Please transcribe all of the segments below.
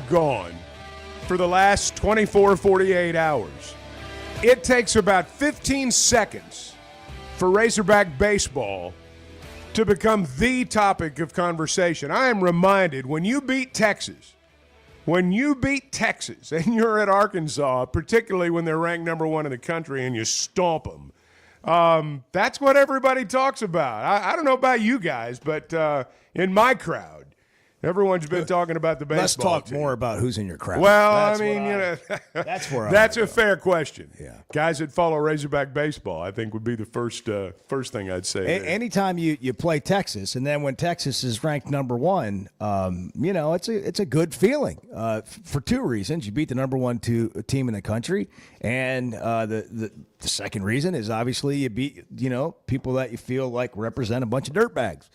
gone for the last 24, 48 hours. It takes about 15 seconds for Razorback baseball to become the topic of conversation. I am reminded when you beat Texas and you're at Arkansas, particularly when they're ranked number 1 in the country and you stomp them, that's what everybody talks about. I don't know about you guys, but in my crowd, everyone's been talking about the baseball Let's talk team. more about who's in your crowd. Well, that's where that's a fair question. Yeah. Guys that follow Razorback baseball, I think, would be the first thing I'd say. Anytime you play Texas, and then when Texas is ranked number 1, it's a good feeling for 2 reasons. You beat the number 1 team in the country, and the second reason is obviously you beat people that you feel like represent a bunch of dirtbags,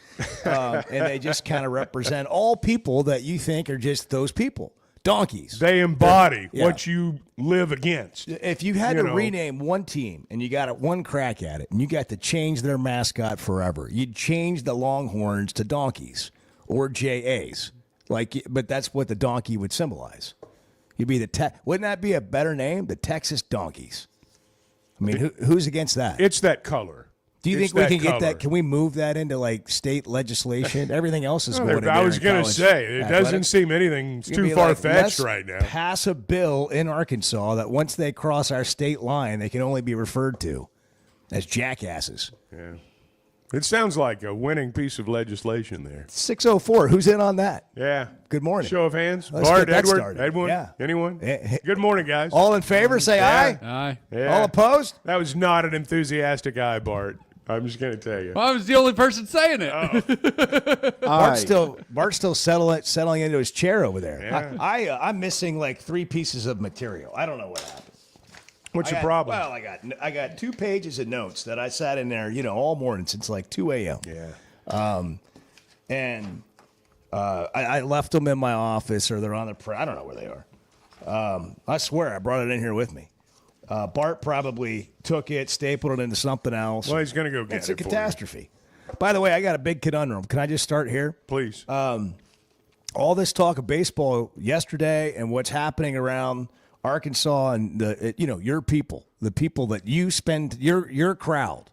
and they just kind of represent all people that you think are just those people. Donkeys. They embody what you live against. If you had to rename one team and you got one crack at it and you got to change their mascot forever, you'd change the Longhorns to donkeys or JAs. But that's what the donkey would symbolize. You'd be wouldn't that be a better name? The Texas Donkeys. I mean, who's against that? It's that color. Do you think we can get that? Can we move that into state legislation? Everything else is going. I was going to say it doesn't seem anything too far fetched right now. Pass a bill in Arkansas that once they cross our state line, they can only be referred to as jackasses. Yeah, it sounds like a winning piece of legislation there. 604. Who's in on that? Yeah. Good morning. Show of hands. Let's Bart, get that Edward, started. Edwin, Yeah. anyone? Good morning, guys. All in favor, say aye. Aye. Yeah. All opposed? That was not an enthusiastic aye, Bart. I'm just going to tell you. Well, I was the only person saying it. Bart's still settling into his chair over there. Yeah. I'm missing 3 pieces of material. I don't know what happened. What's the problem? Well, I got 2 pages of notes that I sat in there, all morning since 2 a.m. Yeah. And I left them in my office, or they're on the I don't know where they are. I swear I brought it in here with me. Bart probably took it, stapled it into something else. Well, he's going to go get it. It's a catastrophe. By the way, I got a big conundrum. Can I just start here? Please. All this talk of baseball yesterday and what's happening around Arkansas and your people, the people that you spend your crowd,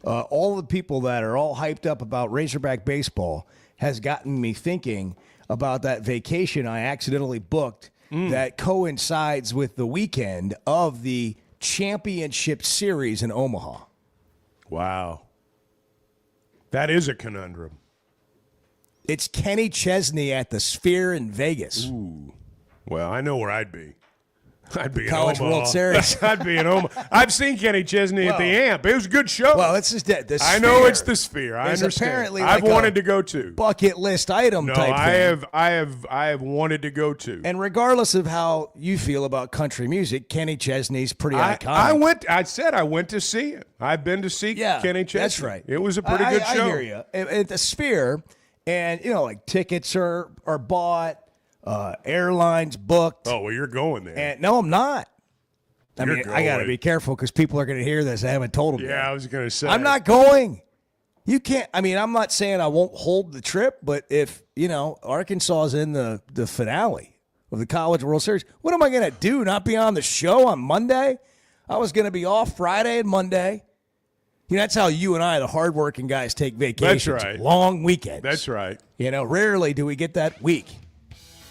all the people that are all hyped up about Razorback baseball has gotten me thinking about that vacation I accidentally booked that coincides with the weekend of the championship series in Omaha. Wow. That is a conundrum. It's Kenny Chesney at the Sphere in Vegas. Ooh. Well, I know where I'd be. I'd be College in Omaha. World Series. I'd be in Omaha. I've seen Kenny Chesney at the Amp. It was a good show. Well, it's just the I Sphere know it's the Sphere. I is understand. apparently I've like wanted a to go to. bucket list item No, type thing. I have wanted to go to. And regardless of how you feel about country music, Kenny Chesney's pretty iconic. I said I went to see him. I've been to see Kenny Chesney. That's right. It was a pretty good show. I hear you. At the Sphere, and tickets are bought, airlines booked. Oh, well, you're going there. And no, I'm not. I You're mean, I got to going. be careful because people are going to hear this. I haven't told them. Yeah, I was going to say. I'm not going. You can't. I mean, I'm not saying I won't hold the trip, but if Arkansas is in the finale of the College World Series, what am I going to do? Not be on the show on Monday? I was going to be off Friday and Monday. That's how you and I, the hardworking guys, take vacations. That's right. Long weekends. That's right. Rarely do we get that week.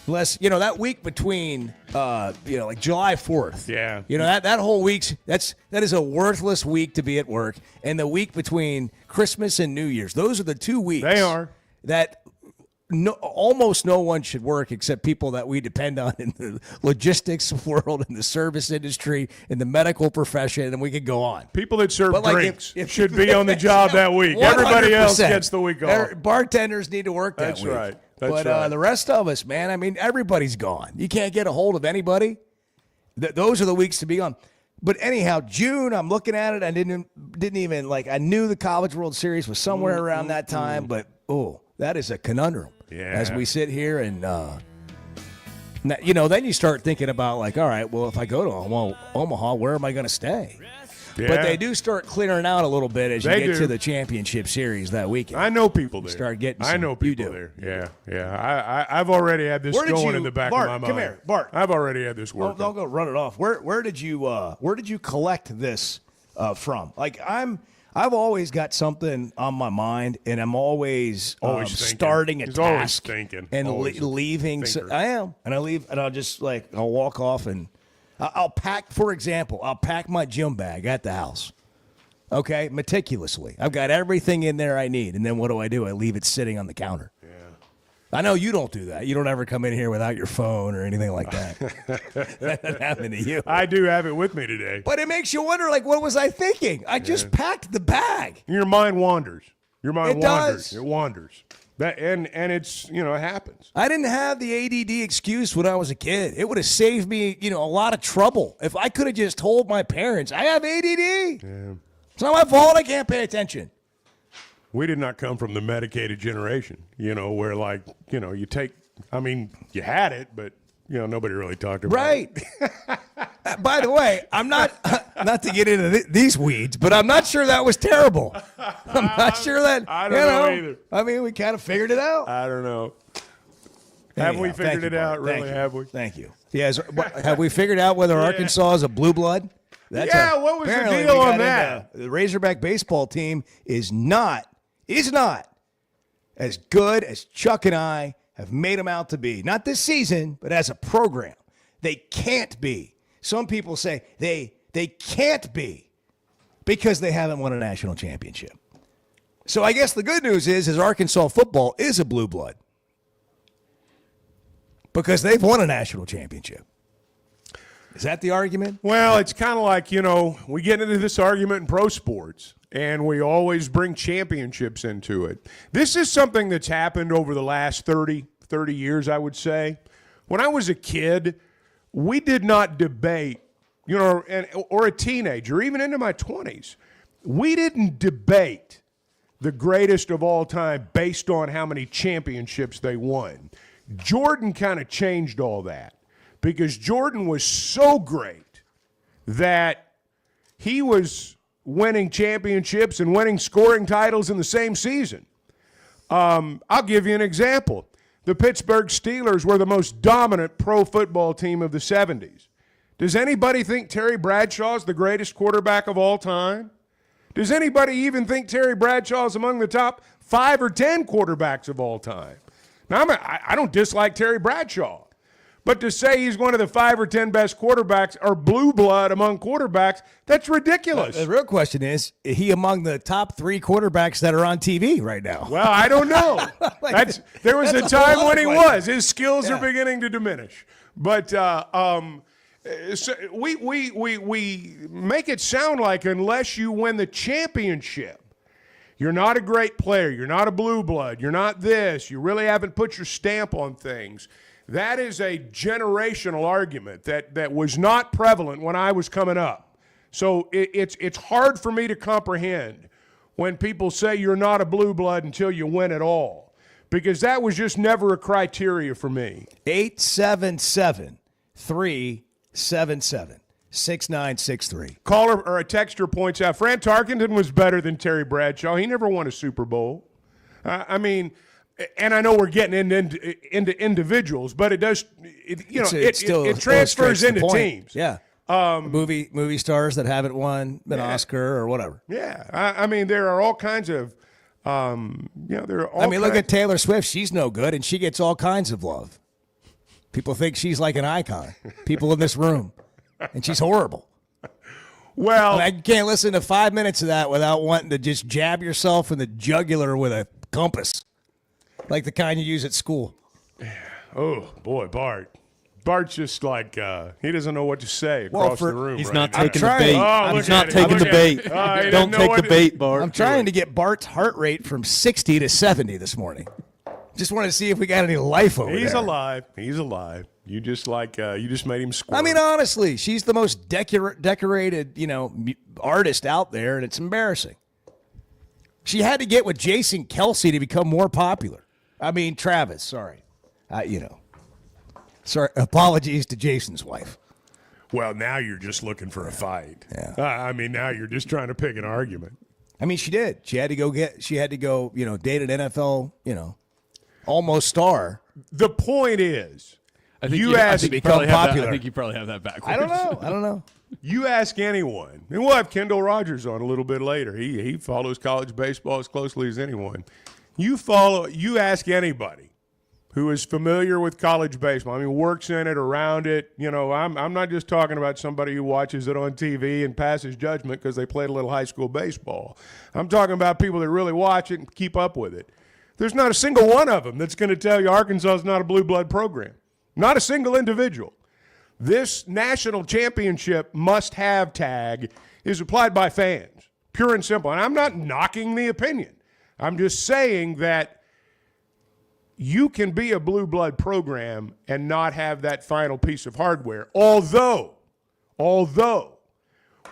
Unless, that week between, like July 4th. Yeah. That whole week's, that is a worthless week to be at work. And the week between Christmas and New Year's. Those are the 2 weeks. They are. That almost no one should work except people that we depend on in the logistics world, in the service industry, in the medical profession, and we could go on. People that serve drinks if should be on the job that week. Everybody else 100%. Gets the week off. Bartenders need to work that That's week. right. That's but right. The rest of us, man, I mean, everybody's gone. You can't get a hold of anybody. Those are the weeks to be gone. But anyhow, June, I'm looking at it. I didn't even I knew the College World Series was somewhere around that time, but that is a conundrum. Yeah. As we sit here and then you start thinking about all right, well, if I go to Omaha, where am I going to stay? But they do start clearing out a little bit as you They get do. to the championship series that weekend. I know people there. Start getting I some- know you people do. there. Yeah. I've already had this Where did going you- in the back Bart, of my mind. come here, Bart. I've already had this working. Don't go run it off. Where did you collect this from? Like I've always got something on my mind, and I'm always Always thinking. starting a He's always task thinking. and Always a leaving. thinker. I am, and I leave, and I'll just I'll walk off, and I'll pack. For example, I'll pack my gym bag at the house. Okay, meticulously. I've got everything in there I need, and then what do? I leave it sitting on the counter. Yeah. I know you don't do that. You don't ever come in here without your phone or anything like that. That doesn't happen to you. I do have it with me today. But it makes you wonder, what was I thinking? I just packed the bag. Your mind wanders. Your mind It wanders. does. It wanders. And it's, it happens. I didn't have the ADD excuse when I was a kid. It would have saved me, a lot of trouble. If I could have just told my parents, I have ADD. Yeah. It's not my fault. I can't pay attention. We did not come from the medicated generation, where you take, you had it, but, nobody really talked about it. Right. By the way, I'm not to get into these weeds, but I'm not sure that was terrible. I'm not sure that, I don't know either. We kind of figured it out. I don't know. Have we Anyhow, figured thank it you, out? Bart. Really, Thank you. have we? Thank you. Yes. Have we figured out whether Arkansas is a blue blood? What was the deal on that? The Razorback baseball team is not as good as Chuck and I have made them out to be. Not this season, but as a program. They can't be. Some people say they can't be because they haven't won a national championship. So I guess the good news is Arkansas football is a blue blood because they've won a national championship. Is that the argument? Well, it's kind of like, we get into this argument in pro sports, and we always bring championships into it. This is something that's happened over the last 30 years, I would say. When I was a kid, we did not debate, or a teenager, even into my 20s. We didn't debate the greatest of all time based on how many championships they won. Jordan kind of changed all that. Because Jordan was so great that he was winning championships and winning scoring titles in the same season. I'll give you an example. The Pittsburgh Steelers were the most dominant pro football team of the 70s. Does anybody think Terry Bradshaw is the greatest quarterback of all time? Does anybody even think Terry Bradshaw is among the top 5 or 10 quarterbacks of all time? Now, I don't dislike Terry Bradshaw. But to say he's one of the 5 or 10 best quarterbacks or blue blood among quarterbacks, that's ridiculous. The real question is he among the top 3 quarterbacks that are on TV right now? Well, I don't know. There was a time when he was. His skills Yeah. are beginning to diminish. But so we make it sound like unless you win the championship, you're not a great player. You're not a blue blood. You're not this. You really haven't put your stamp on things. That is a generational argument that was not prevalent when I was coming up. So it's hard for me to comprehend when people say you're not a blue blood until you win it all, because that was just never a criteria for me. 877-377-6963. Caller or a texter points out Fran Tarkenton was better than Terry Bradshaw. He never won a Super Bowl. And I know we're getting into individuals, but it does, it transfers into teams. Yeah. Movie stars that haven't won an Oscar or whatever. Yeah. There are all kinds of, there are all look at Taylor Swift. She's no good, and she gets all kinds of love. People think she's like an icon. People in this room. And she's horrible. Well, you can't listen to 5 minutes of that without wanting to just jab yourself in the jugular with a compass. Like the kind you use at school. Oh, boy, Bart. Bart's just like, he doesn't know what to say across the room. He's right not now. taking the bait. Oh, He's not taking the bait. Don't take the bait, Bart. I'm trying to get Bart's heart rate from 60 to 70 this morning. Just wanted to see if we got any life over there. He's alive. He's alive. You just made him squirm. Honestly, she's the most decorated, artist out there, and it's embarrassing. She had to get with Jason Kelsey to become more popular. Travis, sorry. Sorry, apologies to Jason's wife. Well, now you're just looking for a fight. Yeah. I mean, now you're just trying to pick an argument. I mean, she did. She had to go, date an NFL, almost star. The point is, I think you ask, I think become popular. I think you probably have that backwards. I don't know. you ask anyone, and we'll have Kendall Rogers on a little bit later. He follows college baseball as closely as anyone. You ask anybody who is familiar with college baseball, I mean, works in it, around it. I'm not just talking about somebody who watches it on TV and passes judgment because they played a little high school baseball. I'm talking about people that really watch it and keep up with it. There's not a single one of them that's going to tell you Arkansas is not a blue blood program. Not a single individual. This national championship must-have tag is applied by fans, pure and simple. And I'm not knocking the opinion. I'm just saying that you can be a blue blood program and not have that final piece of hardware. Although,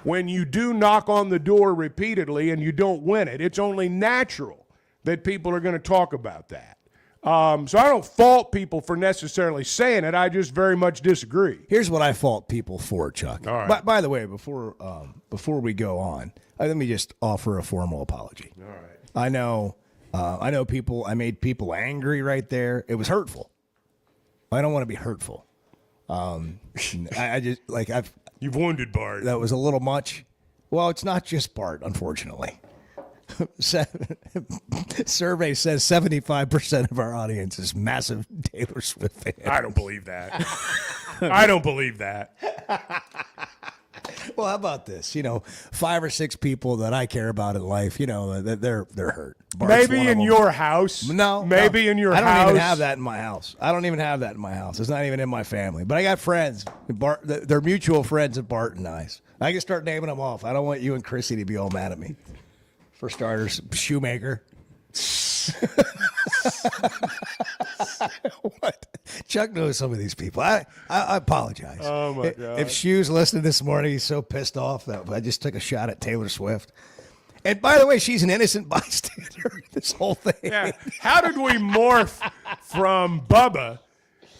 when you do knock on the door repeatedly and you don't win it, it's only natural that people are going to talk about that. So I don't fault people for necessarily saying it. I just very much disagree. People what I fault people for, Chuck. All right. By the way, before we go on, let me just offer a formal apology. All right. I know people. I made people angry right there. It was hurtful. I don't want to be hurtful. I just You've wounded Bart. That was a little much. Well, it's not just Bart, unfortunately. Survey says 75% of our audience is massive Taylor Swift fans. I don't believe that. I don't believe that. Well, how about this? 5 or 6 people that I care about in life. They're hurt. Bart's Maybe in your house. No. Maybe in your house. I don't even have that in my house. It's not even in my family. But I got friends. Bart, they're mutual friends of Bart and I. I can start naming them off. I don't want you and Chrissy to be all mad at me. For starters, Shoemaker. What? Chuck knows some of these people. I apologize. Oh, my God. If Shoe's listening this morning, he's so pissed off that I just took a shot at Taylor Swift. And by the way, she's an innocent bystander in this whole thing. Yeah. How did we morph from Bubba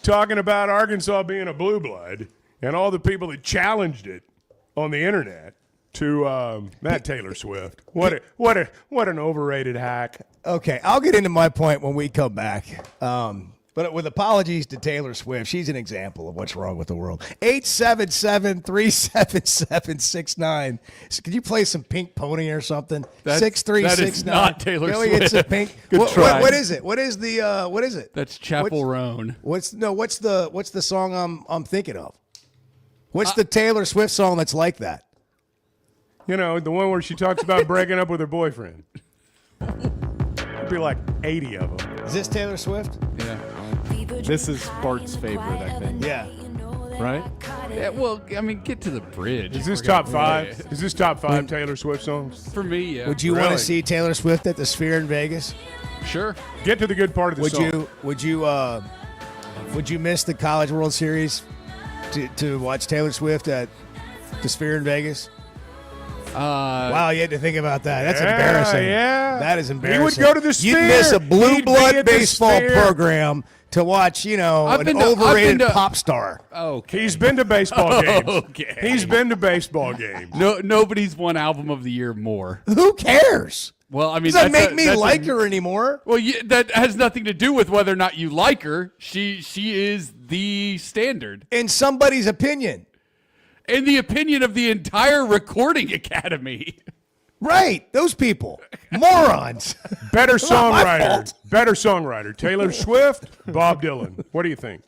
talking about Arkansas being a blue blood and all the people that challenged it on the internet to that Taylor Swift? What an overrated hack. Okay, I'll get into my point when we come back. But with apologies to Taylor Swift, she's an example of what's wrong with the world. 877-377-69. Could you play some Pink Pony or something? 6369. That is not Taylor Can we get some Swift. Pink? Good try. What is it? What is it? That's Chapel Roan. What's the song I'm thinking of? What's the Taylor Swift song that's like that? The one where she talks about breaking up with her boyfriend. There'd be like 80 of them. Is this Taylor Swift? Yeah. This is Bart's favorite, I think. Yeah. Right? Yeah, well, I mean, get to the bridge. Is this top 5? Is this top 5 Taylor Swift songs? For me, yeah. Would you want to see Taylor Swift at the Sphere in Vegas? Sure. Get to the good part of the song. Would you miss the College World Series to watch Taylor Swift at the Sphere in Vegas? Wow, you had to think about that. That's embarrassing. Yeah. That is embarrassing. He would go to the Sphere. You'd miss a blue He'd be blood at the baseball Sphere. program to watch, an overrated pop star. Okay. He's been to baseball games. Okay. He's been to baseball games. No, nobody's won Album of the Year more. Who cares? Well, I mean, Doesn't make me like her anymore. Well, that has nothing to do with whether or not you like her. She is the standard. In somebody's opinion. In the opinion of the entire Recording Academy. Right. Those people. Morons. Better Not my songwriter. fault. Better songwriter. Taylor Swift, Bob Dylan. What do you think?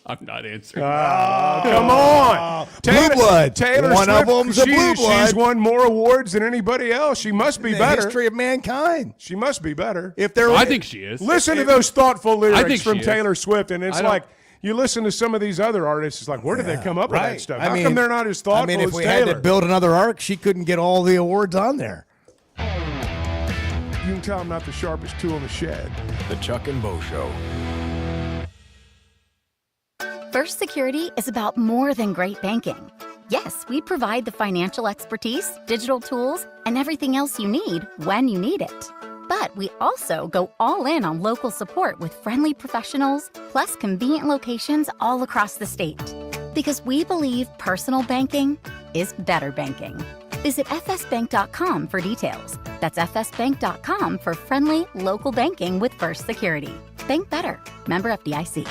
I'm not answering. Come on. Blue blood. Taylor One Swift, of them's a blue blood. She's won more awards than anybody else. She must be The better. history of mankind. She must be better. If there, I think she is. Listen to those thoughtful lyrics think from she is. Taylor Swift, and it's I don't- like you listen to some of these other artists. It's like, where did they come up with that stuff? How come they're not as thoughtful if as we Taylor? had to build another arc, she couldn't get all the awards on there. You can tell I'm not the sharpest tool in the shed. The Chuck and Bo Show. First Security is about more than great banking. Yes, we provide the financial expertise, digital tools, and everything else you need when you need it. But we also go all in on local support with friendly professionals, plus convenient locations all across the state. Because we believe personal banking is better banking. Visit fsbank.com for details. That's fsbank.com for friendly, local banking with First Security. Bank better. Member FDIC.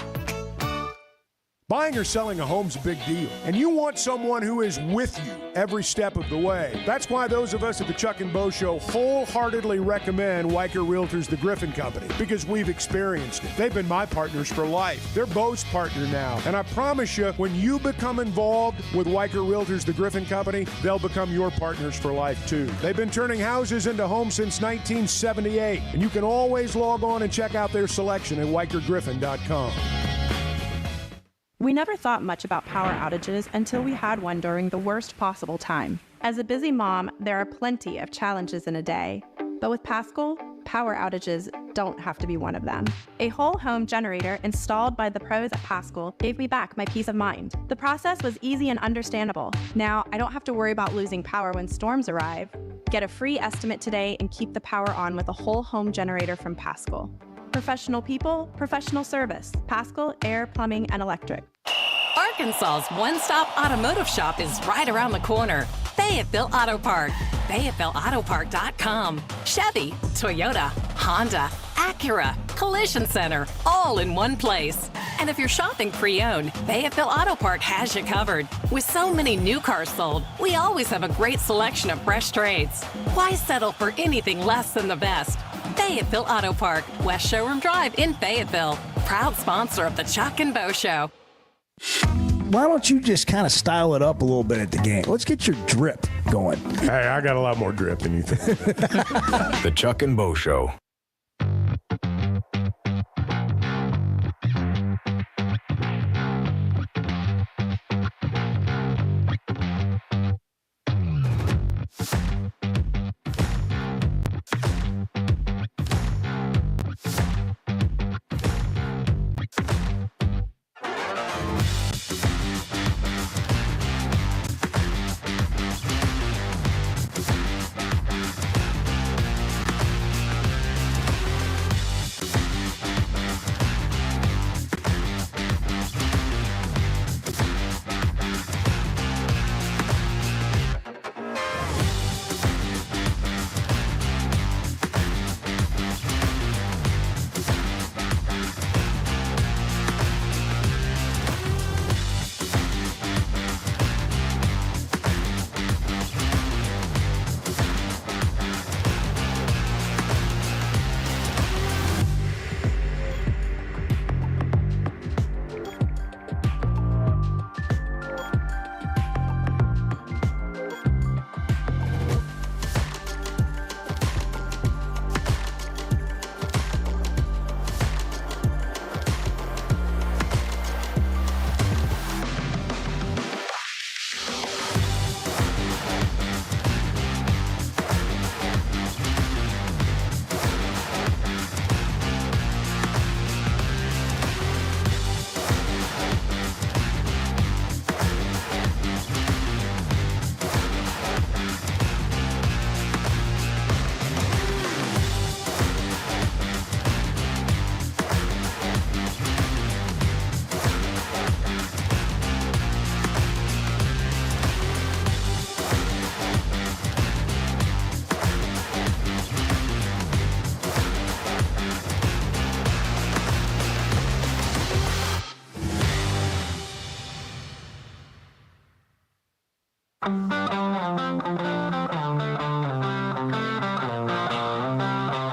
Buying or selling a home's a big deal, and you want someone who is with you every step of the way. That's why those of us at the Chuck and Bo Show wholeheartedly recommend Weicker Realtors, the Griffin Company, because we've experienced it. They've been my partners for life. They're Bo's partner now, and I promise you, when you become involved with Weicker Realtors, the Griffin Company, they'll become your partners for life too. They've been turning houses into homes since 1978, and you can always log on and check out their selection at WeicherGriffin.com. We never thought much about power outages until we had one during the worst possible time. As a busy mom, there are plenty of challenges in a day. But with Paschal, power outages don't have to be one of them. A whole home generator installed by the pros at Paschal gave me back my peace of mind. The process was easy and understandable. Now, I don't have to worry about losing power when storms arrive. Get a free estimate today and keep the power on with a whole home generator from Paschal. Professional people, professional service. Paschal Air, Plumbing, and Electric. Arkansas's one-stop automotive shop is right around the corner. Fayetteville Auto Park. FayettevilleAutoPark.com. Chevy, Toyota, Honda, Acura, Collision Center, all in one place. And if you're shopping pre-owned, Fayetteville Auto Park has you covered. With so many new cars sold, we always have a great selection of fresh trades. Why settle for anything less than the best? Fayetteville Auto Park, West Showroom Drive in Fayetteville. Proud sponsor of the Chuck and Bo Show. Why don't you just kind of style it up a little bit at the game? Let's get your drip going. Hey, I got a lot more drip than you think. The Chuck and Bo Show.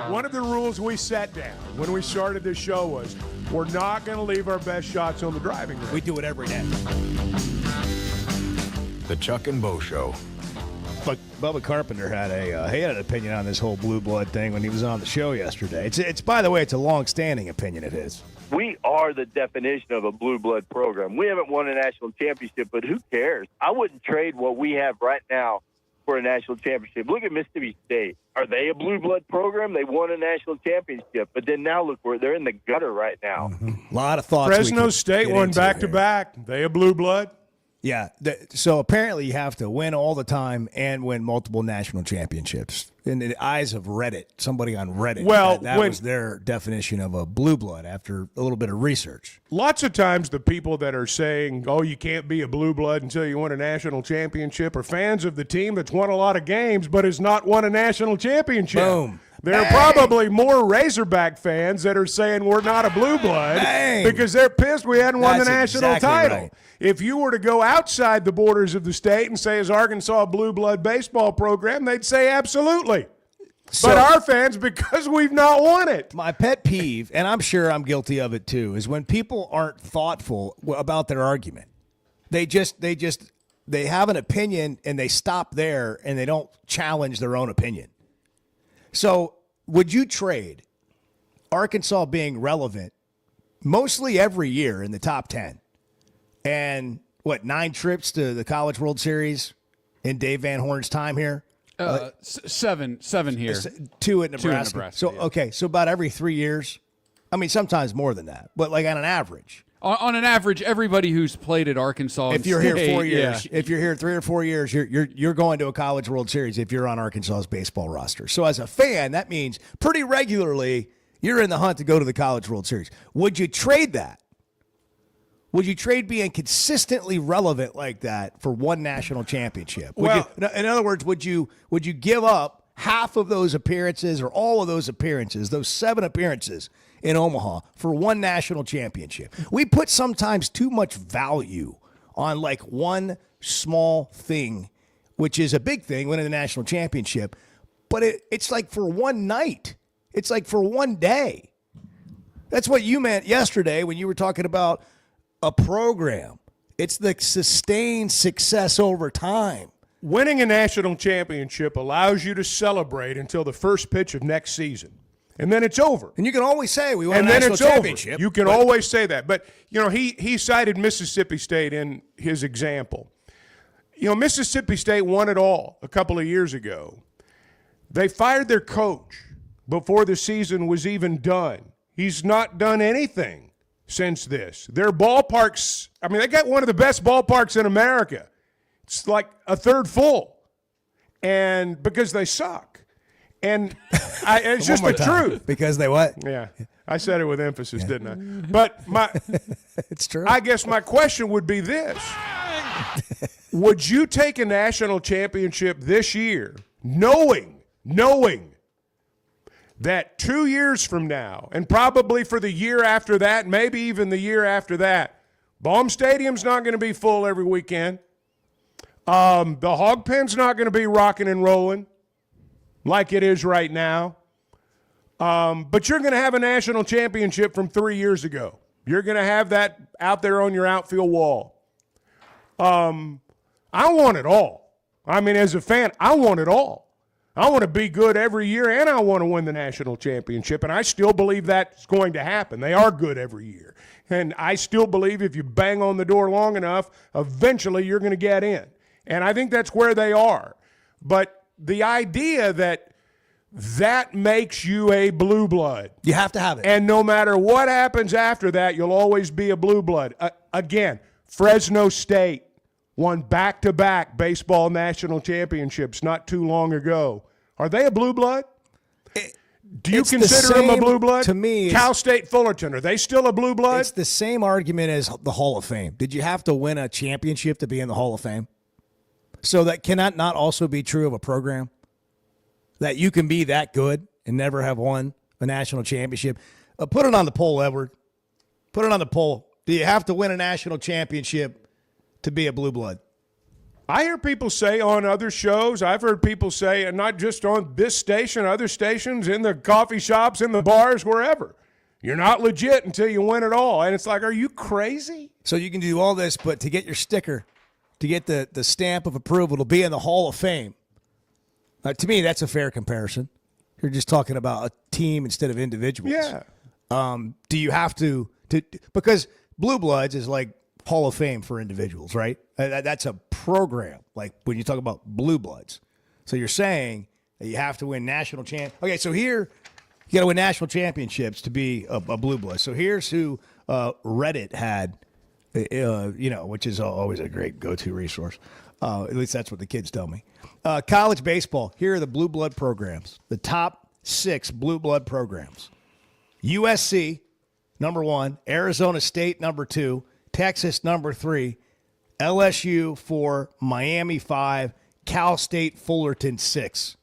One of the rules we set down when we started this show was we're not going to leave our best shots on the driving range. We do it every day. The Chuck and Bo Show. But Bubba Carpenter had an opinion on this whole blue blood thing when he was on the show yesterday. It's by the way, it's a long-standing opinion of his. We are the definition of a blue blood program. We haven't won a national championship, but who cares? I wouldn't trade what we have right now for a national championship. Look at Mississippi State. Are they a blue blood program? They won a national championship, but then now look where they're in the gutter right now. A lot of thoughts. Fresno State won back-to-back. They a blue blood? Yeah. So apparently you have to win all the time and win multiple national championships. In the eyes of Reddit, somebody on Reddit, Well, that was their definition of a blue blood after a little bit of research. Lots of times the people that are saying, oh, you can't be a blue blood until you win a national championship are fans of the team that's won a lot of games but has not won a national championship. Boom. There are probably more Razorback fans that are saying we're not a blue blood because they're pissed we hadn't won the national title. Right. If you were to go outside the borders of the state and say, is Arkansas a blue blood baseball program, they'd say absolutely. So, but our fans, because we've not won it. My pet peeve, and I'm sure I'm guilty of it too, is when people aren't thoughtful about their argument. They have an opinion and they stop there and they don't challenge their own opinion. So would you trade Arkansas being relevant mostly every year in the top 10 and 9 trips to the College World Series in Dave Van Horn's time here? Seven here. 2 at Nebraska. So, yeah. Okay, so about every 3 years. I mean, sometimes more than that, but like on an average. On an average, everybody who's played at Arkansas, if you're here 4 years, years, if you're here 3 or 4 years, you're going to a College World Series if you're on Arkansas's baseball roster. So as a fan, that means pretty regularly you're in the hunt to go to the College World Series. Would you trade that? Would you trade being consistently relevant like that for one national championship? In other words, would you give up half of those appearances or all of those appearances, those 7 appearances in Omaha for one national championship? We put sometimes too much value on like one small thing, which is a big thing, winning the national championship. But it's like for one night. It's like for one day. That's what you meant yesterday when you were talking about a program. It's the sustained success over time. Winning a national championship allows you to celebrate until the first pitch of next season. And then it's over. And you can always say we won and a then national it's championship. Over. You can always say that. But, he cited Mississippi State in his example. Mississippi State won it all a couple of years ago. They fired their coach before the season was even done. He's not done anything since this. Their ballparks, they got one of the best ballparks in America. It's like a third full. And because they suck. And it's just the truth. Because they what? Yeah. I said it with emphasis, didn't I? But it's true. I guess my question would be this. Would you take a national championship this year knowing that 2 years from now, and probably for the year after that, maybe even the year after that, Baum Stadium's not going to be full every weekend. The Hog Pen's not going to be rocking and rolling like it is right now. But you're going to have a national championship from 3 years ago. You're going to have that out there on your outfield wall. I want it all. As a fan, I want it all. I want to be good every year, and I want to win the national championship, and I still believe that's going to happen. They are good every year. And I still believe if you bang on the door long enough, eventually you're going to get in. And I think that's where they are. But the idea that makes you a blue blood. You have to have it. And no matter what happens after that, you'll always be a blue blood. Again, Fresno State won back-to-back baseball national championships not too long ago. Are they a blue blood? Do you consider them a blue blood? To me, Cal State Fullerton, are they still a blue blood? It's the same argument as the Hall of Fame. Did you have to win a championship to be in the Hall of Fame? So that cannot not also be true of a program? That you can be that good and never have won a national championship? Put it on the poll, Edward. Put it on the poll. Do you have to win a national championship to be a blue blood? I hear people say on other shows, I've heard people say, and not just on this station, other stations, in the coffee shops, in the bars, wherever, you're not legit until you win it all. And it's like, are you crazy? So you can do all this, but to get your sticker, to get the stamp of approval, to be in the Hall of Fame, to me, that's a fair comparison. You're just talking about a team instead of individuals. Yeah. Do you have to because Blue Bloods is like Hall of Fame for individuals, right? That's a program, like when you talk about Blue Bloods. So you're saying that you have to win national Okay, so here you got to win national championships to be a Blue Blood. So here's who Reddit had which is always a great go-to resource. At least that's what the kids tell me. College baseball. Here are the blue blood programs. The top 6 blue blood programs. USC, number 1. Arizona State, number 2. Texas, number 3. LSU 4. Miami 5. Cal State Fullerton 6.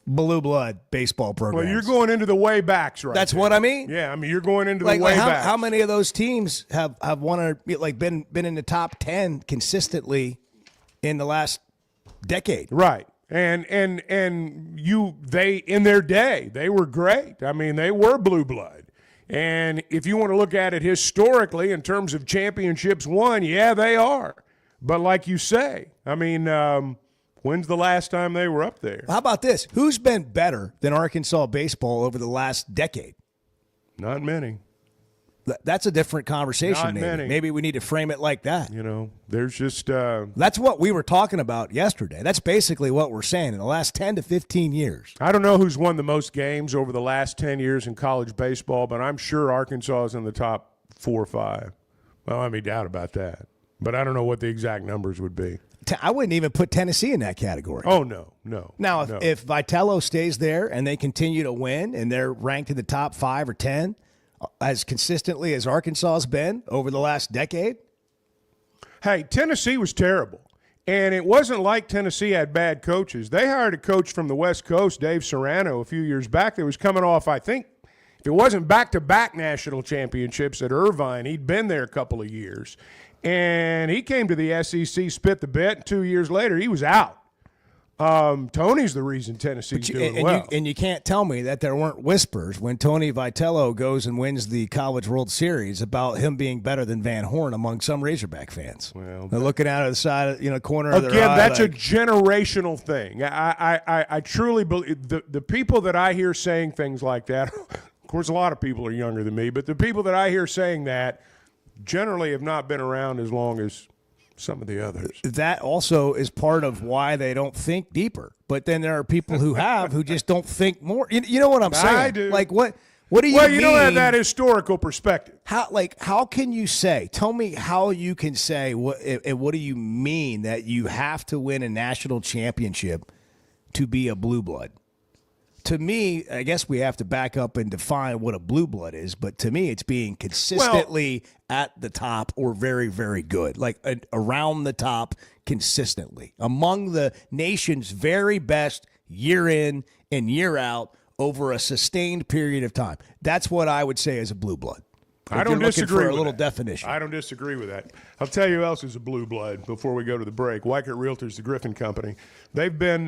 Blue blood baseball programs. Well, you're going into the way backs, right? That's there. what I mean. Yeah, I mean you're going into the way backs. How many of those teams have won or been in the top 10 consistently in the last decade? Right. And they in their day, they were great. I mean, they were blue blood. And if you want to look at it historically in terms of championships won, yeah, they are. But like you say, I mean, when's the last time they were up there? How about this? Who's been better than Arkansas baseball over the last decade? Not many. That's a different conversation. Not many. Maybe we need to frame it like that. There's just that's what we were talking about yesterday. That's basically what we're saying in the last 10 to 15 years. I don't know who's won the most games over the last 10 years in college baseball, but I'm sure Arkansas is in the top 4 or 5. Well, I have any doubt about that. But I don't know what the exact numbers would be. I wouldn't even put Tennessee in that category. Oh, no. Now, if Vitello stays there and they continue to win and they're ranked in the top 5 or 10 as consistently as Arkansas has been over the last decade? Hey, Tennessee was terrible. And it wasn't like Tennessee had bad coaches. They hired a coach from the West Coast, Dave Serrano, a few years back that was coming off, I think, if it wasn't back-to-back national championships at Irvine, he'd been there a couple of years. And he came to the SEC, spit the bit, and 2 years later he was out. Tony's the reason Tennessee's doing well. And you can't tell me that there weren't whispers when Tony Vitello goes and wins the College World Series about him being better than Van Horn among some Razorback fans. Well, they're looking out of the side, corner of their eye. Again, that's a generational thing. I truly believe the people that I hear saying things like that, of course a lot of people are younger than me, but the people that I hear saying that generally have not been around as long as some of the others. That also is part of why they don't think deeper. But then there are people who just don't think more. You know what I'm saying? I do. Like what do you mean? Well, you don't have that historical perspective. How can you say? Tell me how you can say what do you mean that you have to win a national championship to be a blue blood? To me, I guess we have to back up and define what a blue blood is, but to me, it's being consistently at the top or very, very good, like around the top consistently, among the nation's very best year in and year out over a sustained period of time. That's what I would say is a blue blood. I don't disagree with a little that. definition. I don't disagree with that. I'll tell you who else is a blue blood before we go to the break. Weichert Realtors, the Griffin Company. They've been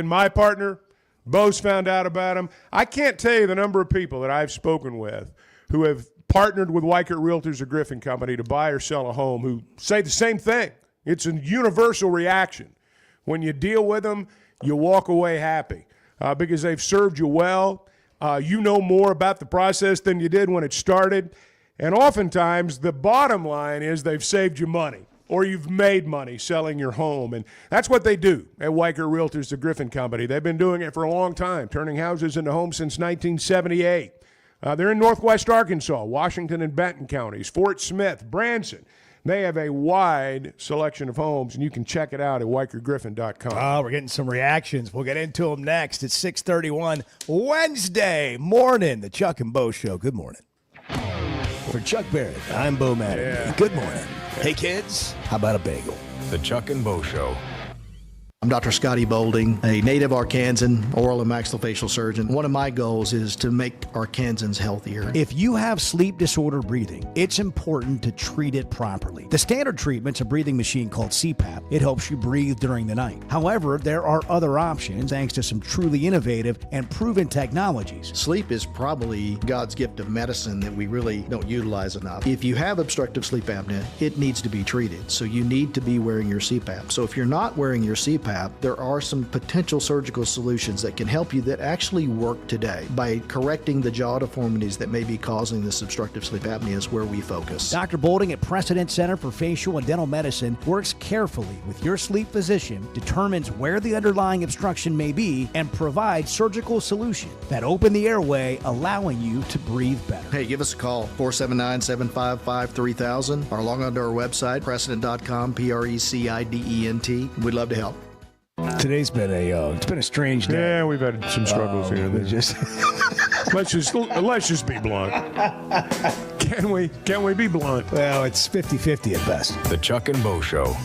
my partner. Bo's found out about them. I can't tell you the number of people that I've spoken with who have partnered with Weichert Realtors or Griffin Company to buy or sell a home who say the same thing. It's a universal reaction. When you deal with them, you walk away happy because they've served you well. You know more about the process than you did when it started. And oftentimes, the bottom line is they've saved you money. Or you've made money selling your home. And that's what they do at Weichert Realtors, the Griffin Company. They've been doing it for a long time, turning houses into homes since 1978. They're in northwest Arkansas, Washington and Benton counties, Fort Smith, Branson. They have a wide selection of homes, and you can check it out at WeichertGriffin.com. Oh, we're getting some reactions. We'll get into them next. It's 6:31 Wednesday morning, the Chuck and Bo Show. Good morning. For Chuck Barrett, I'm Bo Madden. Yeah. Good morning. Hey, kids, how about a bagel? The Chuck and Bo Show. I'm Dr. Scotty Bolding, a native Arkansan oral and maxillofacial surgeon. One of my goals is to make Arkansans healthier. If you have sleep disorder breathing, it's important to treat it properly. The standard treatment's a breathing machine called CPAP. It helps you breathe during the night. However, there are other options thanks to some truly innovative and proven technologies. Sleep is probably God's gift of medicine that we really don't utilize enough. If you have obstructive sleep apnea, it needs to be treated. So you need to be wearing your CPAP. So if you're not wearing your CPAP, CPAP, there are some potential surgical solutions that can help you that actually work today by correcting the jaw deformities that may be causing this obstructive sleep apnea is where we focus. Dr. Bolding at Precedent Center for Facial and Dental Medicine works carefully with your sleep physician, determines where the underlying obstruction may be, and provides surgical solutions that open the airway, allowing you to breathe better. Hey, give us a call, 479-755-3000, or log on to our website, precedent.com, PRECIDENT. We'd love to help. Today's been it's been a strange day. Yeah, we've had some struggles here. and there. Just let's just be blunt. Can we be blunt? well, it's 50-50 at best. The Chuck and Bo Show.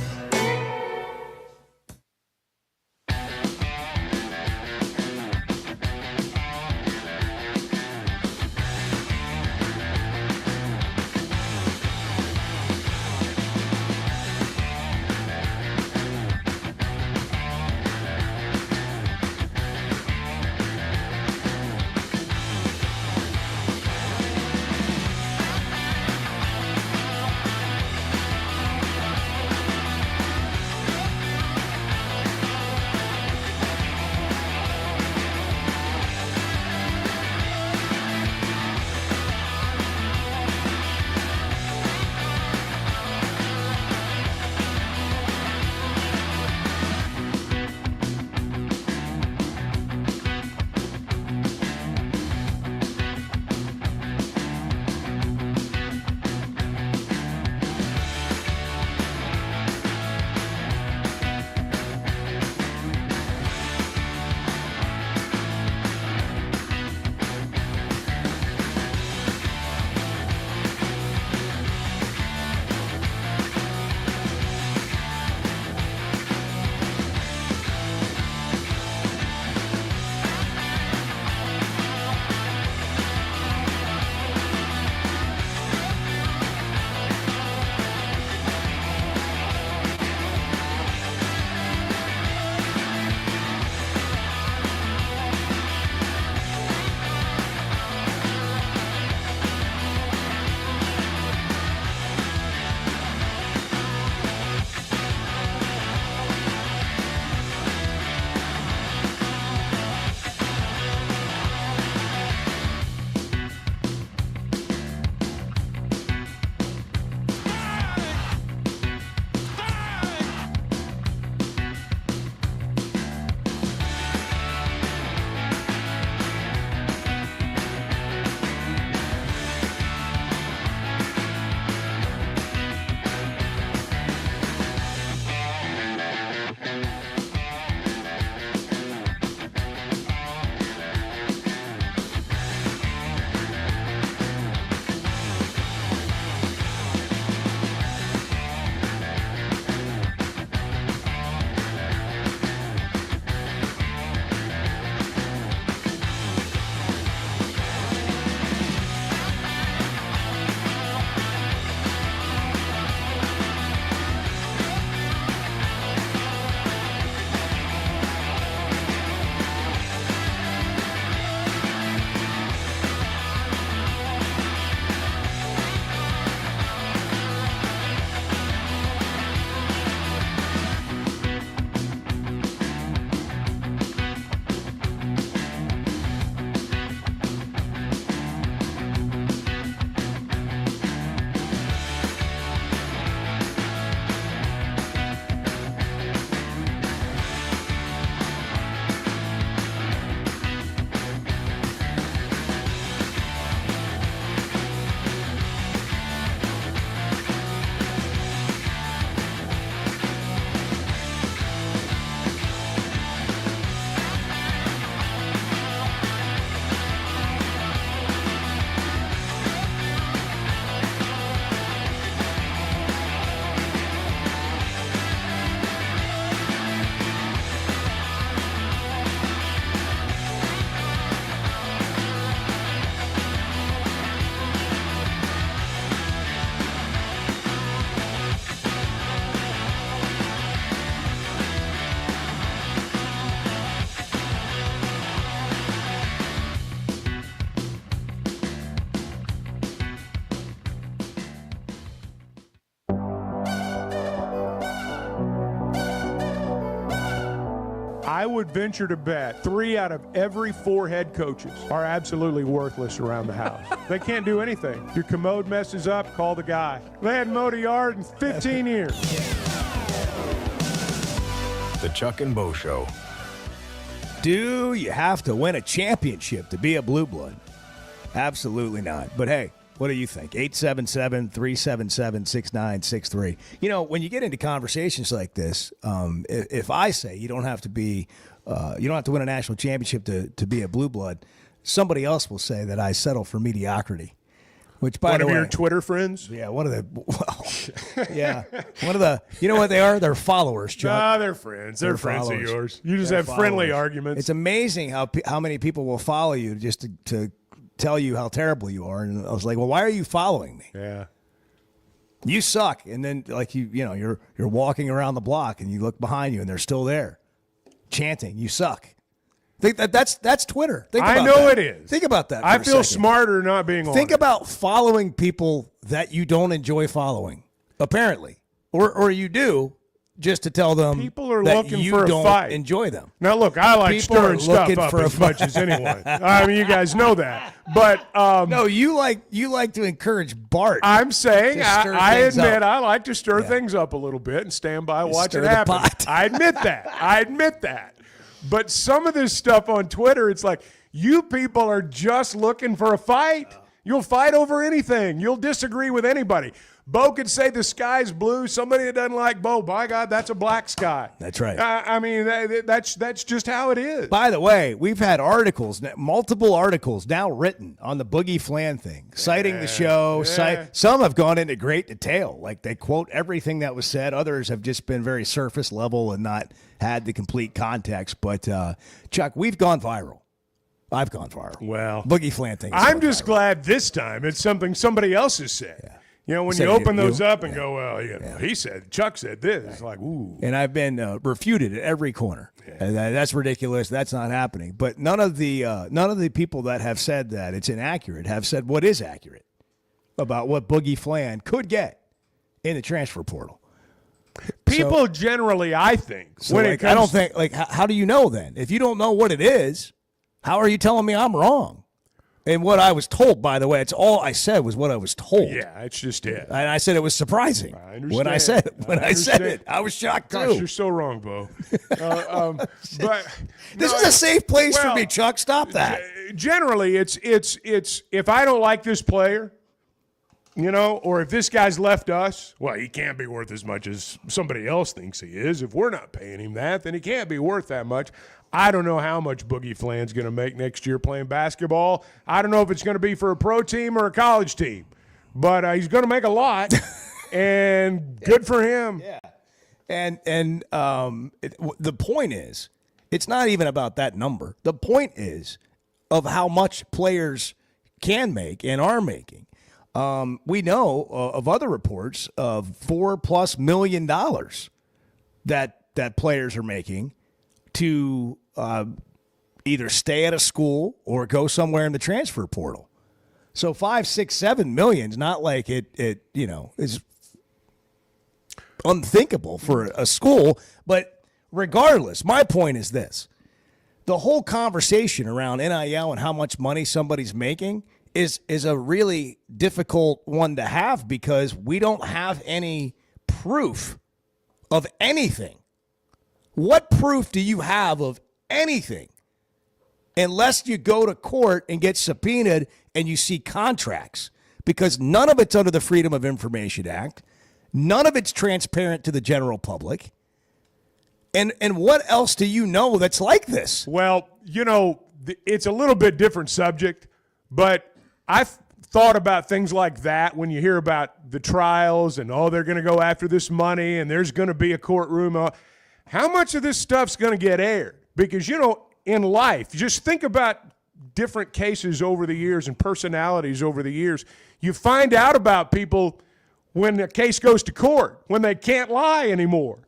I would venture to bet 3 out of every 4 head coaches are absolutely worthless around the house. They can't do anything. Your commode messes up, call the guy. They hadn't mowed a yard in 15 years. The Chuck and Bo Show. Do you have to win a championship to be a blue blood? Absolutely not. But hey, what do you think? 877-377-6963. You know, when you get into conversations like this, if I say you don't have to win a national championship to be a blue blood, somebody else will say that I settle for mediocrity. Which, by the way, one of your Twitter friends? Yeah, one of the you know what they are? They're followers, Chuck. Nah, they're friends. They're friends of followers. yours. You just have friendly arguments. It's amazing how many people will follow you just to tell you how terrible you are. And I was like, well, why are you following me? Yeah. You suck. And then like you're walking around the block and you look behind you and they're still there chanting, you suck. Think that's Twitter. Think about I know that. it is. Think about that. I feel smarter not being on. Think about following people that you don't enjoy following, apparently. Or you do, just to tell them people are that looking you for a don't fight. Enjoy them. Now, look, I like People stirring are stuff looking up for a as much as anyone. I mean, you guys know that. But no, you like to encourage Bart. I'm saying I admit I like to stir Yeah. things up a little bit and stand by and watch stir it the happen. pot. I admit that. But some of this stuff on Twitter, it's like you people are just looking for a fight. You'll fight over anything. You'll disagree with anybody. Bo could say the sky's blue. Somebody that doesn't like Bo, by God, that's a black sky. That's right. I mean, that's just how it is. By the way, we've had multiple articles now written on the Boogie Flan thing, citing the show. Some have gone into great detail. Like they quote everything that was said. Others have just been very surface level and not had the complete context. But, Chuck, we've gone viral. I've gone viral. Well, Boogie Flan thing. I'm just glad this time it's something somebody else has said. Yeah. You know, when you open those up and go, well, he said, Chuck said this. It's like, ooh. And I've been refuted at every corner. Yeah. And that's ridiculous. That's not happening. But none of the people that have said that it's inaccurate have said what is accurate about what Boogie Flan could get in the transfer portal. People generally, I think, when it comes, I don't think how do you know then? If you don't know what it is, how are you telling me I'm wrong? And what I was told, by the way, it's all I said was what I was told. Yeah, it's just it. And I said it was surprising. I understand. When I said it, I was shocked Gosh, too. you're so wrong, Bo. But this is a safe place for me, Chuck. Stop that. Generally, it's if I don't like this player, you know, or if this guy's left us, well, he can't be worth as much as somebody else thinks he is. If we're not paying him that, then he can't be worth that much. I don't know how much Boogie Flan's going to make next year playing basketball. I don't know if it's going to be for a pro team or a college team, but he's going to make a lot, and good for him. Yeah, and the point is, it's not even about that number. The point is of how much players can make and are making. We know of other reports of $4+ million that players are making to either stay at a school or go somewhere in the transfer portal. So 5, 6, 7 million is not like it is unthinkable for a school. But regardless, my point is this. The whole conversation around NIL and how much money somebody's making is a really difficult one to have because we don't have any proof of anything. What proof do you have of anything unless you go to court and get subpoenaed and you see contracts? Because none of it's under the Freedom of Information Act. None of it's transparent to the general public. And what else do you know that's like this? Well, you know, it's a little bit different subject, but I've thought about things like that when you hear about the trials and, they're going to go after this money and there's going to be a courtroom. How much of this stuff's going to get aired? Because, you know, in life, just think about different cases over the years and personalities over the years. You find out about people when the case goes to court, when they can't lie anymore.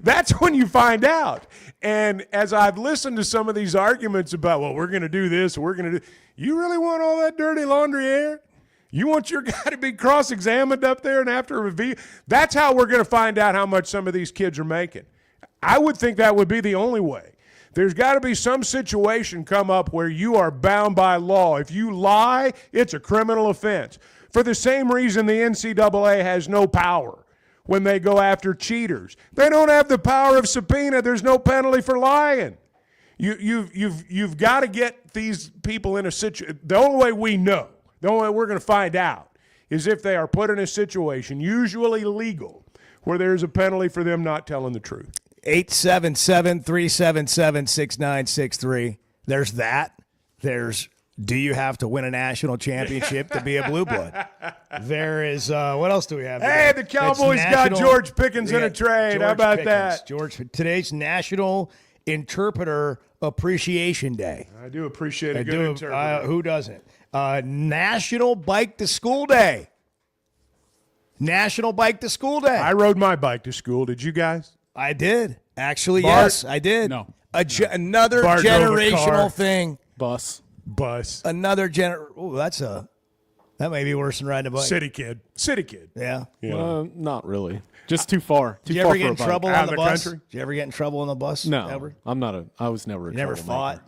That's when you find out. And as I've listened to some of these arguments about, well, we're going to do this, we're going to do, you really want all that dirty laundry aired? You want your guy to be cross-examined up there and after a review? That's how we're going to find out how much some of these kids are making. I would think that would be the only way. There's got to be some situation come up where you are bound by law. If you lie, it's a criminal offense. For the same reason the NCAA has no power when they go after cheaters. They don't have the power of subpoena. There's no penalty for lying. You've got to get these people in a situation. The only way we know, the only way we're going to find out, is if they are put in a situation, usually legal, where there's a penalty for them not telling the truth. 877-377-6963. There's that. There's, do you have to win a national championship to be a blue blood? There is, what else do we have? Hey, the Cowboys got George Pickens in a trade. How about that? Today's National Interpreter Appreciation Day. I do appreciate a good interpreter. Who doesn't? National Bike to School Day. National Bike to School Day. I rode my bike to school. Did you guys? I did. Actually, Bart? yes, I did. No. Another Bart drove a car. generational thing. Bus. Another that may be worse than riding a bike. City kid. Yeah. Not really. Just too far. Did you ever get in trouble Out on of the the bus? country? Did you ever get in trouble on the bus? No. Ever? I was never a You never troublemaker.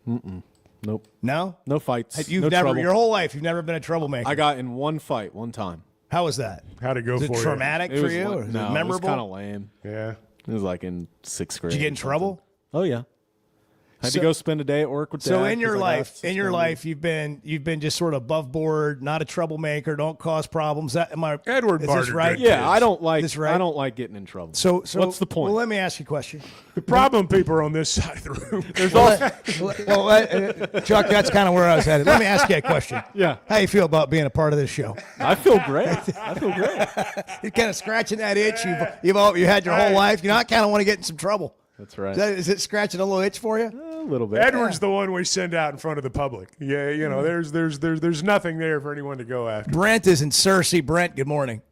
fought? Nope. No? No fights. You've no never, trouble. your whole life, you've never been a troublemaker. I got in one fight one time. How was that? How'd it go Was for it you? traumatic It for was you? like- Or was no, it memorable? it was kind of lame. Yeah. It was like in 6th grade. Did you get in or something. trouble? Oh yeah. Had So- to go spend a day at work with Dad. So in 'cause your I got life, suspended. you've been just sort of above board, not a troublemaker, don't cause problems. Edward is Barter this right? did. Yeah, I don't like. This right? I don't like getting in trouble. So what's the point? Well, let me ask you a question. The problem people are on this side of the room. Chuck, that's kind of where I was headed. Let me ask you a question. Yeah. How you feel about being a part of this show? I feel great. You're kind of scratching that itch you had your whole life. You know, I kind of want to get in some trouble. That's right. Is it scratching a little itch for you? A little bit. Edward's the one we send out in front of the public. Yeah, you know, there's nothing there for anyone to go after. Brent is in Searcy. Brent, good morning.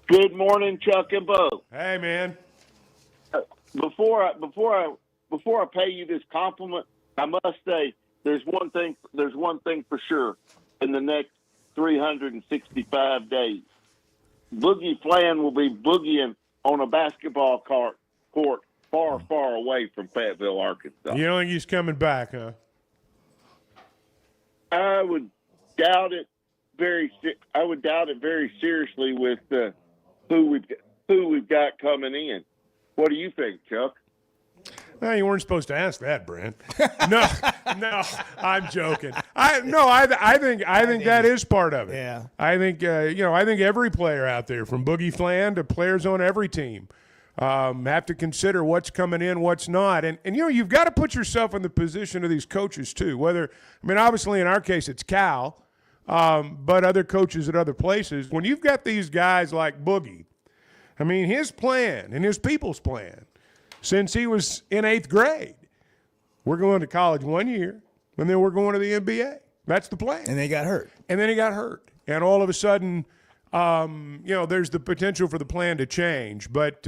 Good morning, Chuck and Bo. Hey, man. Before I pay you this compliment, I must say there's one thing for sure. In the next 365 days, Boogie Flan will be boogieing on a basketball court far, far away from Fayetteville, Arkansas. You don't think he's coming back, huh? I would doubt it very seriously with who we've got coming in. What do you think, Chuck? No, you weren't supposed to ask that, Brent. No, I'm joking. I think that is part of it. Yeah. I think I think every player out there, from Boogie Flan to players on every team, have to consider what's coming in, what's not, and you've got to put yourself in the position of these coaches too. Obviously in our case it's Cal, but other coaches at other places. When you've got these guys like Boogie, his plan and his people's plan, since he was in 8th grade, we're going to college 1 year, and then we're going to the NBA. That's the plan. And they got hurt. And then he got hurt. And all of a sudden, there's the potential for the plan to change. But,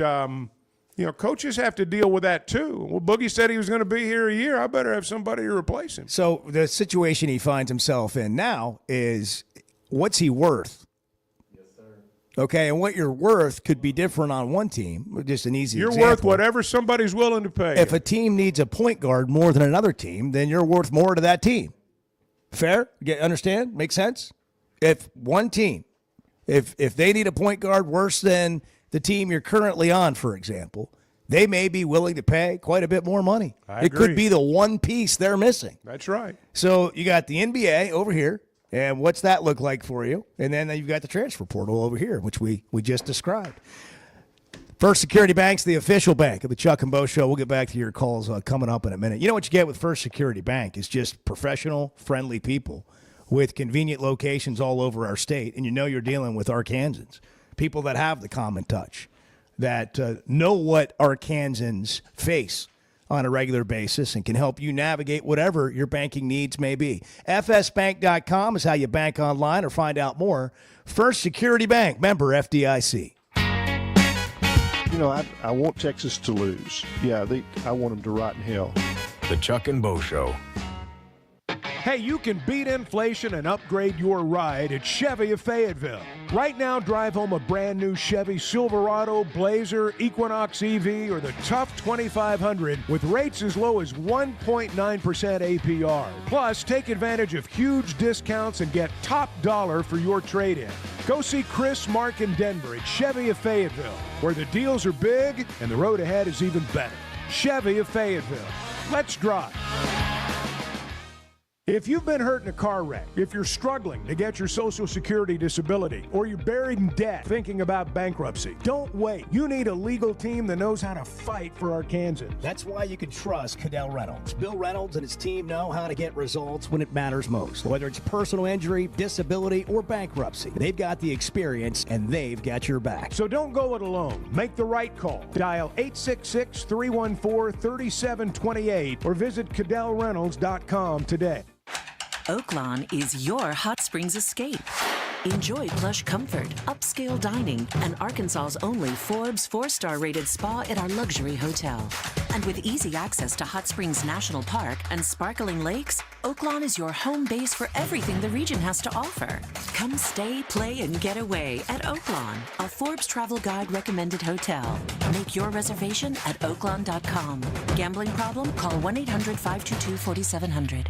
coaches have to deal with that too. Well, Boogie said he was going to be here a year. I better have somebody to replace him. So the situation he finds himself in now is, what's he worth? Okay, and what you're worth could be different on one team. Just an easy example. You're worth whatever somebody's willing to pay. If a team needs a point guard more than another team, then you're worth more to that team. Fair? Understand? Make sense? If one team, if they need a point guard worse than the team you're currently on, for example, they may be willing to pay quite a bit more money. I It could agree. be the one piece they're missing. That's right. So you got the NBA over here, and what's that look like for you? And then you've got the transfer portal over here, which we just described. First Security Bank's the official bank of the Chuck and Bo Show. We'll get back to your calls coming up in a minute. You know what you get with First Security Bank is just professional, friendly people with convenient locations all over our state. And you're dealing with Arkansans, people that have the common touch, that know what Arkansans face on a regular basis and can help you navigate whatever your banking needs may be. FSbank.com is how you bank online or find out more. First Security Bank, member FDIC. I want Texas to lose. Yeah, I want them to rot in hell. The Chuck and Bo Show. Hey, you can beat inflation and upgrade your ride at Chevy of Fayetteville. Right now, drive home a brand new Chevy Silverado, Blazer, Equinox EV, or the tough 2500 with rates as low as 1.9% APR. Plus, take advantage of huge discounts and get top dollar for your trade-in. Go see Chris, Mark, and Denver at Chevy of Fayetteville, where the deals are big and the road ahead is even better. Chevy of Fayetteville. Let's drive. If you've been hurt in a car wreck, if you're struggling to get your Social Security disability, or you're buried in debt thinking about bankruptcy, don't wait. You need a legal team that knows how to fight for Arkansans. That's why you can trust Kendall Reynolds. Bill Reynolds and his team know how to get results when it matters most. Whether it's personal injury, disability, or bankruptcy, they've got the experience and they've got your back. So don't go it alone. Make the right call. Dial 866-314-3728 or visit CadellReynolds.com today. Oaklawn is your hot springs escape. Enjoy plush comfort, upscale dining, and Arkansas's only Forbes 4-star rated spa at our luxury hotel. And with easy access to Hot Springs National Park and sparkling lakes, Oaklawn is your home base for everything the region has to offer. Come stay, play, and get away at Oaklawn, a Forbes Travel Guide recommended hotel. Make your reservation at oaklawn.com. Gambling problem? Call 1-800-522-4700.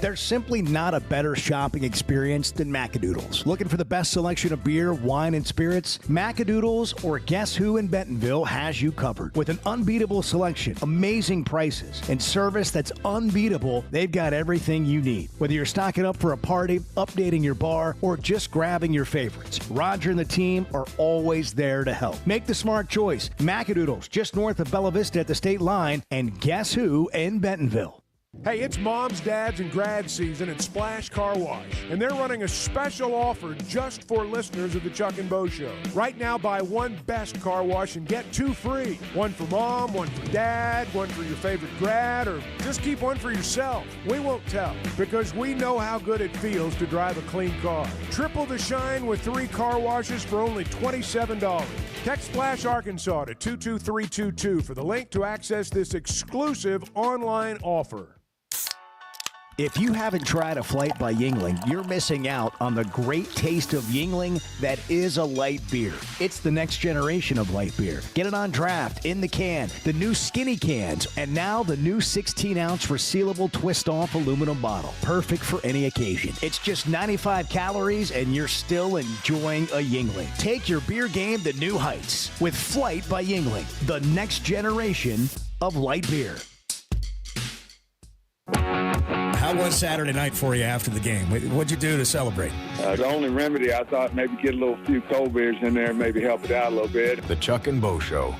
There's simply not a better shopping experience than Macadoodles. Looking for the best selection of beer, wine, and spirits? Macadoodles or Guess Who in Bentonville has you covered. With an unbeatable selection, amazing prices, and service that's unbeatable, they've got everything you need. Whether you're stocking up for a party, updating your bar, or just grabbing your favorites, Roger and the team are always there to help. Make the smart choice. Macadoodles, just north of Bella Vista at the state line, and Guess Who in Bentonville. Hey, it's moms, dads, and grad season at Splash Car Wash, and they're running a special offer just for listeners of the Chuck and Bo Show. Right now, buy one Best Car Wash and get two free. One for mom, one for dad, one for your favorite grad, or just keep one for yourself. We won't tell, because we know how good it feels to drive a clean car. Triple the shine with 3 car washes for only $27. Text Splash Arkansas to 22322 for the link to access this exclusive online offer. If you haven't tried a flight by Yuengling, you're missing out on the great taste of Yuengling that is a light beer. It's the next generation of light beer. Get it on draft, in the can, the new skinny cans, and now the new 16-ounce resealable twist-off aluminum bottle. Perfect for any occasion. It's just 95 calories, and you're still enjoying a Yuengling. Take your beer game to new heights with Flight by Yuengling, the next generation of light beer. How was Saturday night for you after the game? What'd you do to celebrate? The only remedy, I thought maybe get a few cold beers in there, maybe help it out a little bit. The Chuck and Bo Show.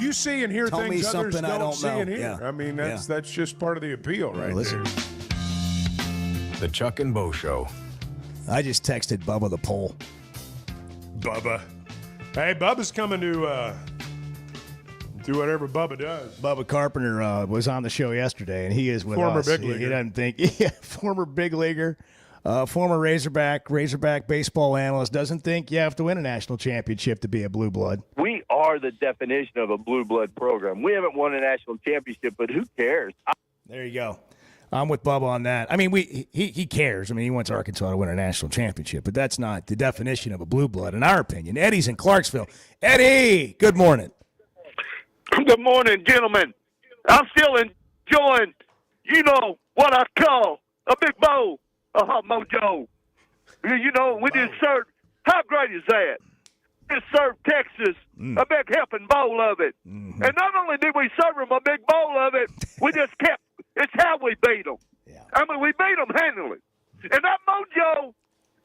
You see and hear Tell me things others something I don't see know. and hear. Yeah. I mean, that's just part of the appeal, right? Listen. The Chuck and Bo Show. I just texted Bubba the poll. Bubba. Hey, Bubba's coming to do whatever Bubba does. Bubba Carpenter was on the show yesterday, and he is with Former us. big He leaguer. doesn't think, former big leaguer, former Razorback baseball analyst, doesn't think you have to win a national championship to be a blue blood. We are the definition of a blue blood program. We haven't won a national championship, but who cares? There you go. I'm with Bubba on that. I mean, he cares. I mean, he wants Arkansas to win a national championship, but that's not the definition of a blue blood, in our opinion. Eddie's in Clarksville. Eddie, good morning. Good morning, gentlemen. I'm still enjoying, what I call a big bowl of hot mojo. We just served. How great is that? Just served Texas a big helping bowl of it. And not only did we serve them a big bowl of it, we just kept. It's how we beat them. Yeah. I mean, we beat them handily. And that mojo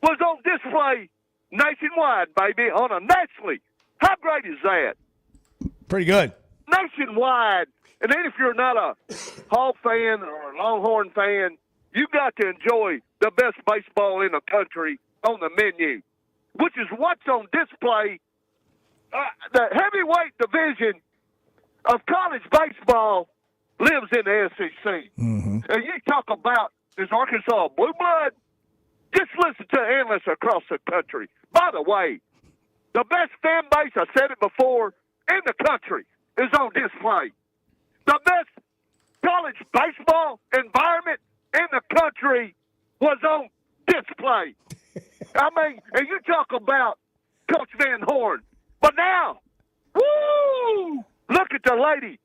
was on display nationwide, baby, nationally. How great is that? Pretty good. Nationwide. And then if you're not a Hog fan or a Longhorn fan, you got to enjoy the best baseball in the country on the menu, which is what's on display. The heavyweight division of college baseball lives in the SEC. And you talk about, is Arkansas a blue blood? Just listen to analysts across the country. By the way, the best fan base, I said it before, in the country is on display. The best college baseball environment in the country was on display. I mean, and you talk about Coach Van Horn. But now, woo! Look at the lady.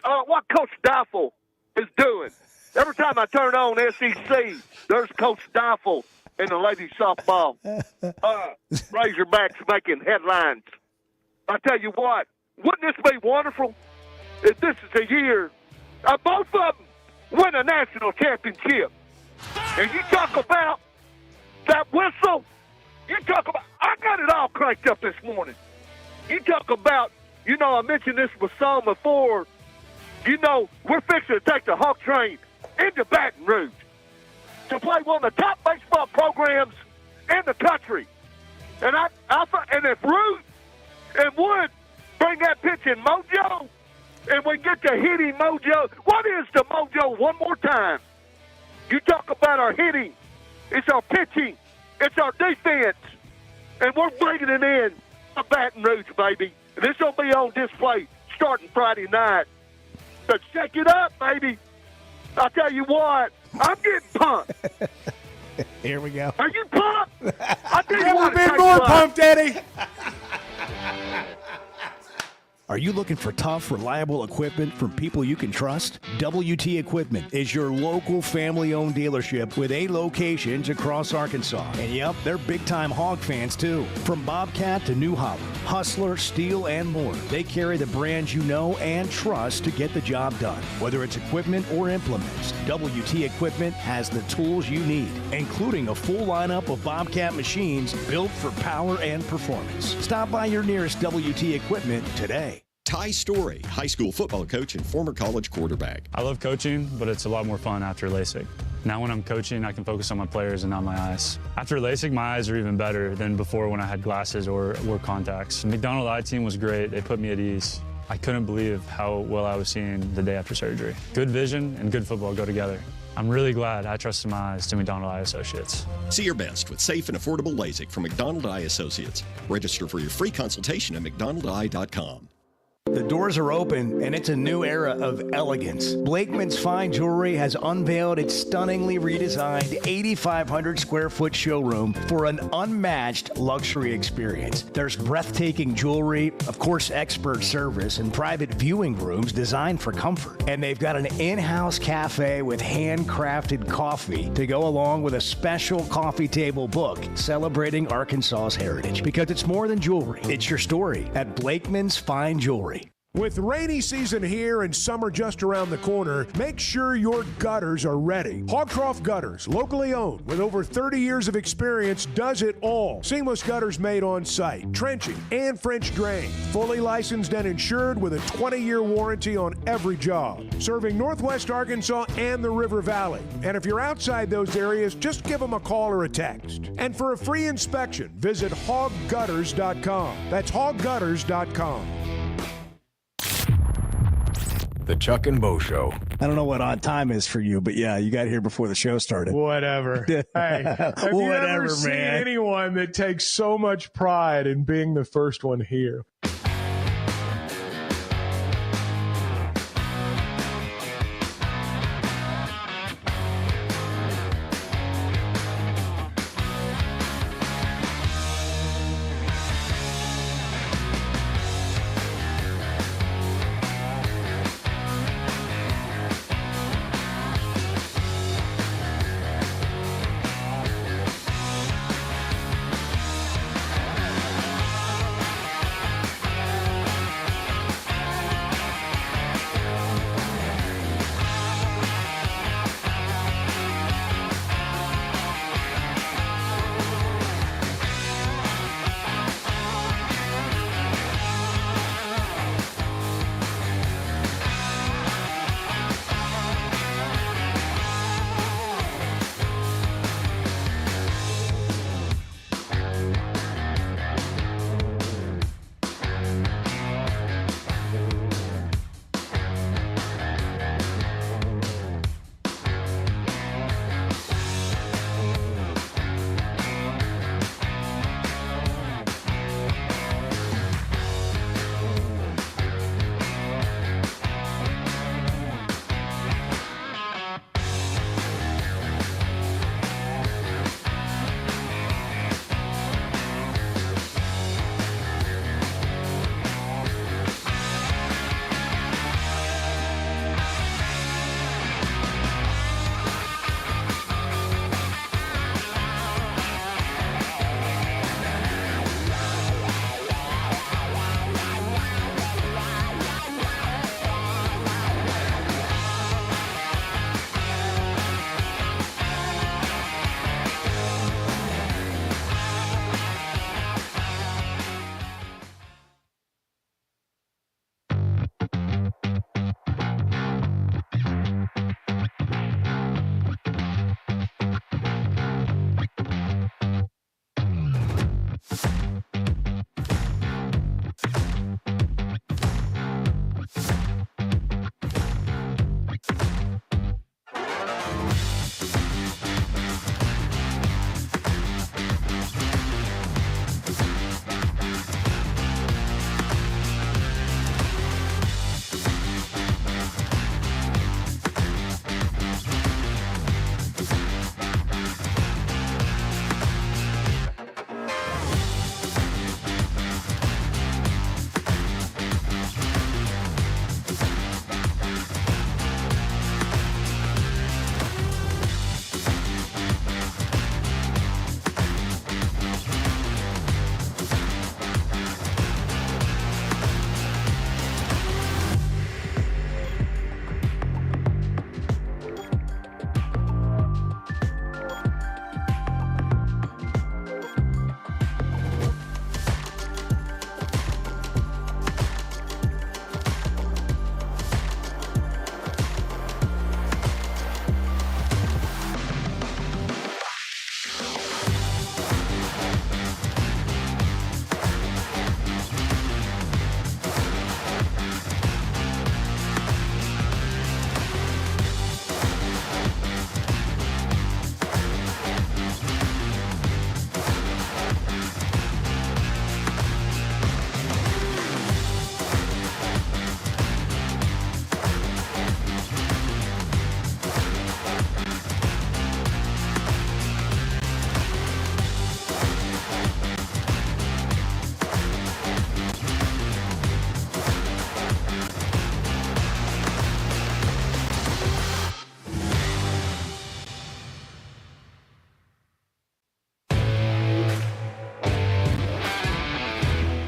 What Coach Deifel is doing. Every time I turn on SEC, there's Coach Deifel in the ladies softball. Razorbacks making headlines. I tell you what, wouldn't this be wonderful if this is a year both of them win a national championship? And you talk about that whistle, I got it all cranked up this morning. You talk about, I mentioned this with Psalm before, we're fixing to take the Hawk train into Baton Rouge to play one of the top baseball programs in the country. And and if Root and Wood bring that pitching mojo, and we get the hitting mojo, what is the mojo one more time? You talk about our hitting, it's our pitching, it's our defense, and we're bringing it in to Baton Rouge, baby. And this will be on display starting Friday night. So check it up, baby. I'll tell you what, I'm getting pumped. Here we go. Are you pumped? I'll tell you Never what, been more pumped, Eddie. Are you looking for tough, reliable equipment from people you can trust? WT Equipment is your local family-owned dealership with 8 locations across Arkansas. And yep, they're big-time Hog fans too. From Bobcat to New Holland, Hustler, Steel, and more, they carry the brands you know and trust to get the job done. Whether it's equipment or implements, WT Equipment has the tools you need, including a full lineup of Bobcat machines built for power and performance. Stop by your nearest WT Equipment today. Ty Story, high school football coach and former college quarterback. I love coaching, but it's a lot more fun after LASIK. Now when I'm coaching, I can focus on my players and not my eyes. After LASIK, my eyes are even better than before when I had glasses or wore contacts. The McDonald Eye Team was great. They put me at ease. I couldn't believe how well I was seeing the day after surgery. Good vision and good football go together. I'm really glad I trusted my eyes to McDonald Eye Associates. See your best with safe and affordable LASIK from McDonald Eye Associates. Register for your free consultation at mcdonaldeye.com. The doors are open, and it's a new era of elegance. Blakeman's Fine Jewelry has unveiled its stunningly redesigned 8,500 square foot showroom for an unmatched luxury experience. There's breathtaking jewelry, of course, expert service, and private viewing rooms designed for comfort. And they've got an in-house cafe with handcrafted coffee to go along with a special coffee table book celebrating Arkansas's heritage. Because it's more than jewelry, it's your story at Blakeman's Fine Jewelry. With rainy season here and summer just around the corner, make sure your gutters are ready. Hogcroft Gutters, locally owned with over 30 years of experience, does it all. Seamless gutters made on site, trenching and French drain. Fully licensed and insured with a 20-year warranty on every job. Serving Northwest Arkansas and the River Valley. And if you're outside those areas, just give them a call or a text. And for a free inspection, visit hoggutters.com. That's hoggutters.com. The Chuck and Bo Show. I don't know what on time is for you, but yeah, you got here before the show started. Whatever. Hey, have you ever seen anyone that takes so much pride in being the first one here?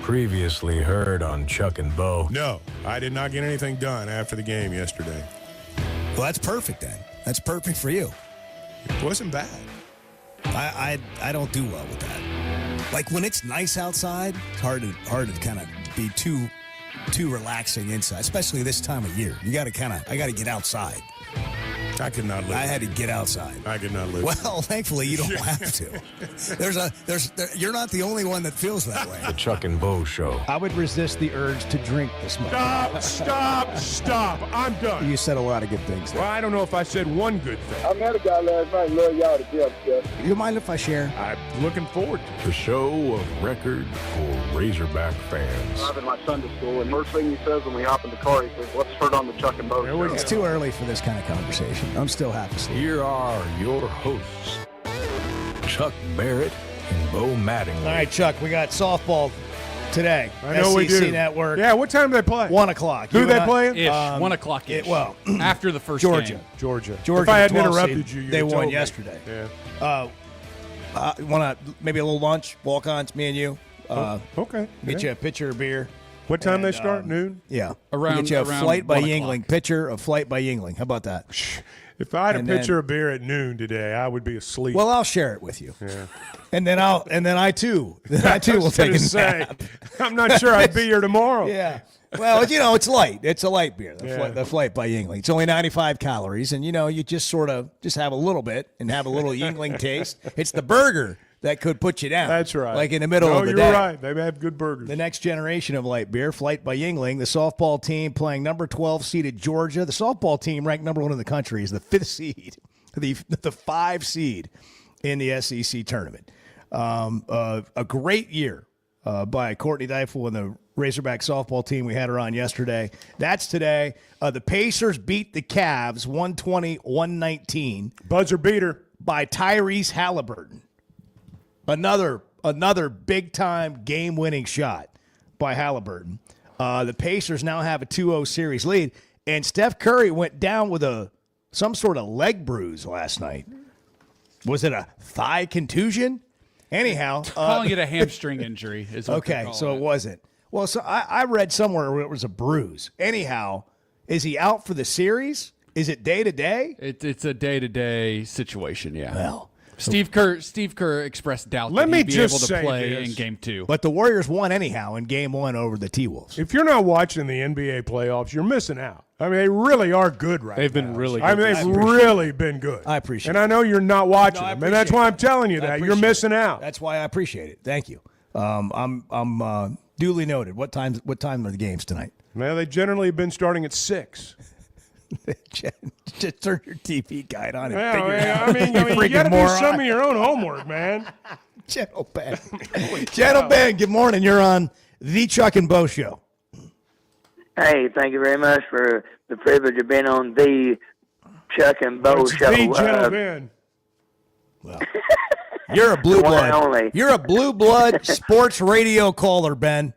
Previously heard on Chuck and Bo. No, I did not get anything done after the game yesterday. Well, that's perfect then. That's perfect for you. It wasn't bad. I don't do well with that. Like when it's nice outside, it's hard to kind of be too relaxing inside, especially this time of year. I got to get outside. I could not live. I had to get outside. I could not live. Well, thankfully you don't have to. You're not the only one that feels that way. The Chuck and Bo Show. I would resist the urge to drink this morning. Stop. I'm done. You said a lot of good things there. Well, I don't know if I said one good thing. I met a guy last night. Love y'all to death, Jeff. You mind if I share? I'm looking forward to it. The show of record for Razorback fans. Driving my son to school, and first thing he says when we hop in the car, he says, "Let's start on the Chuck and Bo Show." It's too early for this kind of conversation. I'm still half asleep. Here are your hosts, Chuck Barrett and Bo Mattingly. All right, Chuck, we got softball today. I know we do. SEC Network. Yeah, what time do they play? 1 o'clock. Who they playing? Ish, 1 o'clock ish. Well, after the first Georgia. game. Georgia. Georgia. If I hadn't 12 interrupted seed, you, they you'd won told me. yesterday. Yeah. Want to maybe a little lunch, walk-ons, me and you. Okay. Get Yeah. you a pitcher of beer. What time And, they start? Noon? Yeah. Around- Get you a around Flight by 1 Yingling. o'clock. Pitcher of Flight by Yingling. How about that? If I had And a pitcher then- of beer at noon today, I would be asleep. Well, I'll share it with you. Yeah. And then I too will take a nap. I'm not sure I'd be here tomorrow. Yeah. Well, it's light. It's a light beer, Yeah. the Flight by Yingling. It's only 95 calories, and, you just sort of just have a little bit and have a little Yingling taste. It's the burger that could put you down. That's right. Like in the middle of the you're day. right. They have good burgers. The next generation of light beer, Flight by Yingling, the softball team playing number 12 seeded Georgia. The softball team ranked number 1 in the country is the 5th seed, the 5 seed in the SEC tournament. A great year by Courtney Deifel and the Razorback softball team. We had her on yesterday. That's today. The Pacers beat the Cavs 120-119. Buzzer beater. By Tyrese Halliburton. Another big-time game-winning shot by Halliburton. The Pacers now have a 2-0 series lead, and Steph Curry went down with some sort of leg bruise last night. Was it a thigh contusion? Anyhow. Calling it a hamstring injury is what they're Okay, calling so it wasn't. Well, so I read somewhere where it was a bruise. Anyhow, is he out for the series? Is it day-to-day? It's a day-to-day situation, yeah. Well, Steve Kerr expressed doubt Let that me he'd be just able to say play this. in Game 2. But the Warriors won anyhow in Game 1 over the T-Wolves. If you're not watching the NBA playoffs, you're missing out. I mean, they really are good right now. They've been really good. I mean, they've really been good. I appreciate and it. I know you're not watching No, I them, and that's appreciate why it. I'm telling you I that. You're appreciate missing it. out. That's why I appreciate it. Thank you. I'm duly noted. What time are the games tonight? Well, they generally have been starting at 6. Just turn your TV guide on and Well, figure it out. I mean, you got to do moron. some of your own homework, man. Gentle Ben. Gentle Ben, good morning. You're on the Chuck and Bo Show. Hey, thank you very much for the privilege of being on the Chuck and Bo It's Show. the Gentle Ben. Well, you're a blue The one and blood. only. You're a blue blood sports radio caller, Ben.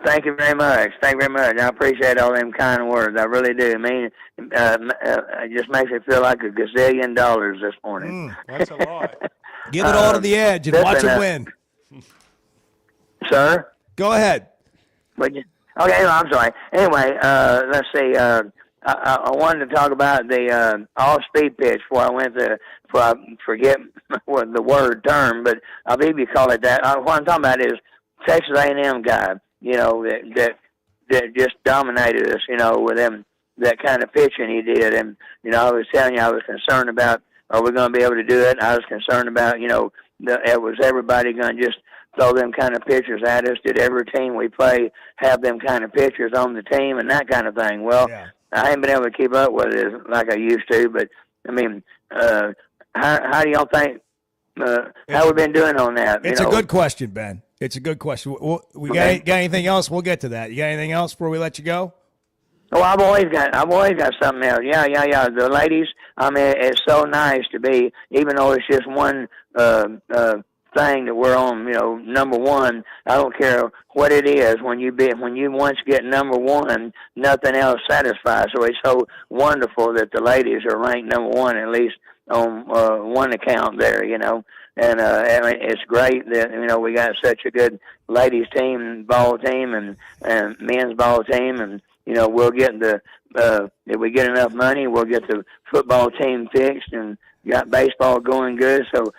Thank you very much. Thank you very much. I appreciate all them kind words. I really do. I mean, it just makes me feel like $1 gazillion this morning. That's a lot. Give it all to the edge and watch it win. Sir? Go ahead. Okay, no, I'm sorry. Anyway, let's see. I wanted to talk about the all-speed pitch before I forget what the word term, but I believe you call it that. What I'm talking about is Texas A&M guy, that just dominated us, with him, that kind of pitching he did. And, I was telling you, I was concerned about, are we going to be able to do it? I was concerned about, was everybody going to just throw them kind of pitchers at us? Did every team we play have them kind of pitchers on the team and that kind of thing? Well, Yeah. I haven't been able to keep up with it like I used to, but, I mean, how do y'all think, how we been doing on that? It's a good question, Ben. It's a good question. We got anything else? We'll get to that. You got anything else before we let you go? Oh, I've always got something else. Yeah. The ladies, I mean, it's so nice to be, even though it's just one thing that we're on, number one. I don't care what it is. When you once get number one, nothing else satisfies. So it's so wonderful that the ladies are ranked number one, at least on one account there. And I mean, it's great that we got such a good ladies team, ball team, and men's ball team, and we'll get if we get enough money, we'll get the football team fixed and got baseball going good. So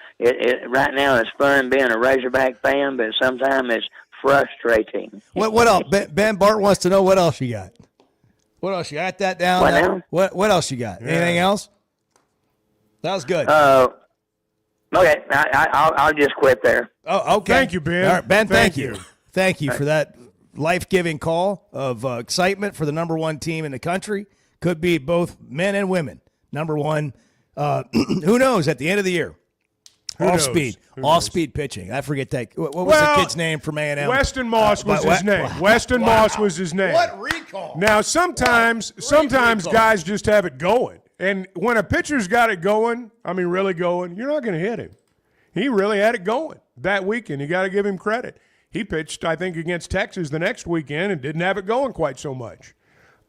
right now it's fun being a Razorback fan, but sometimes it's frustrating. What else? Ben Bart wants to know what else you got. What else you got? That down? What now? What else you got? Yeah. Anything else? That was good. Okay, I'll just quit there. Oh, okay. Thank you, Ben. All right, Ben, thank you. you. Thank you for that life-giving call of excitement for the number one team in the country. Could be both men and women. Number one. Who knows at the end of the year? Off-speed pitching. I forget that. What was the kid's name from A&M? Weston Moss was his name. Weston Moss was his name. What recall? Now, sometimes guys just have it going. And when a pitcher's got it going, I mean really going, you're not going to hit him. He really had it going that weekend. You got to give him credit. He pitched, I think, against Texas the next weekend and didn't have it going quite so much.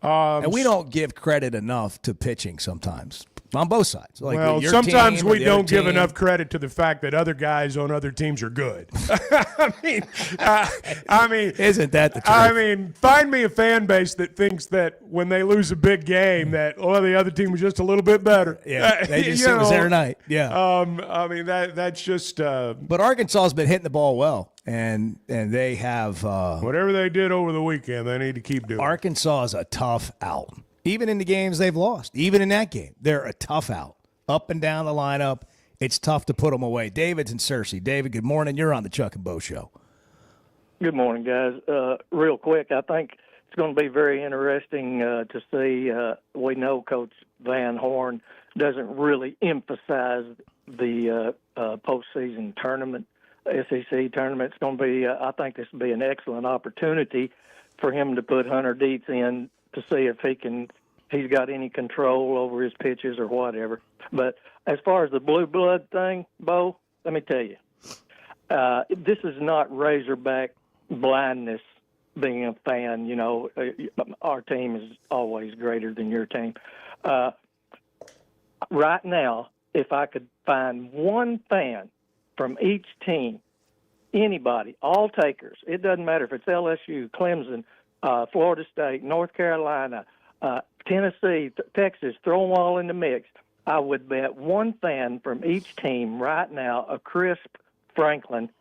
And we don't give credit enough to pitching sometimes on both sides. Like well, your sometimes team or we the other don't give team. enough credit to the fact that other guys on other teams are good. I mean, isn't that the truth? I mean, find me a fan base that thinks that when they lose a big game that the other team was just a little bit better. Yeah, they just it was their night. Yeah. I mean that's just. But Arkansas has been hitting the ball well, and they have whatever they did over the weekend, they need to keep doing. Arkansas is a tough out. Even in the games they've lost, even in that game, they're a tough out. Up and down the lineup, it's tough to put them away. David's in Searcy. David, good morning. You're on the Chuck and Bo Show. Good morning, guys. Real quick, I think it's going to be very interesting to see. We know Coach Van Horn doesn't really emphasize the postseason tournament, SEC tournament. It's going to be, I think this will be an excellent opportunity for him to put Hunter Dietz in to see if he's got any control over his pitches or whatever. But as far as the blue blood thing, Bo, let me tell you, this is not Razorback blindness being a fan. Our team is always greater than your team. Right now, if I could find one fan from each team, anybody, all takers, it doesn't matter if it's LSU, Clemson, Florida State, North Carolina, Tennessee, Texas, throw them all in the mix. I would bet one fan from each team right now, a crisp Franklin,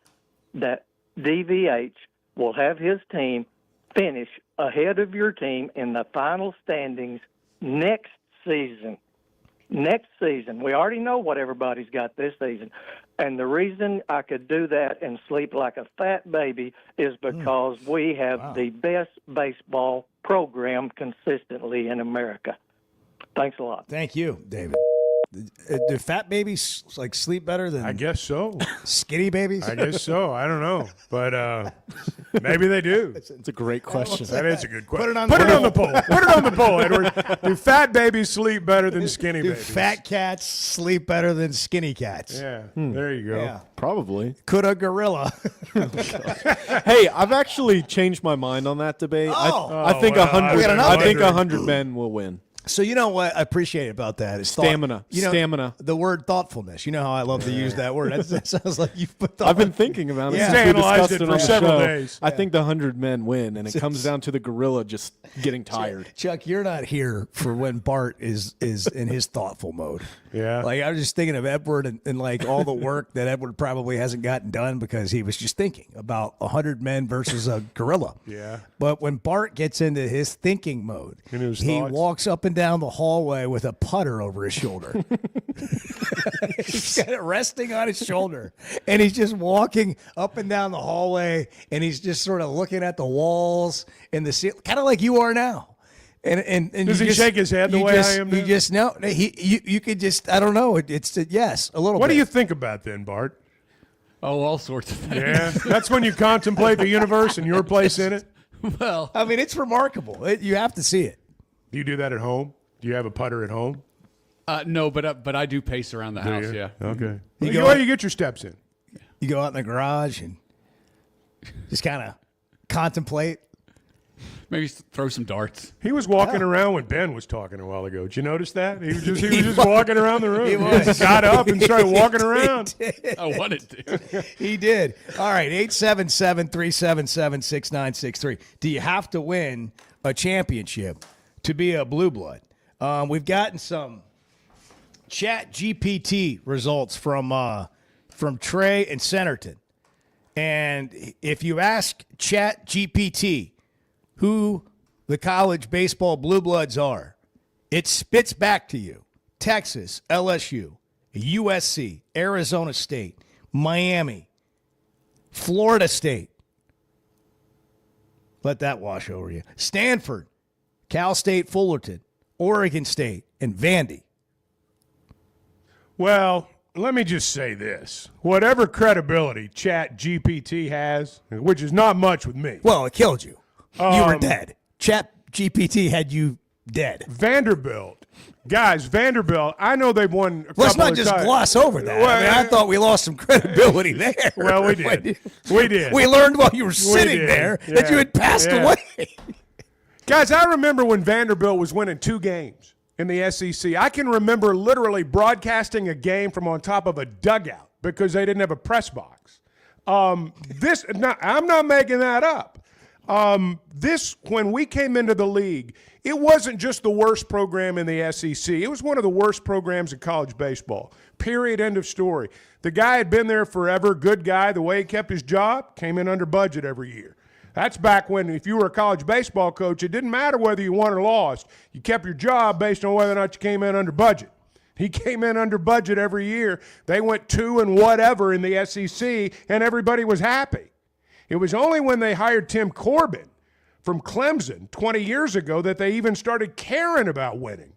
that DVH will have his team finish ahead of your team in the final standings next season. Next season. We already know what everybody's got this season. And the reason I could do that and sleep like a fat baby is because we have the best baseball program consistently in America. Thanks a lot. Thank you, David. Do fat babies sleep better than? I guess so. Skinny babies? I guess so. I don't know, but maybe they do. It's a great question. That is a good question. Put it on the poll. Put it on the poll, Edward. Do fat babies sleep better than skinny Do babies? fat cats sleep better than skinny cats? Yeah, there you go. Yeah. Probably. Could a gorilla? Hey, I've actually changed my mind on that debate. I think 100 men will win. So you know what I appreciate about that is Stamina. Stamina. The word thoughtfulness. You know how I love to use that word. That sounds like you've put thought. I've been thinking about it. Yeah. Since we Analyzed discussed it for on the several show. days. I think the 100 men win, and it comes down to the gorilla just getting tired. Chuck, you're not here for when Bart is in his thoughtful mode. Yeah. Like I was just thinking of Edward and like all the work that Edward probably hasn't gotten done because he was just thinking about 100 men versus a gorilla. Yeah. But when Bart gets into his thinking mode, he thoughts. walks up and down the hallway with a putter over his shoulder. He's got it resting on his shoulder. And he's just walking up and down the hallway, and he's just sort of looking at the walls and the ceiling, kind of like you are now. And Does he shake his head the way I am now? You just know. You could just, I don't know. It's yes, a little What bit. do you think about then, Bart? Oh, all sorts of things. Yeah, that's when you contemplate the universe and your place in it. Well, I mean, it's remarkable. You have to see it. Do you do that at home? Do you have a putter at home? no, but I do pace around the house. you? Yeah. Okay. You You go- you get your steps in. You go out in the garage and just kind of contemplate. Maybe throw some darts. He was walking around when Ben was talking a while ago. Did you notice that? He was just walking around the room. He got up and started walking around. I wanted to. He did. All right, 877-377-6963. Do you have to win a championship to be a blue blood? We've gotten some Chat GPT results from Trey and Centerton. And if you ask Chat GPT who the college baseball blue bloods are, it spits back to you Texas, LSU, USC, Arizona State, Miami, Florida State. Let that wash over you. Stanford, Cal State Fullerton, Oregon State, and Vandy. Well, let me just say this. Whatever credibility Chat GPT has, which is not much with me. Well, it killed you. You were dead. Chat GPT had you dead. Vanderbilt. Guys, Vanderbilt, I know they've won a couple Let's not of just times. gloss over that. I thought we lost some credibility there. Well, we did. We did. We learned while you were sitting there that you had passed away. Guys, I remember when Vanderbilt was winning 2 games in the SEC. I can remember literally broadcasting a game from on top of a dugout because they didn't have a press box. I'm not making that up. When we came into the league, it wasn't just the worst program in the SEC. It was one of the worst programs in college baseball. Period. End of story. The guy had been there forever. Good guy. The way he kept his job, came in under budget every year. That's back when if you were a college baseball coach, it didn't matter whether you won or lost. You kept your job based on whether or not you came in under budget. He came in under budget every year. They went 2 and whatever in the SEC, and everybody was happy. It was only when they hired Tim Corbin from Clemson 20 years ago that they even started caring about winning.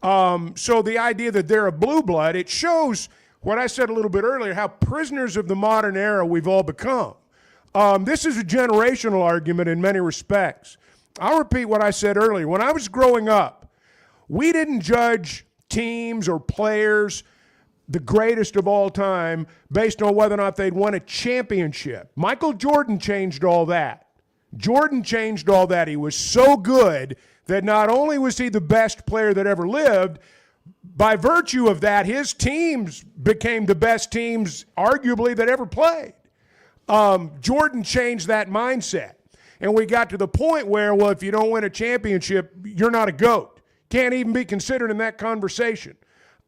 So the idea that they're a blue blood, it shows what I said a little bit earlier, how prisoners of the modern era we've all become. This is a generational argument in many respects. I'll repeat what I said earlier. When I was growing up, we didn't judge teams or players the greatest of all time based on whether or not they'd won a championship. Michael Jordan changed all that. Jordan changed all that. He was so good that not only was he the best player that ever lived, by virtue of that, his teams became the best teams arguably that ever played. Jordan changed that mindset. And we got to the point where, well, if you don't win a championship, you're not a GOAT. Can't even be considered in that conversation.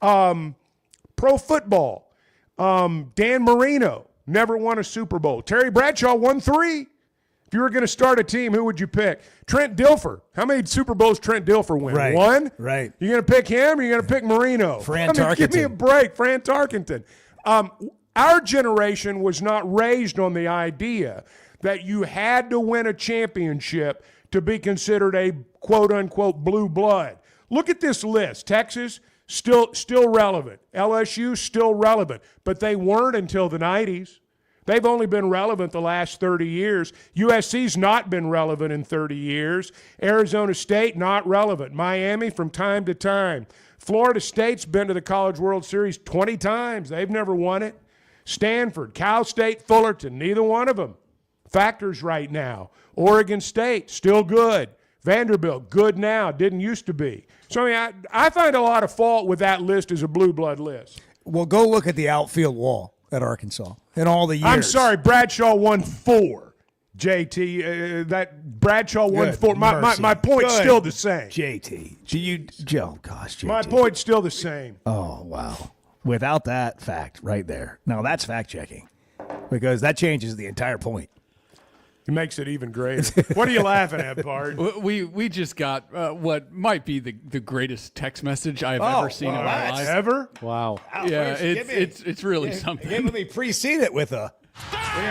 Pro football. Dan Marino never won a Super Bowl. Terry Bradshaw won 3. If you were going to start a team, who would you pick? Trent Dilfer. How many Super Bowls Trent Dilfer win? Right. 1? Right. You're going to pick him or you're going to pick Marino? Tarkenton. Give me a break. Fran Tarkenton. Our generation was not raised on the idea that you had to win a championship to be considered a quote-unquote blue blood. Look at this list. Texas, still relevant. LSU, still relevant. But they weren't until the 90s. They've only been relevant the last 30 years. USC's not been relevant in 30 years. Arizona State, not relevant. Miami, from time to time. Florida State's been to the College World Series 20 times. They've never won it. Stanford, Cal State, Fullerton, neither one of them factors right now. Oregon State, still good. Vanderbilt, good now, didn't used to be. So, I find a lot of fault with that list as a blue blood list. Well, go look at the outfield wall at Arkansas in all the years. I'm sorry, Bradshaw won 4, JT. That Bradshaw won 4. My point's still the same. JT. Gosh, JT. My point's still the same. Oh, wow. Without that fact right there. Now, that's fact-checking because that changes the entire point. It makes it even greater. What are you laughing at, Bard? We just got what might be the greatest text message I've ever seen in my life. Ever? Wow. Yeah, it's really something. Let me precede it with a.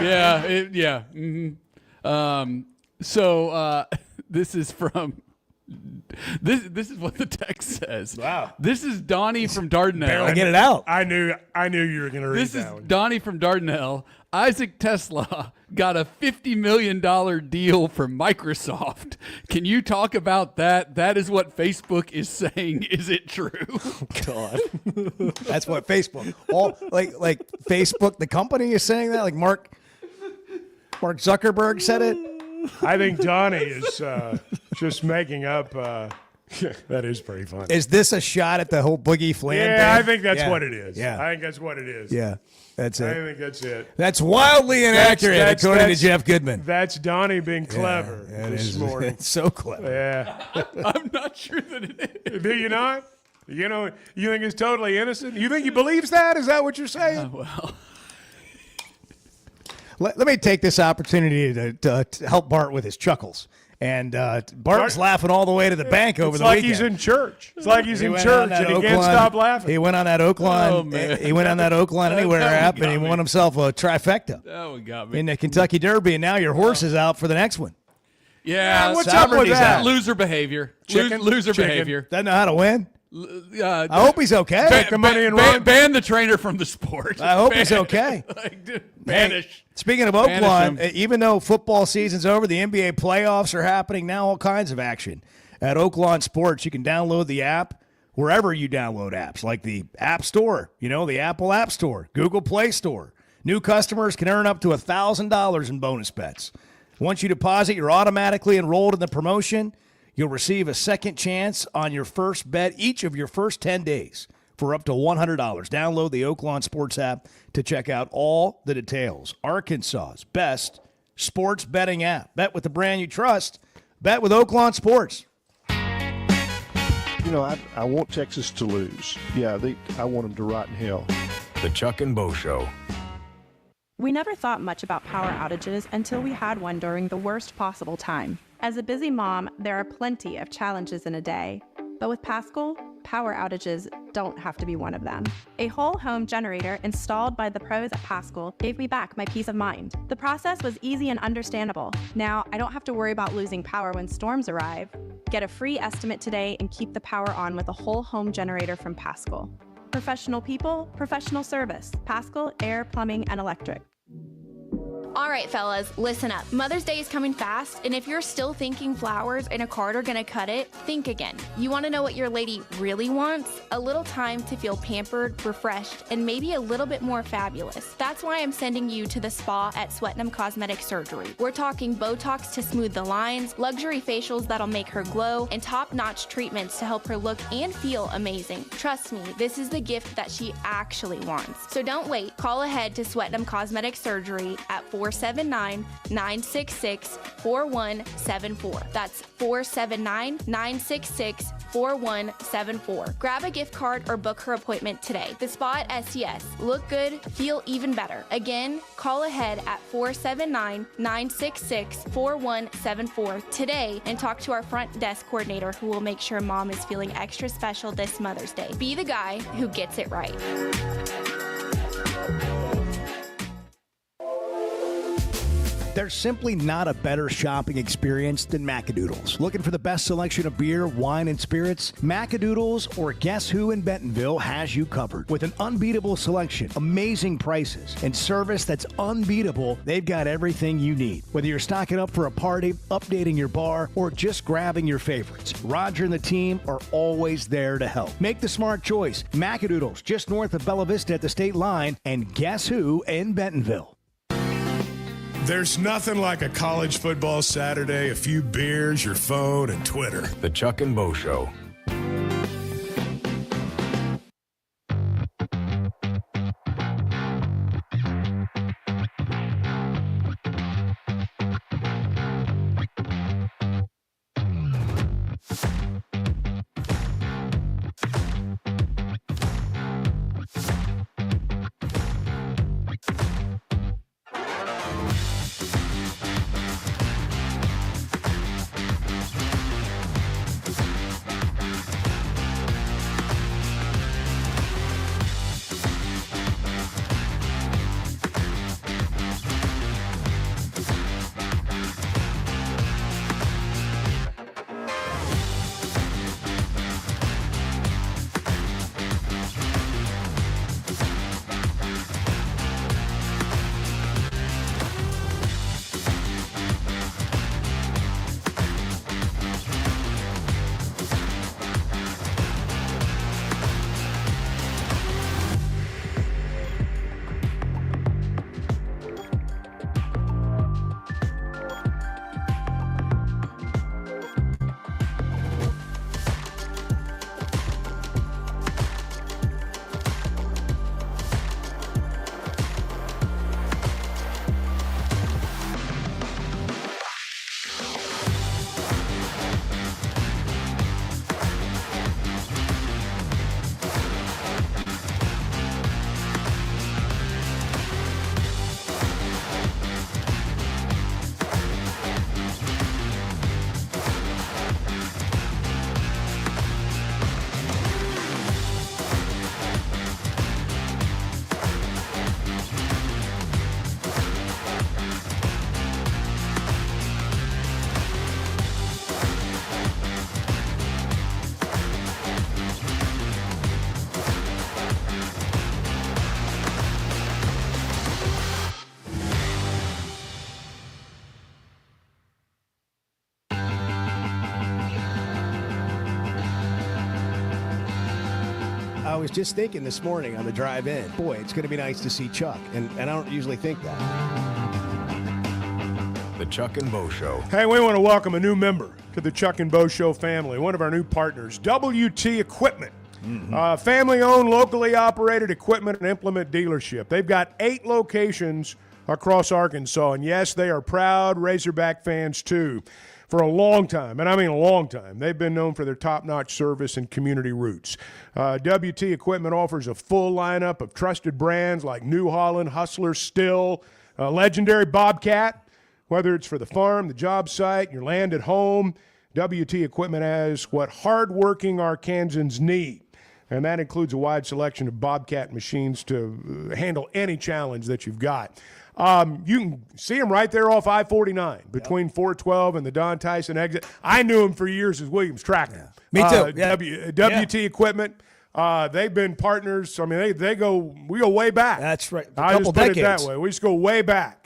Yeah. Mm-hmm. So this is from. This is what the text says. Wow. This is Donnie from Dardanelle. Barely get it out. I knew you were going to read This that is one. Donnie from Dardanelle. Isaac Tesla got a $50 million deal from Microsoft. Can you talk about that? That is what Facebook is saying. Is it true? God. That's what Facebook. Like Facebook, the company is saying that? Like Mark Zuckerberg said it? I think Donnie is just making up. That is pretty funny. Is this a shot at the whole Boogie Flan thing? Yeah, I think that's Yeah. what it is. Yeah. I think that's what it is. Yeah, that's I it. think that's it. That's wildly inaccurate, according to Jeff Goodman. That's Donnie being clever it this is. morning. It's so clever. Yeah. I'm not sure that it is. Do you not? You know, you think it's totally innocent? You think he believes that? Is that what you're saying? Well, Let me take this opportunity to help Bart with his chuckles. And Bart's laughing all the way to the bank over the weekend. It's like he's in church. It's like he's He in went church on that and he can't Oakline- stop laughing. He went on that Oakline. Oh, man. He went on that Oakline Anywhere app, and he won himself a trifecta that one got me. in the Kentucky Derby. And now your horse is out for the next one. Yeah, what's up with that? Loser behavior. Chicken? Loser Chicken. behavior. Doesn't know how to win. I I hope he's okay. Take the money and run. Ban the trainer from the sport. I hope he's okay. Banish. Hey, speaking of Banish Oakland, him. even though football season's over, the NBA playoffs are happening now. All kinds of action at Oakland Sports. You can download the app wherever you download apps, like the App Store, the Apple App Store, Google Play Store. New customers can earn up to $1,000 in bonus bets. Once you deposit, you're automatically enrolled in the promotion. You'll receive a second chance on your first bet each of your first 10 days for up to $100. Download the Oakland Sports app to check out all the details. Arkansas's best sports betting app. Bet with the brand you trust. Bet with Oakland Sports. I want Texas to lose. Yeah, I want them to rot in hell. The Chuck and Bo Show. We never thought much about power outages until we had one during the worst possible time. As a busy mom, there are plenty of challenges in a day. But with Paschal, power outages don't have to be one of them. A whole home generator installed by the pros at Paschal gave me back my peace of mind. The process was easy and understandable. Now, I don't have to worry about losing power when storms arrive. Get a free estimate today and keep the power on with a whole home generator from Paschal. Professional people, professional service. Paschal Air, Plumbing, and Electric. All right, fellas, listen up. Mother's Day is coming fast, and if you're still thinking flowers and a card are gonna cut it, think again. You wanna know what your lady really wants? A little time to feel pampered, refreshed, and maybe a little bit more fabulous. That's why I'm sending you to the spa at Swetnam Cosmetic Surgery. We're talking Botox to smooth the lines, luxury facials that'll make her glow, and top-notch treatments to help her look and feel amazing. Trust me, this is the gift that she actually wants. So don't wait. Call ahead to Swetnam Cosmetic Surgery at 479-966-4174. That's 479-966-4174. Grab a gift card or book her appointment today. The spa at SCS. Look good, feel even better. Again, call ahead at 479-966-4174 today and talk to our front desk coordinator who will make sure mom is feeling extra special this Mother's Day. Be the guy who gets it right. There's simply not a better shopping experience than Macadoodles. Looking for the best selection of beer, wine, and spirits? Macadoodles or Guess Who in Bentonville has you covered. With an unbeatable selection, amazing prices, and service that's unbeatable, they've got everything you need. Whether you're stocking up for a party, updating your bar, or just grabbing your favorites, Roger and the team are always there to help. Make the smart choice. Macadoodles, just north of Bella Vista at the state line, and Guess Who in Bentonville. There's nothing like a college football Saturday, a few beers, your phone, and Twitter. The Chuck and Bo Show. I was just thinking this morning on the drive in, boy, it's going to be nice to see Chuck. And I don't usually think that. The Chuck and Bo Show. Hey, we want to welcome a new member to the Chuck and Bo Show family, one of our new partners, WT Equipment. Family-owned, locally operated equipment and implement dealership. They've got 8 locations across Arkansas, and yes, they are proud Razorback fans too. For a long time, and I mean a long time, they've been known for their top-notch service and community roots. WT Equipment offers a full lineup of trusted brands like New Holland, Hustler, Still, legendary Bobcat. Whether it's for the farm, the job site, your land at home, WT Equipment has what hardworking Arkansans need. And that includes a wide selection of Bobcat machines to handle any challenge that you've got. You can see them right there off I-49 between 412 and the Don Tyson exit. I knew him for years as Williams Tractor. Me too. WT Equipment. They've been partners. I mean, we go way back. That's right. I just put it that way. We just go way back.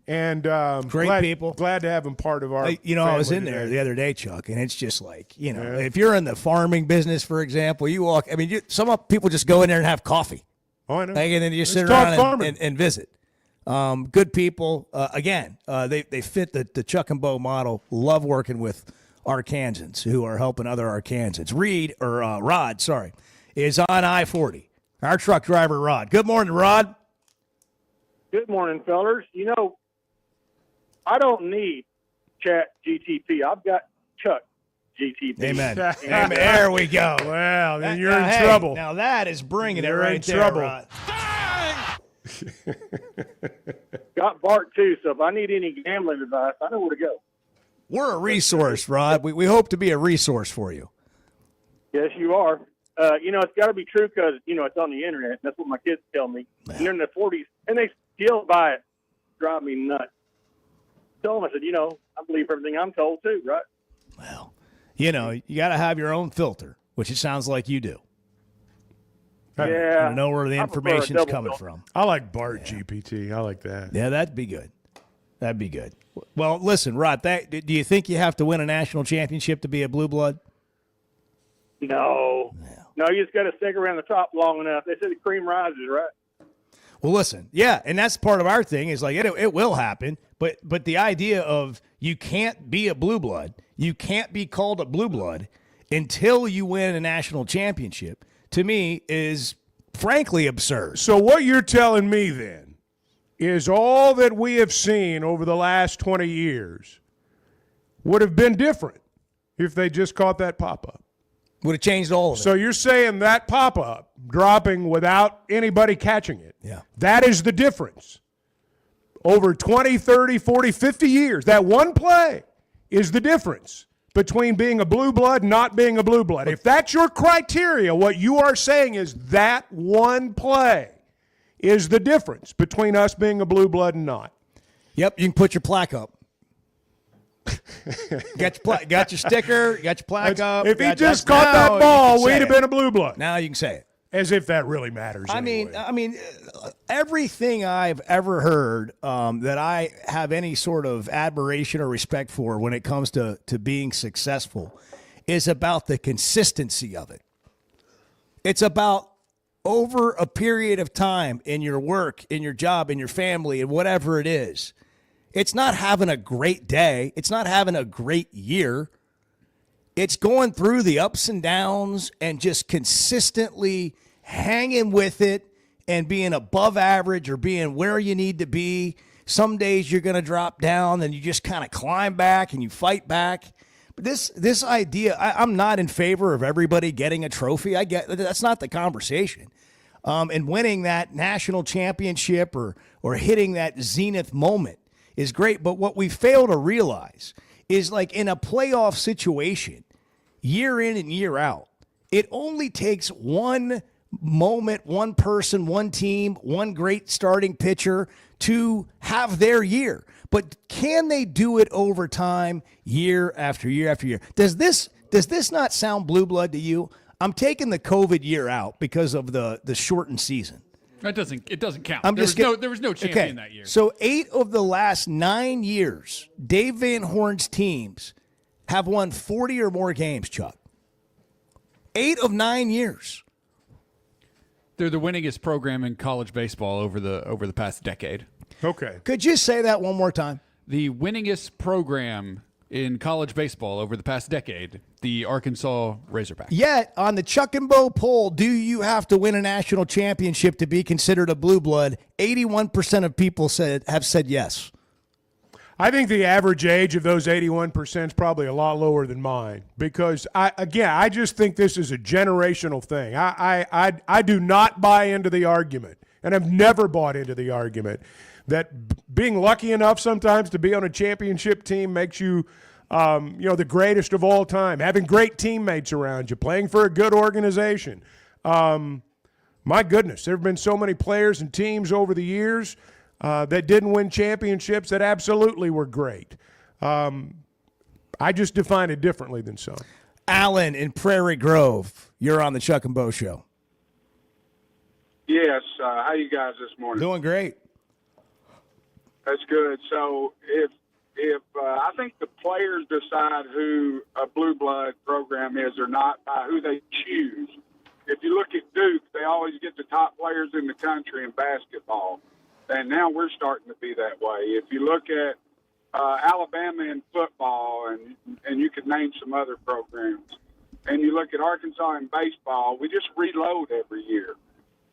And great people. Glad to have them part of our I was in there the other day, Chuck, and it's just like, if you're in the farming business, for example, you walk. I mean, some people just go in there and have coffee. Oh, I know. And then you sit around and visit. Good people. Again, they fit the Chuck and Bo model. Love working with Arkansans who are helping other Arkansans. Rod, is on I-40. Our truck driver, Rod. Good morning, Rod. Good morning, fellers. I don't need Chat GTP. I've got Chuck GTP. Amen. There we go. Well, then you're in trouble. Now that is bringing you're it right in there, trouble. Rod. Got Bart, too, so if I need any gambling advice, I know where to go. We're a resource, Rod. We hope to be a resource for you. Yes, you are. It's got to be true because, it's on the internet. That's what my kids tell me. And they're in their 40s, and they still buy it. Drive me nuts. Tell them, I said, I believe everything I'm told, too, right? Well, you got to have your own filter, which it sounds like you do. Yeah. To know where the information's coming from. I like Bart GPT. I like that. Yeah, that'd be good. Well, listen, Rod, do you think you have to win a national championship to be a blue blood? No. No, you just got to stick around the top long enough. They said the cream rises, right? Well, listen, yeah, and that's part of our thing is like it will happen, but the idea of you can't be a blue blood, you can't be called a blue blood until you win a national championship, to me is frankly absurd. So what you're telling me then is all that we have seen over the last 20 years would have been different if they just caught that pop-up. Would have changed all of it. So you're saying that pop-up dropping without anybody catching it, yeah, that is the difference. Over 20, 30, 40, 50 years, that one play is the difference between being a blue blood and not being a blue blood. If that's your criteria, what you are saying is that one play is the difference between us being a blue blood and not. Yep, you can put your plaque up. Got your sticker, got your plaque up. If he just caught that ball, we'd have been a blue blood. Now you can say it. As if that really matters. I mean, everything I've ever heard that I have any sort of admiration or respect for when it comes to being successful is about the consistency of it. It's about over a period of time in your work, in your job, in your family, and whatever it is. It's not having a great day. It's not having a great year. It's going through the ups and downs and just consistently hanging with it and being above average or being where you need to be. Some days you're going to drop down and you just kind of climb back and you fight back. But this idea, I'm not in favor of everybody getting a trophy. I get that's not the conversation. And winning that national championship or hitting that zenith moment is great. But what we fail to realize is like in a playoff situation, year in and year out, it only takes one moment, one person, one team, one great starting pitcher to have their year. But can they do it over time, year after year after year? Does this not sound blue blood to you? I'm taking the COVID year out because of the shortened season. It doesn't count. There was no champion that year. So 8 of the last 9 years, Dave Van Horn's teams have won 40 or more games, Chuck. 8 of 9 years. They're the winningest program in college baseball over the past decade. Okay. Could you say that one more time? The winningest program in college baseball over the past decade, the Arkansas Razorbacks. Yet, on the Chuck and Bo poll, do you have to win a national championship to be considered a blue blood? 81% of people have said yes. I think the average age of those 81% is probably a lot lower than mine because, I just think this is a generational thing. I do not buy into the argument, and I've never bought into the argument, that being lucky enough sometimes to be on a championship team makes you, the greatest of all time. Having great teammates around you, playing for a good organization. My goodness, there have been so many players and teams over the years that didn't win championships that absolutely were great. I just define it differently than some. Alan in Prairie Grove, you're on the Chuck and Bo Show. Yes. How you guys this morning? Doing great. That's good. So if I think the players decide who a blue blood program is or not by who they choose. If you look at Duke, they always get the top players in the country in basketball. And now we're starting to be that way. If you look at Alabama in football, and you could name some other programs, and you look at Arkansas in baseball, we just reload every year.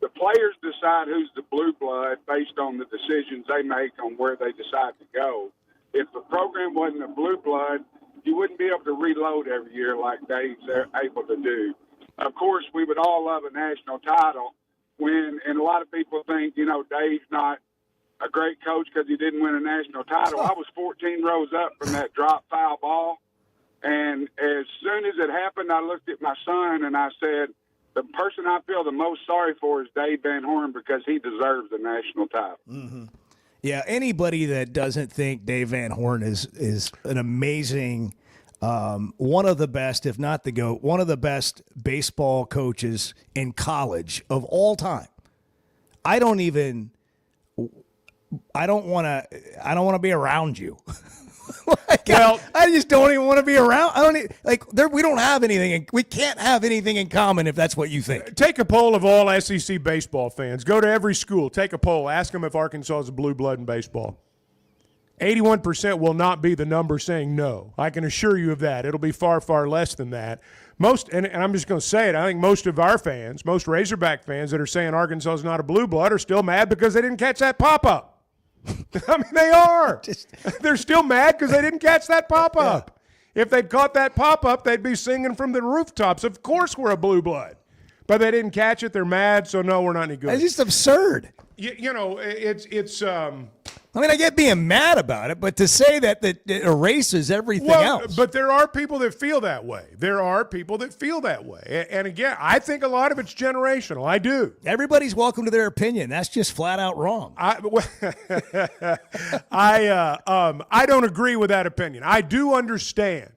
The players decide who's the blue blood based on the decisions they make on where they decide to go. If the program wasn't a blue blood, you wouldn't be able to reload every year like Dave's able to do. Of course, we would all love a national title and a lot of people think, Dave's not a great coach because he didn't win a national title. I was 14 rows up from that drop foul ball, and as soon as it happened, I looked at my son and I said, the person I feel the most sorry for is Dave Van Horn because he deserves the national title. Mm-hmm. Yeah, anybody that doesn't think Dave Van Horn is an amazing, one of the best, if not the GOAT, one of the best baseball coaches in college of all time. I don't want to be around you. I just don't even want to be around. We don't have anything. We can't have anything in common if that's what you think. Take a poll of all SEC baseball fans. Go to every school. Take a poll. Ask them if Arkansas is a blue blood in baseball. 81% will not be the number saying no. I can assure you of that. It'll be far, far less than that. And I'm just going to say it, I think most of our fans, most Razorback fans that are saying Arkansas is not a blue blood are still mad because they didn't catch that pop-up. I mean, they are. They're still mad because they didn't catch that pop-up. Yeah. If they'd caught that pop-up, they'd be singing from the rooftops. Of course we're a blue blood. But they didn't catch it. They're mad, so no, we're not any good. It's just absurd. It's I mean, I get being mad about it, but to say that it erases everything else. But there are people that feel that way. And again, I think a lot of it's generational. I do. Everybody's welcome to their opinion. That's just flat out wrong. I don't agree with that opinion. I do understand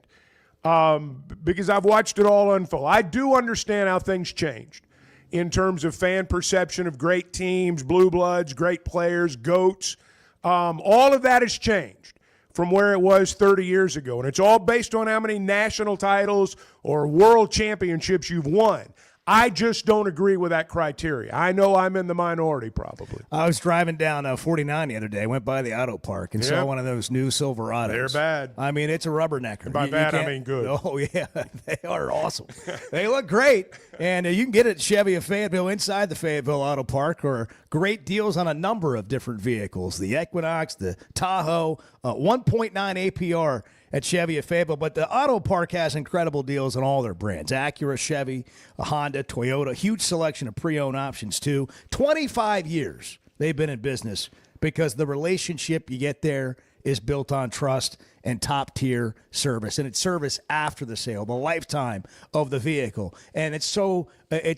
because I've watched it all unfold. I do understand how things changed in terms of fan perception of great teams, blue bloods, great players, GOATs. All of that has changed from where it was 30 years ago, and it's all based on how many national titles or world championships you've won. I just don't agree with that criteria. I know I'm in the minority probably. I was driving down 49 the other day, went by the auto park, and saw one of those new Silverados. They're bad. I mean, it's a rubbernecker. By bad, I mean good. Oh, yeah. They are awesome. They look great. And you can get it at Chevy of Fayetteville inside the Fayetteville Auto Park, or great deals on a number of different vehicles. The Equinox, the Tahoe, 1.9 APR at Chevy of Fayetteville. But the Auto Park has incredible deals on all their brands. Acura, Chevy, Honda, Toyota. Huge selection of pre-owned options, too. 25 years they've been in business because the relationship you get there is built on trust and top-tier service. And it's service after the sale, the lifetime of the vehicle. And it's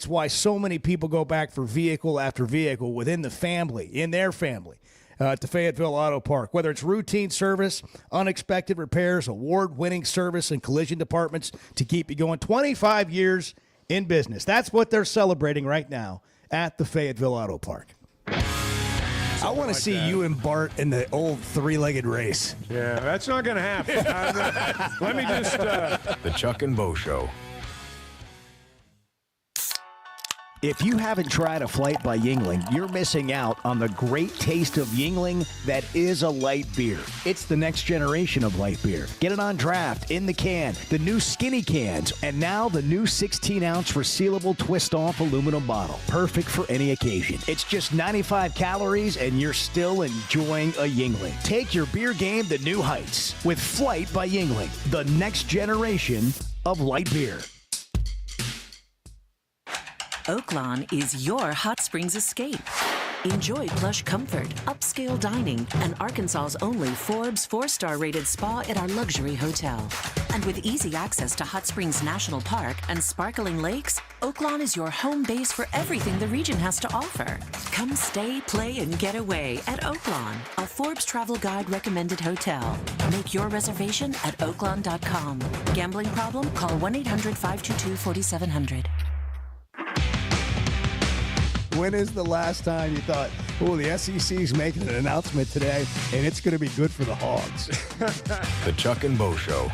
why so many people go back for vehicle after vehicle within the family, in their family. To Fayetteville Auto Park. Whether it's routine service, unexpected repairs, award-winning service and collision departments to keep you going. 25 years in business. That's what they're celebrating right now at the Fayetteville Auto Park. I want to see you and Bart in the old three-legged race. Yeah, that's not going to happen. Let me just... The Chuck and Bo Show. If you haven't tried a flight by Yingling, you're missing out on the great taste of Yingling that is a light beer. It's the next generation of light beer. Get it on draft, in the can, the new skinny cans, and now the new 16-ounce resealable twist-off aluminum bottle. Perfect for any occasion. It's just 95 calories, and you're still enjoying a Yingling. Take your beer game to new heights with Flight by Yingling, the next generation of light beer. Oaklawn is your hot springs escape. Enjoy plush comfort, upscale dining, and Arkansas's only Forbes 4-star rated spa at our luxury hotel. And with easy access to Hot Springs National Park and sparkling lakes, Oaklawn is your home base for everything the region has to offer. Come stay, play, and get away at Oaklawn, a Forbes Travel Guide recommended hotel. Make your reservation at oaklawn.com. Gambling problem? Call 1-800-522-4700. When is the last time you thought, oh, the SEC's making an announcement today, and it's going to be good for the Hogs? The Chuck and Bo Show.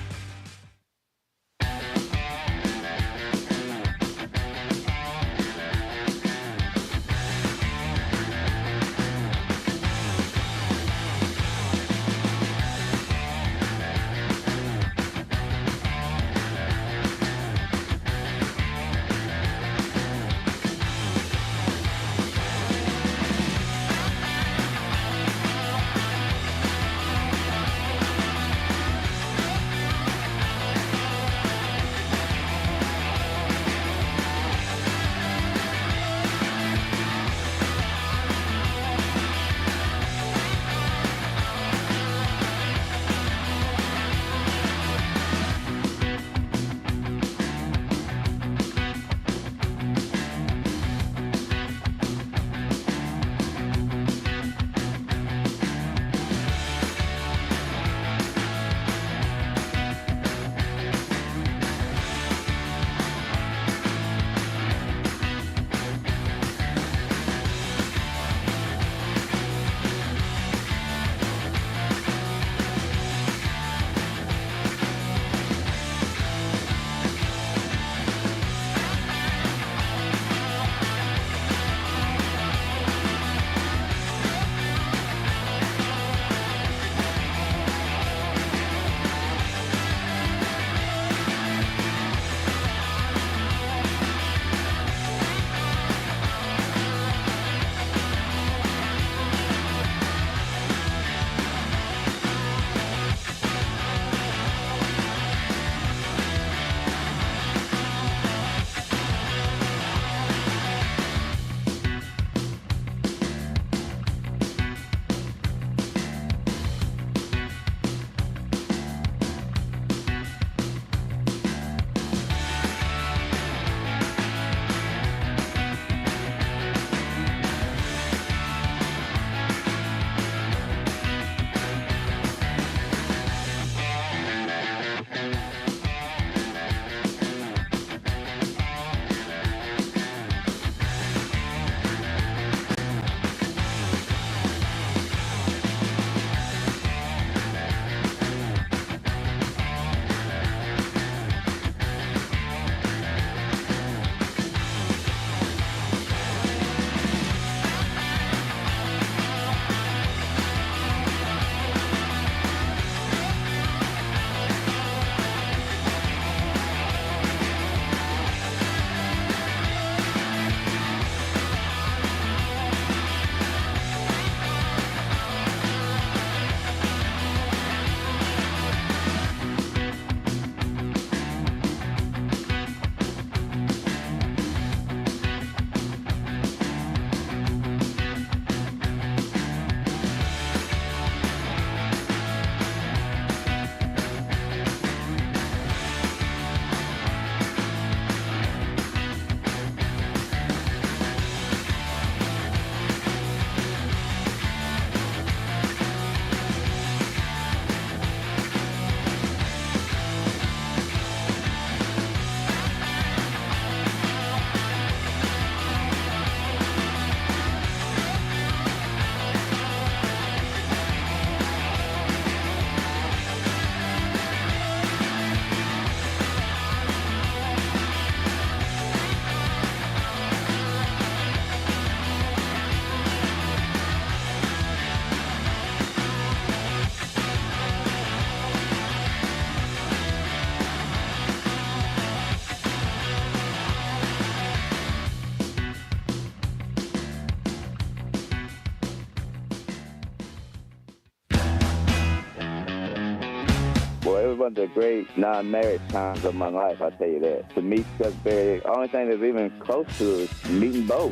was one of the great non-marriage times of my life, I'll tell you that. To meet Chuck Berry, the only thing that's even close to is meeting Bo.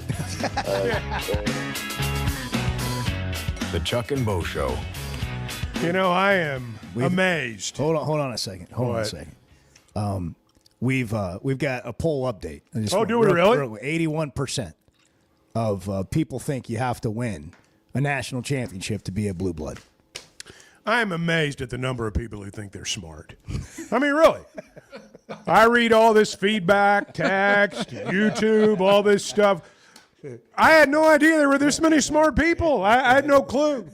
The Chuck and Bo Show. You know, I am amazed. Hold on a second. Hold on a second. We've got a poll update. Do we really? 81% of people think you have to win a national championship to be a blue blood. I am amazed at the number of people who think they're smart. I mean, really. I read all this feedback, text, YouTube, all this stuff. I had no idea there were this many smart people. I had no clue.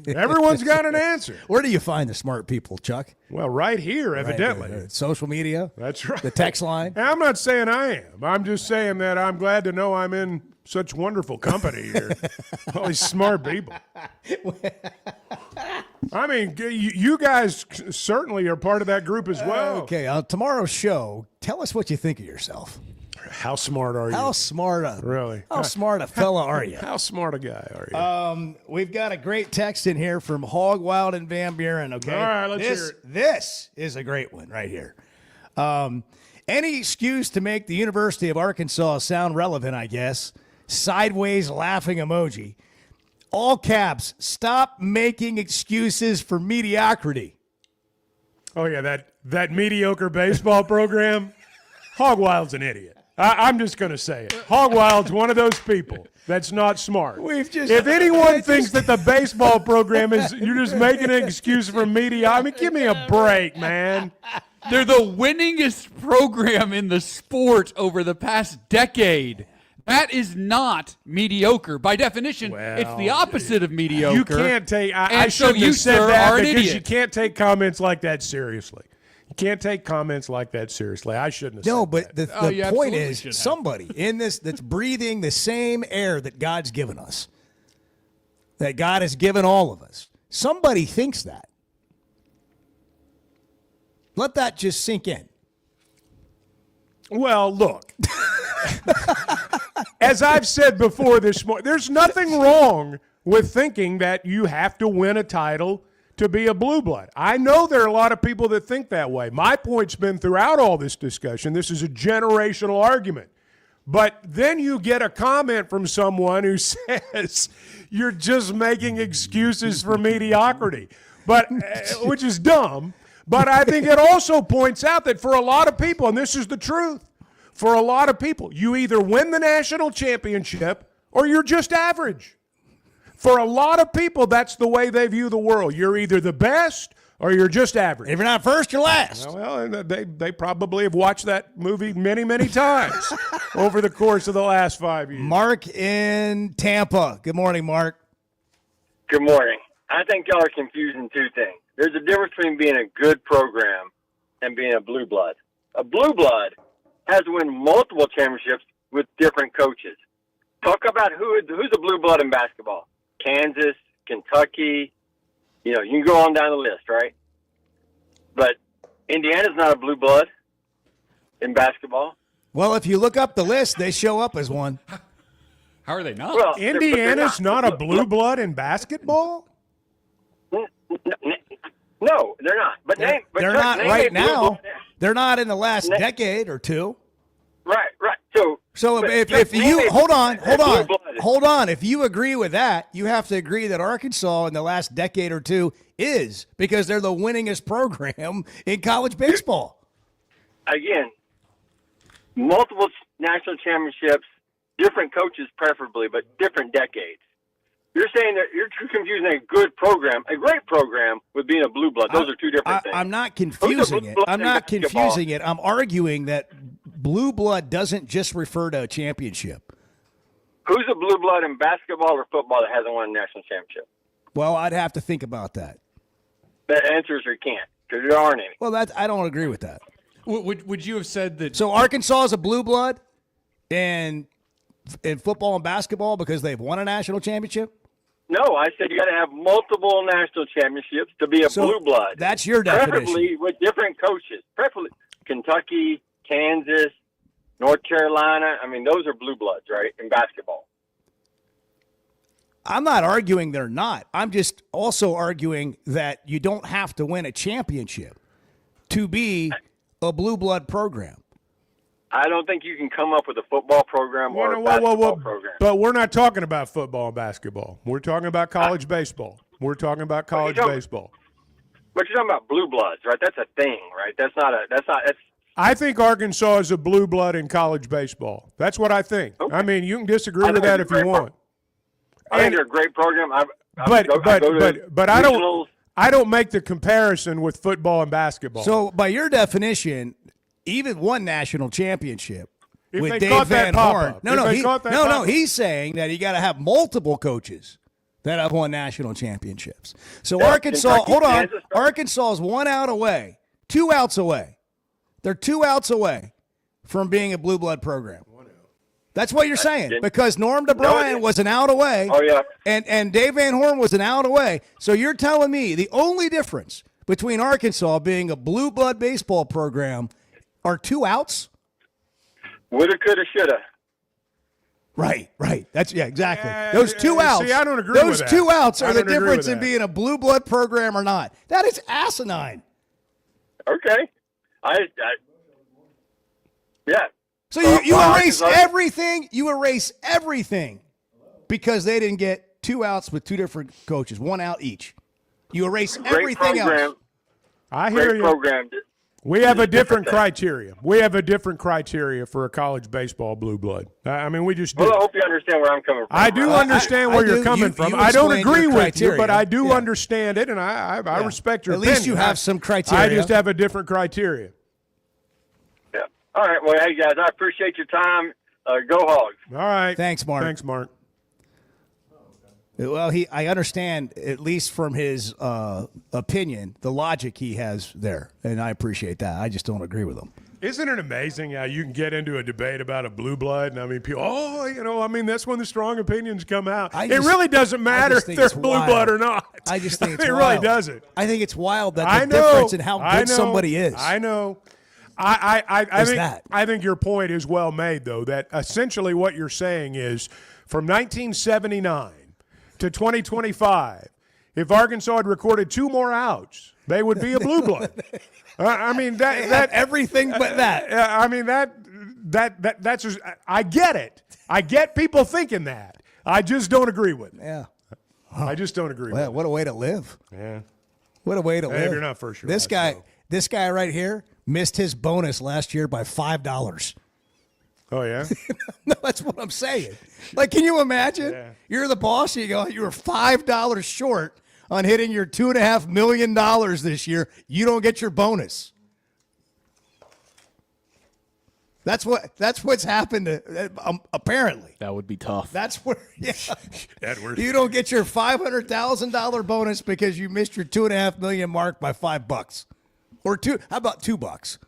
Everyone's got an answer. Where do you find the smart people, Chuck? Well, right here, evidently. Right, social media? That's right. The text line? And I'm not saying I am. I'm just saying that I'm glad to know I'm in such wonderful company here. All these smart people. I mean, you guys certainly are part of that group as well. Okay, on tomorrow's show, tell us what you think of yourself. How smart are you? How smart a fella are you? How smart a guy are you? We've got a great text in here from Hog Wild and Van Buren, okay? All right, let's hear it. This is a great one right here. Any excuse to make the University of Arkansas sound relevant, I guess. Sideways laughing emoji. All caps, stop making excuses for mediocrity. Oh, yeah, that mediocre baseball program. Hog Wild's an idiot. I'm just going to say it. Hog Wild's one of those people that's not smart. If anyone thinks that the baseball program is, you're just making an excuse for media, I mean, give me a break, man. They're the winningest program in the sport over the past decade. That is not mediocre. By definition, it's the opposite of mediocre. You can't take, I shouldn't have said that because you can't take comments like that seriously. You can't take comments like that seriously. I shouldn't have said that. No, but the point is somebody in this that's breathing the same air that God's given us, that God has given all of us. Somebody thinks that. Let that just sink in. Well, look. As I've said before this morning, there's nothing wrong with thinking that you have to win a title to be a blue blood. I know there are a lot of people that think that way. My point's been throughout all this discussion, this is a generational argument. But then you get a comment from someone who says you're just making excuses for mediocrity, but which is dumb. But I think it also points out that for a lot of people, and this is the truth, for a lot of people, you either win the national championship or you're just average. For a lot of people, that's the way they view the world. You're either the best or you're just average. If you're not first, you're last. Well, they probably have watched that movie many, many times over the course of the last 5 years. Mark in Tampa. Good morning, Mark. Good morning. I think y'all are confusing two things. There's a difference between being a good program and being a blue blood. A blue blood has to win multiple championships with different coaches. Talk about who's a blue blood in basketball. Kansas, Kentucky, you can go on down the list, right? But Indiana's not a blue blood in basketball. Well, if you look up the list, they show up as one. How are they not? Well, Indiana's not a blue blood in basketball? No, they're not. But they're not right now. They're not in the last decade or two. Right. So if you hold on. If you agree with that, you have to agree that Arkansas in the last decade or two is, because they're the winningest program in college baseball. Again, multiple national championships, different coaches preferably, but different decades. You're saying that you're confusing a good program, a great program, with being a blue blood. Those are two different things. I'm not confusing it. I'm arguing that blue blood doesn't just refer to a championship. Who's a blue blood in basketball or football that hasn't won a national championship? Well, I'd have to think about that. The answer is you can't, because there aren't any. Well, I don't agree with that. Would you have said that? So Arkansas is a blue blood in football and basketball because they've won a national championship? No, I said you got to have multiple national championships to be a blue blood. That's your definition. Preferably with different coaches. Preferably Kentucky, Kansas, North Carolina. I mean, those are blue bloods, right, in basketball. I'm not arguing they're not. I'm just also arguing that you don't have to win a championship to be a blue blood program. I don't think you can come up with a football program or a basketball program. But we're not talking about football and basketball. We're talking about college baseball. We're talking about college baseball. But you're talking about blue bloods, right? That's a thing, right? That's. I think Arkansas is a blue blood in college baseball. That's what I think. Okay. I mean, you can disagree with that if you want. I think they're a great program. But I don't make the comparison with football and basketball. So by your definition, even one national championship if with they Dave caught Van that Horn. No, he's saying that you got to have multiple coaches that have won national championships. So Arkansas, Arkansas is 1 out away, 2 outs away. They're 2 outs away from being a blue blood program. That's what you're saying, because Norm DeBryan was an out away. Oh, yeah. And Dave Van Horn was an out away. So you're telling me the only difference between Arkansas being a blue blood baseball program are 2 outs? Woulda, coulda, shoulda. Right. That's exactly. Those 2 outs. See, I don't agree with that. Those 2 outs are the difference in being a blue blood program or not. That is asinine. Okay. Yeah. So you erase everything. You erase everything because they didn't get 2 outs with 2 different coaches, 1 out each. You erase everything else. I hear you. Program. We have a different criteria. We have a different criteria for a college baseball blue blood. I mean, we just do. Well, I hope you understand where I'm coming from. I do understand where you're coming from. I don't agree with you, but I do understand it, and I respect your opinion. At least you have some criteria. I just have a different criteria. Yeah. All right. Well, hey, guys, I appreciate your time. Go Hogs. All right. Thanks, Mark. Thanks, Mark. Well, I understand, at least from his opinion, the logic he has there, and I appreciate that. I just don't agree with him. Isn't it amazing how you can get into a debate about a blue blood? And I mean, people, that's when the strong opinions come out. It really doesn't matter if they're blue blood or not. I just think it's it wild. really doesn't. I think it's wild that the difference in how good somebody is. I know. I think your point is well made, though, that essentially what you're saying is from 1979 to 2025, if Arkansas had recorded 2 more outs, they would be a blue blood. I mean that everything but that. I mean that's just, I get it. I get people thinking that. I just don't agree with it. Yeah. I just don't agree with it. What a way to live. Yeah. What a way to live. If you're not first, you're this last, this guy right here missed his bonus last year by $5. Oh, yeah? No, that's what I'm saying. Like, can you imagine? Yeah. You're the boss, you go, you were $5 short on hitting your $2.5 million this year. You don't get your bonus. That's what's happened to, apparently. That would be tough. That's where Edward. You don't get your $500,000 bonus because you missed your $2.5 million mark by $5. Or how about $2?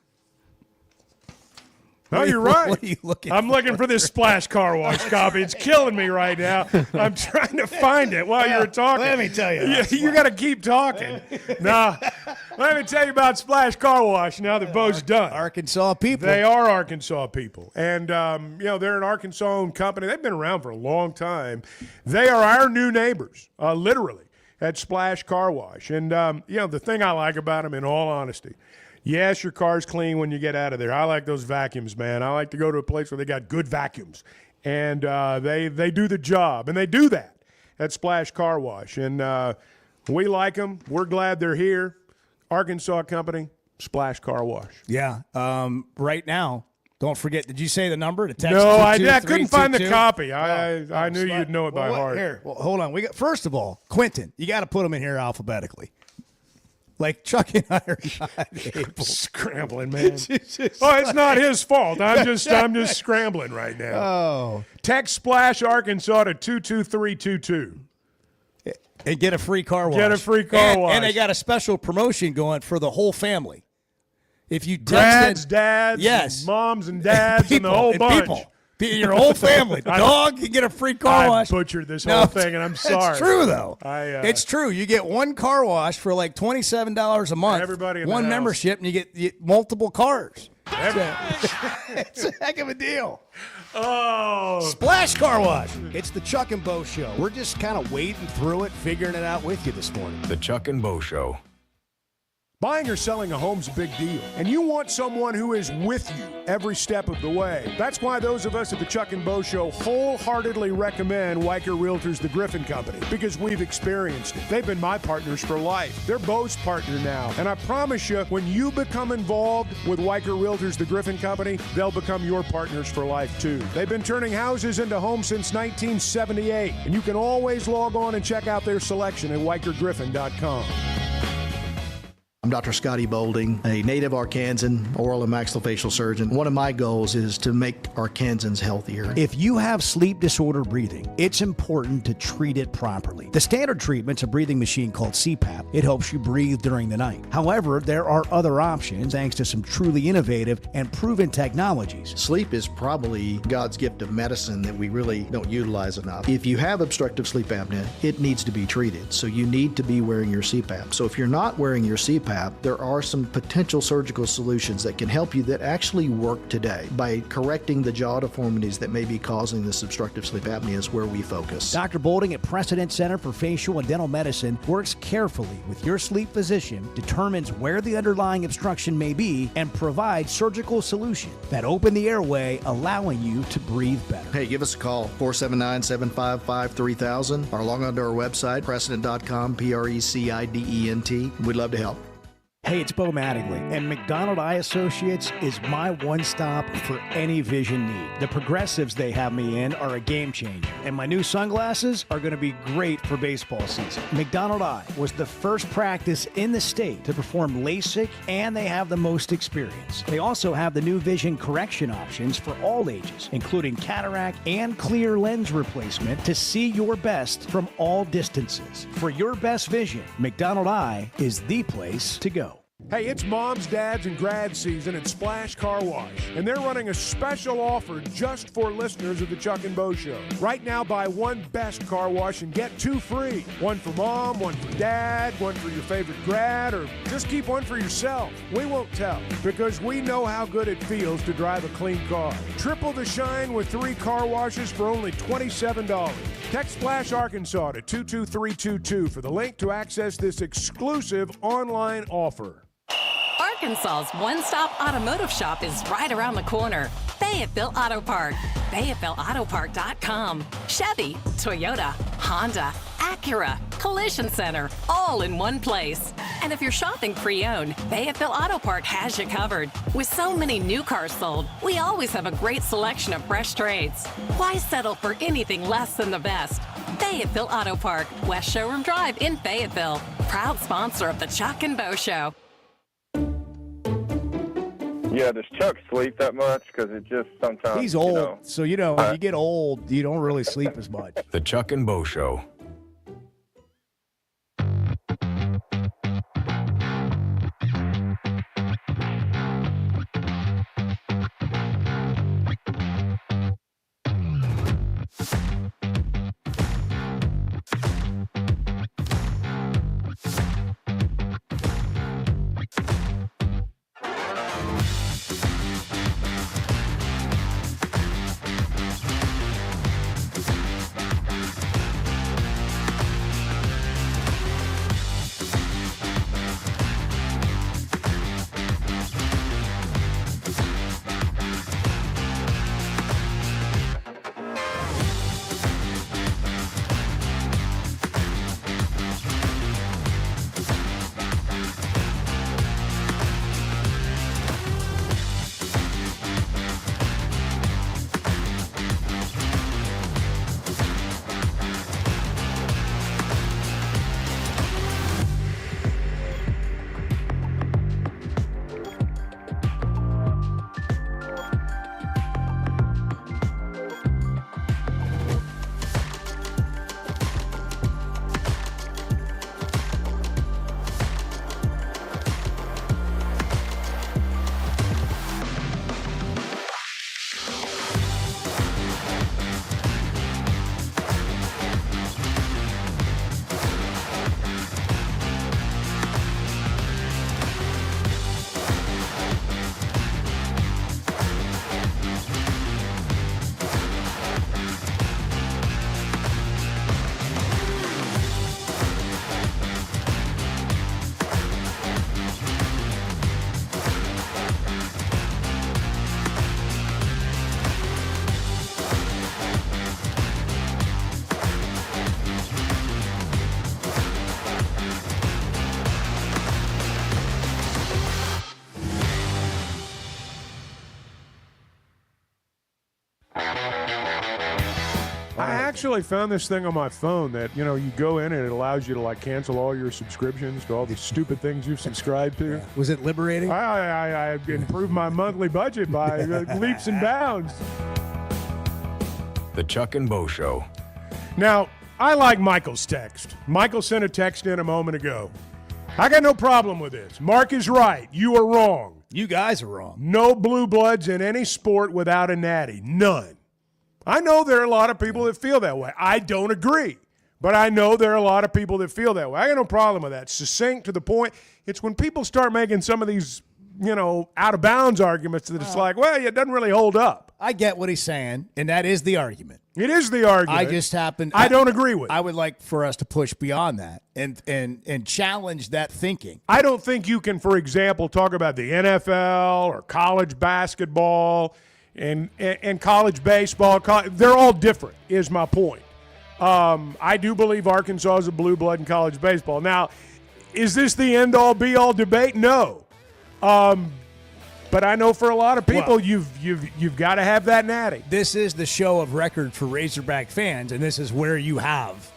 No, you're right. What are you looking I'm looking for this Splash Car Wash copy. It's killing me right now. I'm trying to find it while you're talking. Let me tell you. You got to keep talking. No, let me tell you about Splash Car Wash now that Bo's done. Arkansas people. They are Arkansas people. And, they're an Arkansas-owned company. They've been around for a long time. They are our new neighbors, literally, at Splash Car Wash. And, the thing I like about them, in all honesty, yes, your car's clean when you get out of there. I like those vacuums, man. I like to go to a place where they got good vacuums. And they do the job. And they do that at Splash Car Wash. And we like them. We're glad they're here. Arkansas company, Splash Car Wash. Yeah. Right now, don't forget, did you say the number to text? No, I couldn't find the copy. I knew you'd know it by heart. Here, hold on. First of all, Quentin, you got to put them in here alphabetically. Like Chuck and I are not able. Scrambling, man. It's not his fault. I'm just scrambling right now. Oh. Text Splash Arkansas to 22322. And get a free car wash. Get a free car wash. And they got a special promotion going for the whole family. If you text dads, moms and dads, and the whole bunch. Your whole family. Dog, you get a free car wash. I butchered this whole thing, and I'm sorry. It's true, though. It's true. You get one car wash for like $27 a month. Everybody in the one house. membership, and you get multiple cars. It's a heck of a deal. Oh. Splash Car Wash. It's the Chuck and Bo Show. We're just kind of wading through it, figuring it out with you this morning. The Chuck and Bo Show. Buying or selling a home's a big deal, and you want someone who is with you every step of the way. That's why those of us at the Chuck and Bo Show wholeheartedly recommend Weicker Realtors, the Griffin Company, because we've experienced it. They've been my partners for life. They're Bo's partner now, and I promise you, when you become involved with Weicker Realtors, the Griffin Company, they'll become your partners for life too. They've been turning houses into homes since 1978, and you can always log on and check out their selection at WeicherGriffin.com. I'm Dr. Scotty Bolding, a native Arkansan oral and maxillofacial surgeon. One of my goals is to make Arkansans healthier. If you have sleep disorder breathing, it's important to treat it properly. The standard treatment's a breathing machine called CPAP. It helps you breathe during the night. However, there are other options thanks to some truly innovative and proven technologies. Sleep is probably God's gift of medicine that we really don't utilize enough. If you have obstructive sleep apnea, it needs to be treated. So you need to be wearing your CPAP. So if you're not wearing your CPAP, there are some potential surgical solutions that can help you that actually work today. By correcting the jaw deformities that may be causing this obstructive sleep apnea is where we focus. Dr. Bolding at Precedent Center for Facial and Dental Medicine works carefully with your sleep physician, determines where the underlying obstruction may be, and provides surgical solutions that open the airway, allowing you to breathe better. Hey, give us a call, 479-755-3000, or log on to our website, precedent.com, PRECIDENT. We'd love to help. Hey, it's Bo Mattingly, and McDonald Eye Associates is my one-stop for any vision need. The progressives they have me in are a game changer, and my new sunglasses are going to be great for baseball season. McDonald Eye was the first practice in the state to perform LASIK, and they have the most experience. They also have the new vision correction options for all ages, including cataract and clear lens replacement to see your best from all distances. For your best vision, McDonald Eye is the place to go. Hey, it's moms, dads, and grad season at Splash Car Wash, and they're running a special offer just for listeners of the Chuck and Bo Show. Right now, buy one best car wash and get two free. One for mom, one for dad, one for your favorite grad, or just keep one for yourself. We won't tell, because we know how good it feels to drive a clean car. Triple the shine with 3 car washes for only $27. Text Splash Arkansas to 22322 for the link to access this exclusive online offer. Arkansas's one-stop automotive shop is right around the corner. Fayetteville Auto Park. FayettevilleAutoPark.com. Chevy, Toyota, Honda, Acura, Collision Center, all in one place. And if you're shopping pre-owned, Fayetteville Auto Park has you covered. With so many new cars sold, we always have a great selection of fresh trades. Why settle for anything less than the best? Fayetteville Auto Park, West Showroom Drive in Fayetteville. Proud sponsor of the Chuck and Bo Show. Yeah, does Chuck sleep that much? Because it just sometimes... He's old, so when you get old, you don't really sleep as much. The Chuck and Bo Show. actually found this thing on my phone that, you go in and it allows you to, like, cancel all your subscriptions to all the stupid things you've subscribed to. Was it liberating? I improved my monthly budget by leaps and bounds. The Chuck and Bo Show. Now, I like Michael's text. Michael sent a text in a moment ago. I got no problem with this. Mark is right. You are wrong. You guys are wrong. No blue bloods in any sport without a natty. None. I know there are a lot of people that feel that way. I don't agree. But I know there are a lot of people that feel that way. I got no problem with that. Succinct, to the point. It's when people start making some of these, out of bounds arguments that it's like, well, it doesn't really hold up. I get what he's saying, and that is the argument. It is the argument. I don't agree with it. I would like for us to push beyond that and challenge that thinking. I don't think you can, for example, talk about the NFL or college basketball and college baseball. They're all different, is my point. I do believe Arkansas is a blue blood in college baseball. Now, is this the end-all, be-all debate? No. But I know for a lot of people, you've got to have that natty. This is the show of record for Razorback fans, and this is where you have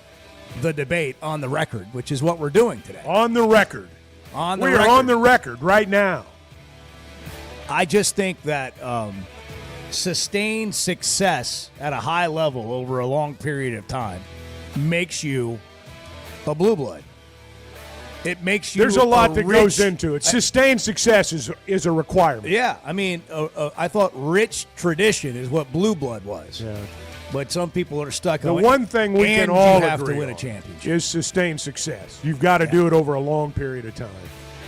the debate on the record, which is what we're doing today. On the record. We are on the record right now. I just think that sustained success at a high level over a long period of time makes you a blue blood. It makes you. There's a lot that goes into it. Sustained success is a requirement. Yeah, I mean, I thought rich tradition is what blue blood was. Yeah. But some people are stuck the on. one thing we can and all you have agree to win on a championship is sustained success. You've got to do it over a long period of time.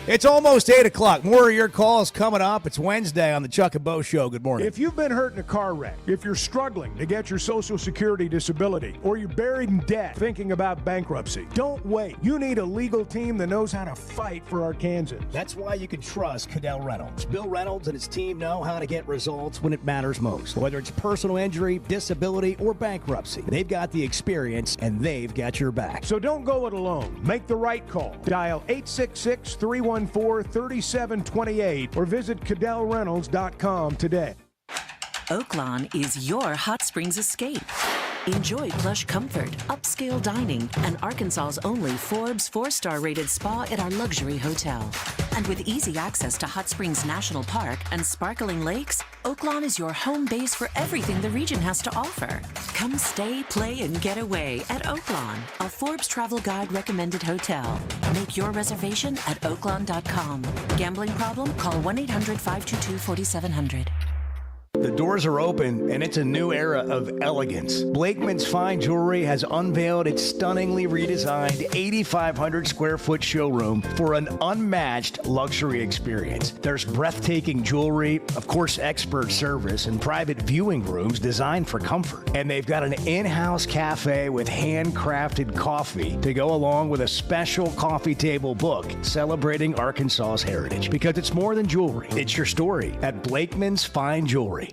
It's almost 8 o'clock. More of your calls coming up. It's Wednesday on the Chuck and Bo Show. Good morning. If you've been hurt in a car wreck, if you're struggling to get your Social Security disability, or you're buried in debt thinking about bankruptcy, don't wait. You need a legal team that knows how to fight for Arkansans. That's why you can trust Kendall Reynolds. Bill Reynolds and his team know how to get results when it matters most. Whether it's personal injury, disability, or bankruptcy, they've got the experience and they've got your back. So don't go it alone. Make the right call. Dial 866-314-3728 or visit CadellReynolds.com today. Oaklawn is your hot springs escape. Enjoy plush comfort, upscale dining, and Arkansas's only Forbes 4-star rated spa at our luxury hotel. And with easy access to Hot Springs National Park and sparkling lakes, Oaklawn is your home base for everything the region has to offer. Come stay, play, and get away at Oaklawn, a Forbes Travel Guide recommended hotel. Make your reservation at oaklawn.com. Gambling problem? Call 1-800-522-4700. The doors are open, and it's a new era of elegance. Blakeman's Fine Jewelry has unveiled its stunningly redesigned 8,500 square foot showroom for an unmatched luxury experience. There's breathtaking jewelry, of course, expert service, and private viewing rooms designed for comfort. And they've got an in-house cafe with handcrafted coffee to go along with a special coffee table book celebrating Arkansas's heritage. Because it's more than jewelry, it's your story at Blakeman's Fine Jewelry.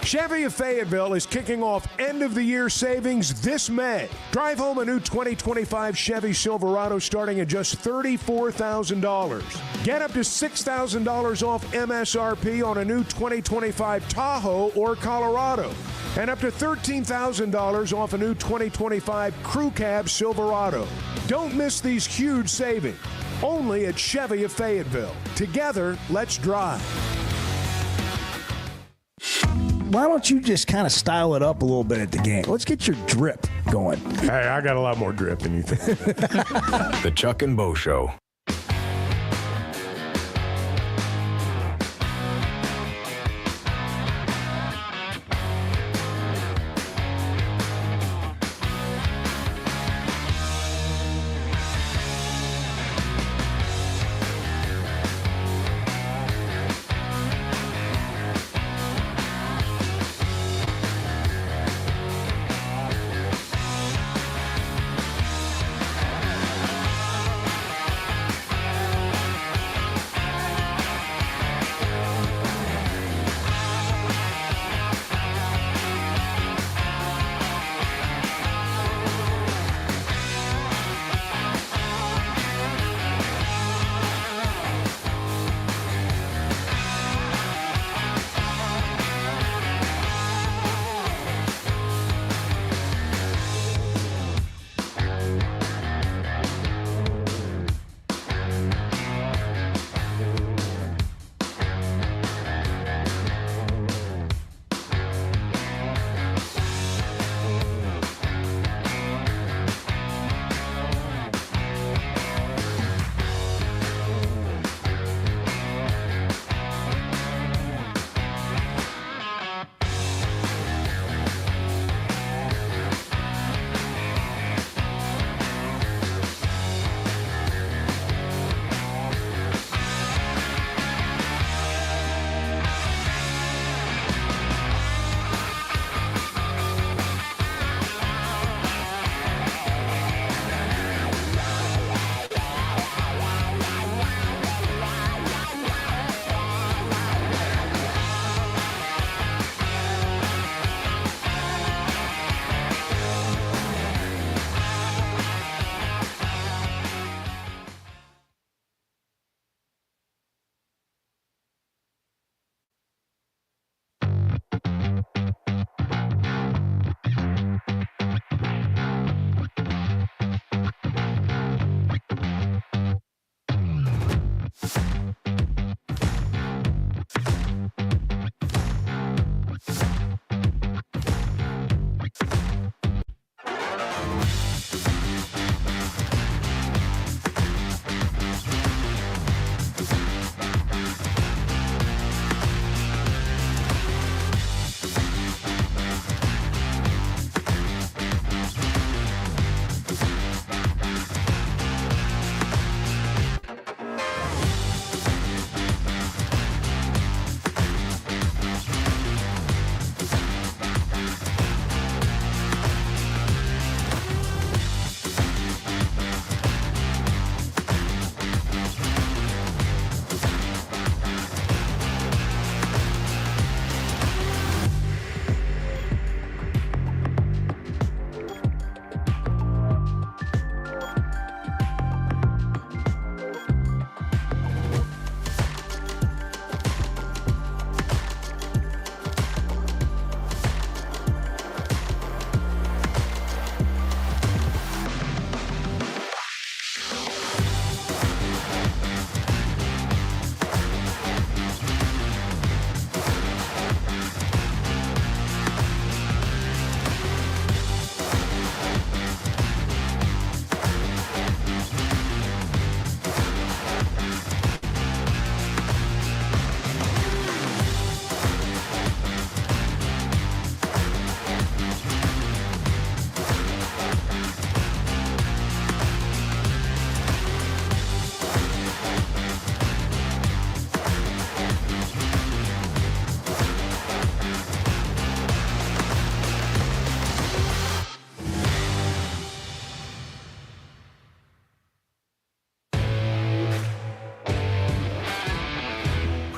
Chevy of Fayetteville is kicking off end-of-the-year savings this May. Drive home a new 2025 Chevy Silverado starting at just $34,000. Get up to $6,000 off MSRP on a new 2025 Tahoe or Colorado. And up to $13,000 off a new 2025 Crew Cab Silverado. Don't miss these huge savings. Only at Chevy of Fayetteville. Together, let's drive. Why don't you just kind of style it up a little bit at the game? Let's get your drip going. Hey, I got a lot more drip than you think. The Chuck and Bo Show.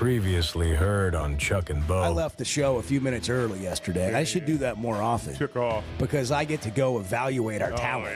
Previously heard on Chuck and Bo. I left the show a few minutes early yesterday. I should do that more often. Took off. Because I get to go evaluate our talent.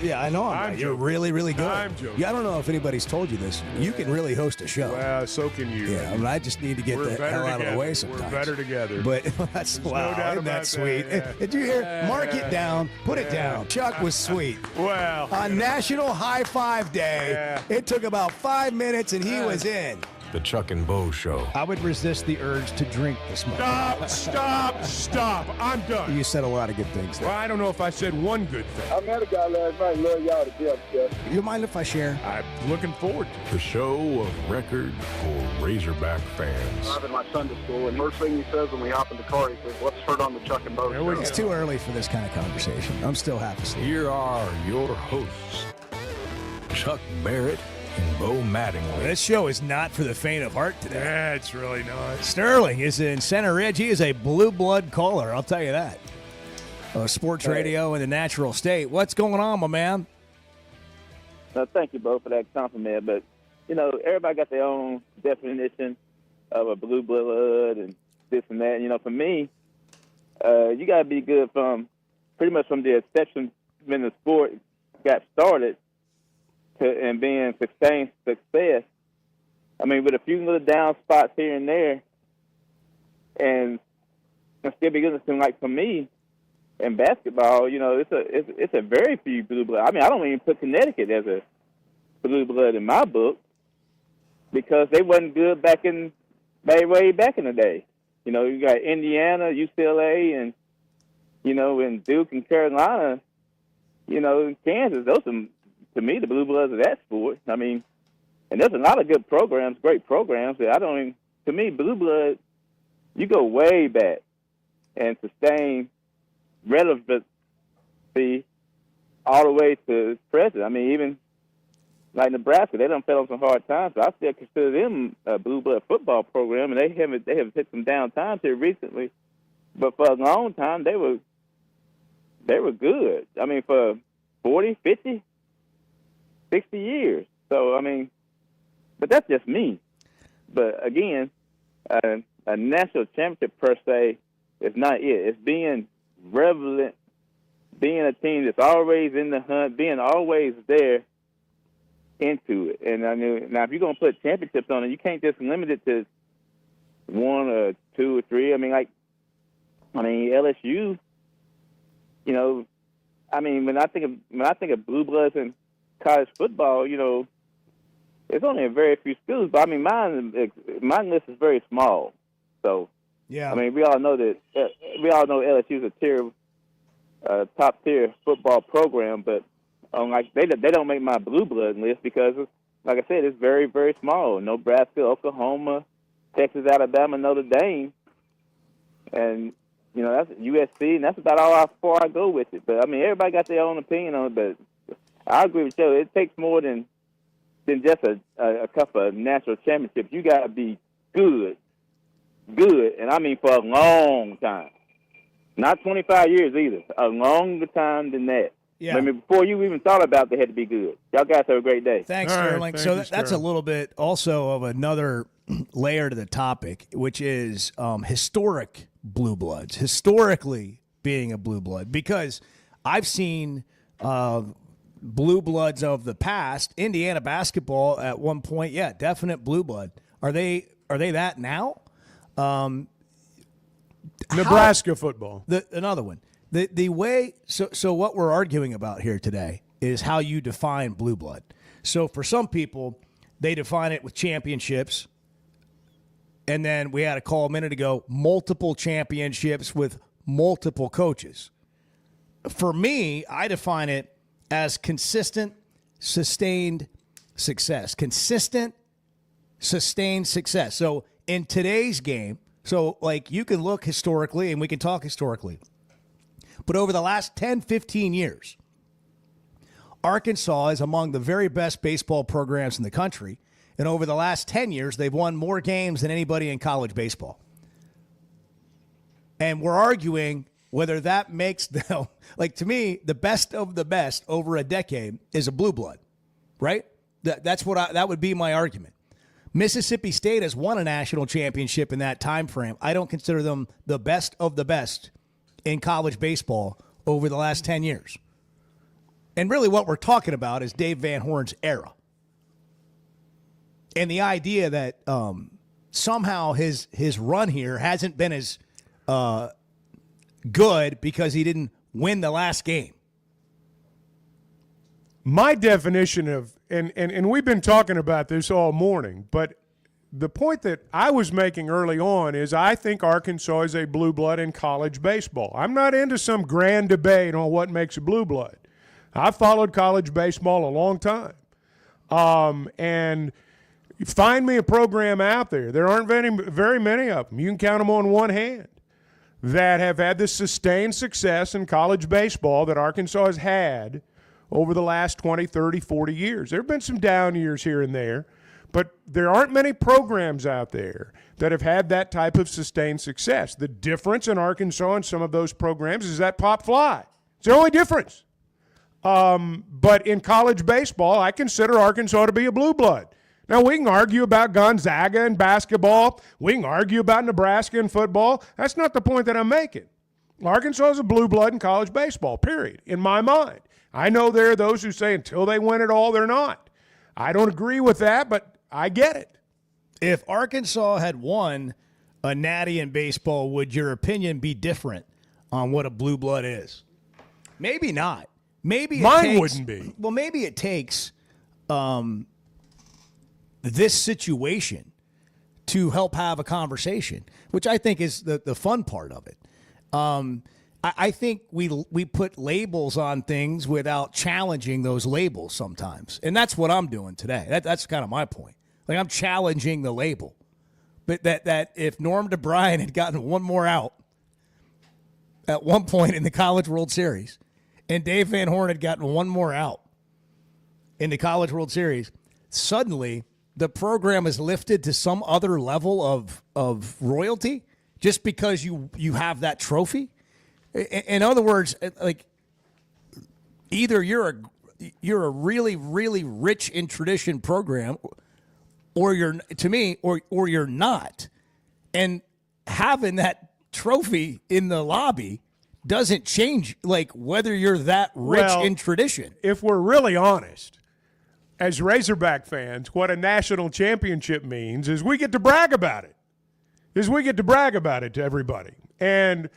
Yeah. I know. You're really, really good. I'm joking. Yeah, I don't know if anybody's told you this. You can really host a show. Well, so can you. Yeah, I mean, I just need to get the hell out of the way sometimes. We're better together. But that's wow, no doubt isn't about that sweet? that, yeah. Did you hear? Mark it down. Put it down. Chuck was sweet. Well. On National High Five Day, it took about 5 minutes and he was in. The Chuck and Bo Show. I would resist the urge to drink this morning. Stop. I'm done. You said a lot of good things there. Well, I don't know if I said one good thing. I met a guy last night. Love y'all to death, Jeff. You mind if I share? I'm looking forward to it. The show of record for Razorback fans. I'm in my Sunday school, and first thing he says when we hop in the car, he says, "Let's start on the Chuck and Bo Show." It's too early for this kind of conversation. I'm still half asleep. Here are your hosts, Chuck Barrett and Bo Mattingly. This show is not for the faint of heart today. Yeah, it's really not. Sterling is in Center Ridge. He is a blue blood caller, I'll tell you that. Sports radio in the natural state. What's going on, my man? Thank you, Bo, for that compliment. But, everybody got their own definition of a blue blood and this and that. For me, you got to be good from pretty much from the inception when the sport got started and being sustained success. I mean, with a few little down spots here and there, and still be good. Like for me, in basketball, it's a very few blue blood. I mean, I don't even put Connecticut as a blue blood in my book because they wasn't good way back in the day. You got Indiana, UCLA, and and Duke and Carolina. And Kansas. Those are, to me, the blue bloods of that sport. I mean, and there's a lot of good programs, great programs. But to me, blue blood, you go way back and sustain relevancy all the way to present. I mean, even like Nebraska, they done fell on some hard times. So I still consider them a blue blood football program, and they have hit some down times here recently. But for a long time, they were good. I mean, for 40, 50, 60 years. So, I mean, but that's just me. But again, a national championship per se is not it. It's being relevant, being a team that's always in the hunt, being always there into it. And now if you're going to put championships on it, you can't just limit it to one or two or three. I mean, LSU, when I think of blue bloods in college football, it's only a very few schools. But I mean, my list is very small. So yeah, I mean, we all know LSU is a top tier football program, but they don't make my blue blood list because, like I said, it's very, very small. Nebraska, Oklahoma, Texas, Alabama, Notre Dame, and that's USC, and that's about how far I go with it. But I mean, everybody got their own opinion on it. But I agree with you. It takes more than just a couple of national championships. You got to be good, and I mean for a long time, not 25 years either. A longer time than that. Yeah. I mean, before you even thought about they had to be good. Y'all guys have a great day. Thanks, Sterling. Right, that's a little bit also of another layer to the topic, which is historic blue bloods, historically being a blue blood, because I've seen blue bloods of the past. Indiana basketball at one point, yeah, definite blue blood. Are they that now? Nebraska football. Another one. The way so what we're arguing about here today is how you define blue blood. So for some people, they define it with championships. And then we had a call a minute ago, multiple championships with multiple coaches. For me, I define it as consistent, sustained success. Consistent, sustained success. So in today's game, you can look historically and we can talk historically. But over the last 10, 15 years, Arkansas is among the very best baseball programs in the country. And over the last 10 years, they've won more games than anybody in college baseball. And we're arguing whether that makes them, to me, the best of the best over a decade is a blue blood, right? That would be my argument. Mississippi State has won a national championship in that time frame. I don't consider them the best of the best in college baseball over the last 10 years. And really what we're talking about is Dave Van Horn's era. And the idea that somehow his run here hasn't been as good because he didn't win the last game. My definition of, and we've been talking about this all morning, but the point that I was making early on is I think Arkansas is a blue blood in college baseball. I'm not into some grand debate on what makes a blue blood. I've followed college baseball a long time. And find me a program out there. There aren't very many of them. You can count them on one hand that have had the sustained success in college baseball that Arkansas has had over the last 20, 30, 40 years. There have been some down years here and there, but there aren't many programs out there that have had that type of sustained success. The difference in Arkansas and some of those programs is that pop fly. It's the only difference. But in college baseball, I consider Arkansas to be a blue blood. Now, we can argue about Gonzaga and basketball. We can argue about Nebraska and football. That's not the point that I'm making. Arkansas is a blue blood in college baseball, period, in my mind. I know there are those who say until they win it all, they're not. I don't agree with that, but I get it. If Arkansas had won a natty in baseball, would your opinion be different on what a blue blood is? Maybe not. Maybe mine wouldn't be. Well, maybe it takes this situation to help have a conversation, which I think is the fun part of it. I think we put labels on things without challenging those labels sometimes, and that's what I'm doing today. That's kind of my point. Like, I'm challenging the label, but that if Norm DeBryan had gotten one more out at one point in the College World Series, and Dave Van Horn had gotten one more out in the College World Series, suddenly the program is lifted to some other level of royalty just because you have that trophy. In other words, like, either you're a really, really rich in tradition program, or you're not. And having that trophy in the lobby doesn't change, like, whether you're that rich in tradition. If we're really honest, as Razorback fans, what a national championship means is we get to brag about it. To everybody. And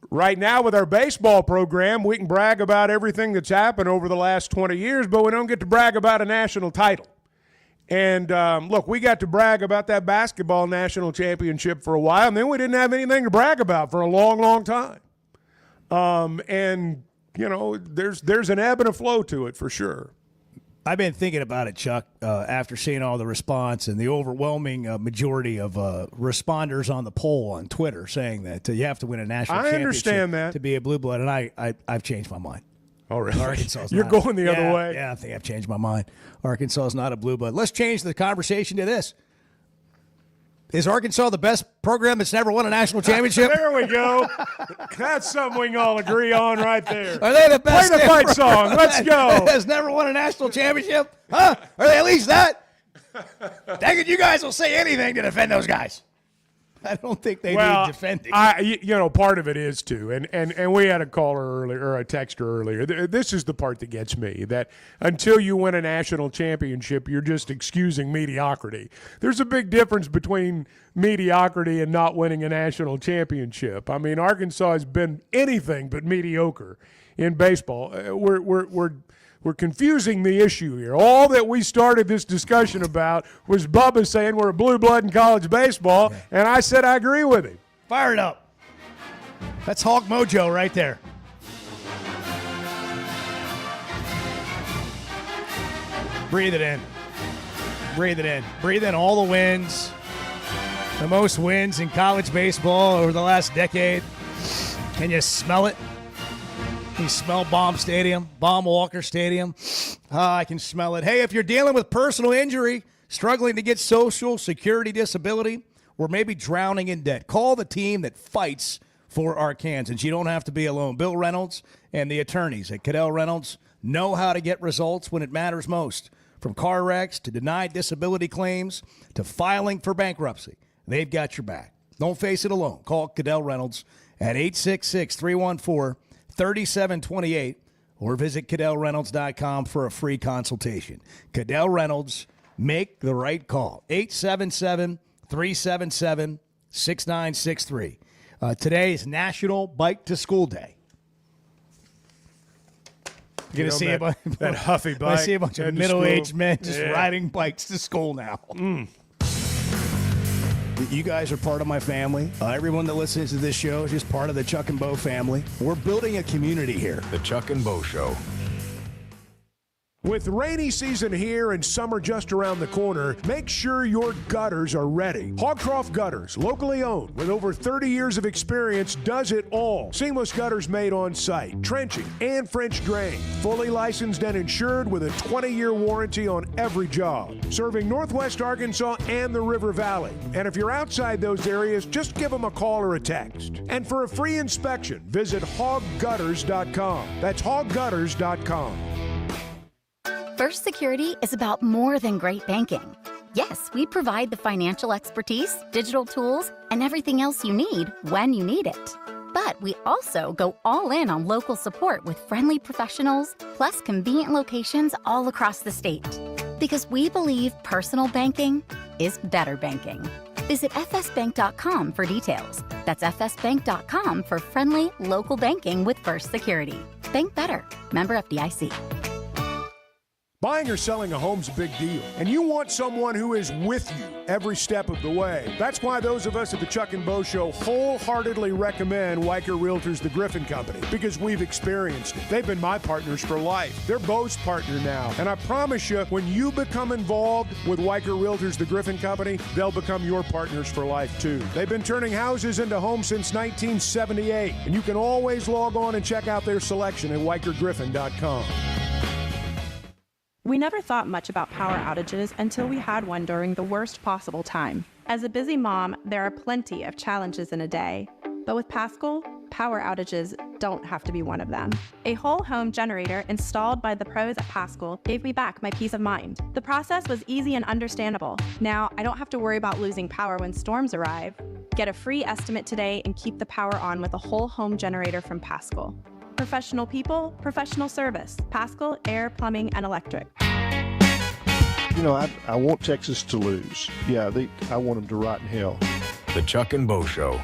right now with our baseball program, we can brag about everything that's happened over the last 20 years, but we don't get to brag about a national title. And, look, we got to brag about that basketball national championship for a while, and then we didn't have anything to brag about for a long, long time. And, you know, there's an ebb and a flow to it for sure. I've been thinking about it, Chuck, after seeing all the response and the overwhelming majority of responders on the poll on Twitter saying that you have to win a national championship understand that. to be a blue blood, and I've changed my mind. Oh, really? Arkansas's You're not. going the other way? Yeah, I think I've changed my mind. Arkansas is not a blue blood. Let's change the conversation to this. Is Arkansas the best program that's never won a national championship? There we go. That's something we can all agree on right there. Are they the best? Play the fight song. Let's go. Has never won a national championship? Huh? Are they at least that? Dang it, you guys will say anything to defend those guys. I don't think they need defending. Part of it is too, and we had a caller earlier, or a texter earlier. This is the part that gets me, that until you win a national championship, you're just excusing mediocrity. There's a big difference between mediocrity and not winning a national championship. I mean, Arkansas has been anything but mediocre in baseball. We're confusing the issue here. All that we started this discussion about was Bubba saying we're a blue blood in college baseball, and I said I agree with him. Fire it up. That's Hawk Mojo right there. Breathe it in. Breathe it in. Breathe in all the wins. The most wins in college baseball over the last decade. Can you smell it? Can you smell Baum Walker Stadium? I can smell it. Hey, if you're dealing with personal injury, struggling to get Social Security disability, or maybe drowning in debt, call the team that fights for Arkansans. You don't have to be alone. Bill Reynolds and the attorneys at Kendall Reynolds know how to get results when it matters most. From car wrecks to denied disability claims to filing for bankruptcy, they've got your back. Don't face it alone. Call Kendall Reynolds at 866-314-3728 or visit KendallReynolds.com for a free consultation. Kendall Reynolds, make the right call. 877-377-6963. Today is National Bike to School Day. You're going to see that huffy bike. I see a bunch of middle-aged men just riding bikes to school now. You guys are part of my family. Everyone that listens to this show is just part of the Chuck and Bo family. We're building a community here. The Chuck and Bo Show. With rainy season here and summer just around the corner, make sure your gutters are ready. Hogcroft Gutters, locally owned with over 30 years of experience, does it all. Seamless gutters made on site, trenching and French drain. Fully licensed and insured with a 20-year warranty on every job. Serving Northwest Arkansas and the River Valley. And if you're outside those areas, just give them a call or a text. And for a free inspection, visit hoggutters.com. That's hoggutters.com. First Security is about more than great banking. Yes, we provide the financial expertise, digital tools, and everything else you need when you need it. But we also go all in on local support with friendly professionals, plus convenient locations all across the state. Because we believe personal banking is better banking. Visit fsbank.com for details. That's fsbank.com for friendly, local banking with First Security. Bank better. Member FDIC. Buying or selling a home's a big deal, and you want someone who is with you every step of the way. That's why those of us at the Chuck and Bo Show wholeheartedly recommend Weicker Realtors, the Griffin Company, because we've experienced it. They've been my partners for life. They're Bo's partner now, and I promise you, when you become involved with Weicker Realtors, the Griffin Company, they'll become your partners for life too. They've been turning houses into homes since 1978, and you can always log on and check out their selection at WeicherGriffin.com. We never thought much about power outages until we had one during the worst possible time. As a busy mom, there are plenty of challenges in a day. But with Paschal, power outages don't have to be one of them. A whole home generator installed by the pros at Paschal gave me back my peace of mind. The process was easy and understandable. Now, I don't have to worry about losing power when storms arrive. Get a free estimate today and keep the power on with a whole home generator from Paschal. Professional people, professional service. Paschal Air, Plumbing, and Electric. You know, I want Texas to lose. Yeah, I want them to rot in hell. The Chuck and Bo Show.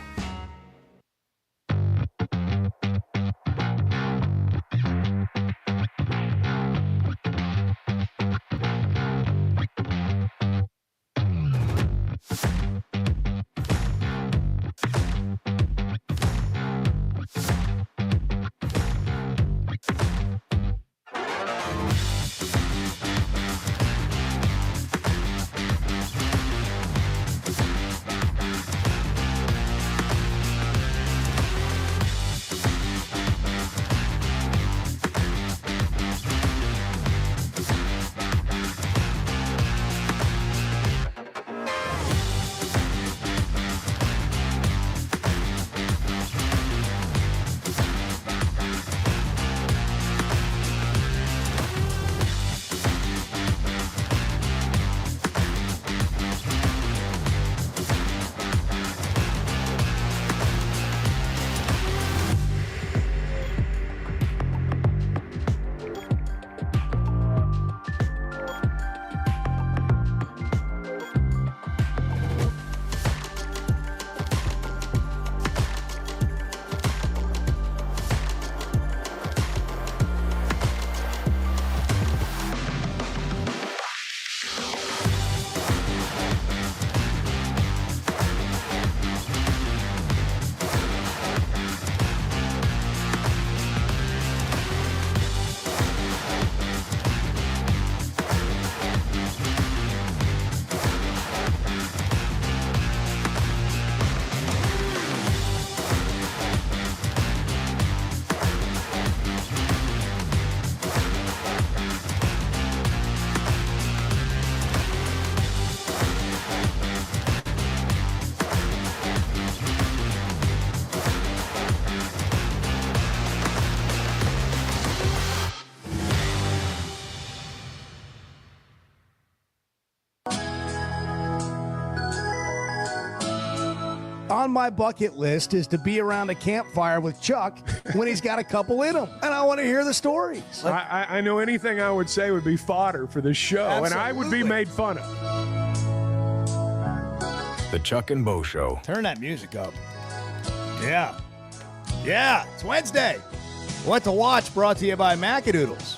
on my bucket list is to be around a campfire with Chuck when he's got a couple in him, and I want to hear the stories. I know anything I would say would be fodder for this show, and I would be made fun of. The Chuck and Bo Show. Turn that music up. Yeah. Yeah, it's Wednesday. What to watch brought to you by Macadoodles.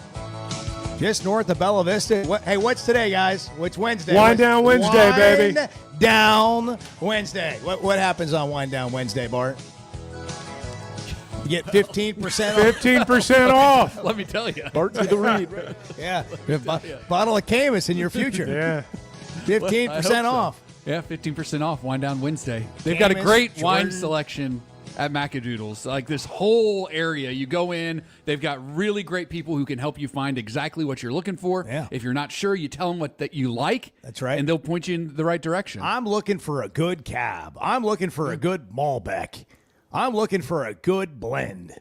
Just north of Bella Vista. Hey, what's today, guys? What's Wednesday? Wind Down Wednesday, baby. Wind Down Wednesday. What happens on Wind Down Wednesday, Bart? You get 15% off. 15% off. Let me tell you. Bart to the read. Yeah. Bottle of Camus in your future. Yeah. 15% off. Yeah, 15% off Wine Down Wednesday. They've got a great wine Jordan. selection at Macadoodles. Like this whole area, you go in, they've got really great people who can help you find exactly what you're looking for. Yeah. If you're not sure, you tell them what that you like. That's right. And they'll point you in the right direction. I'm looking for a good cab. I'm looking for a good Malbec. I'm looking for a good blend.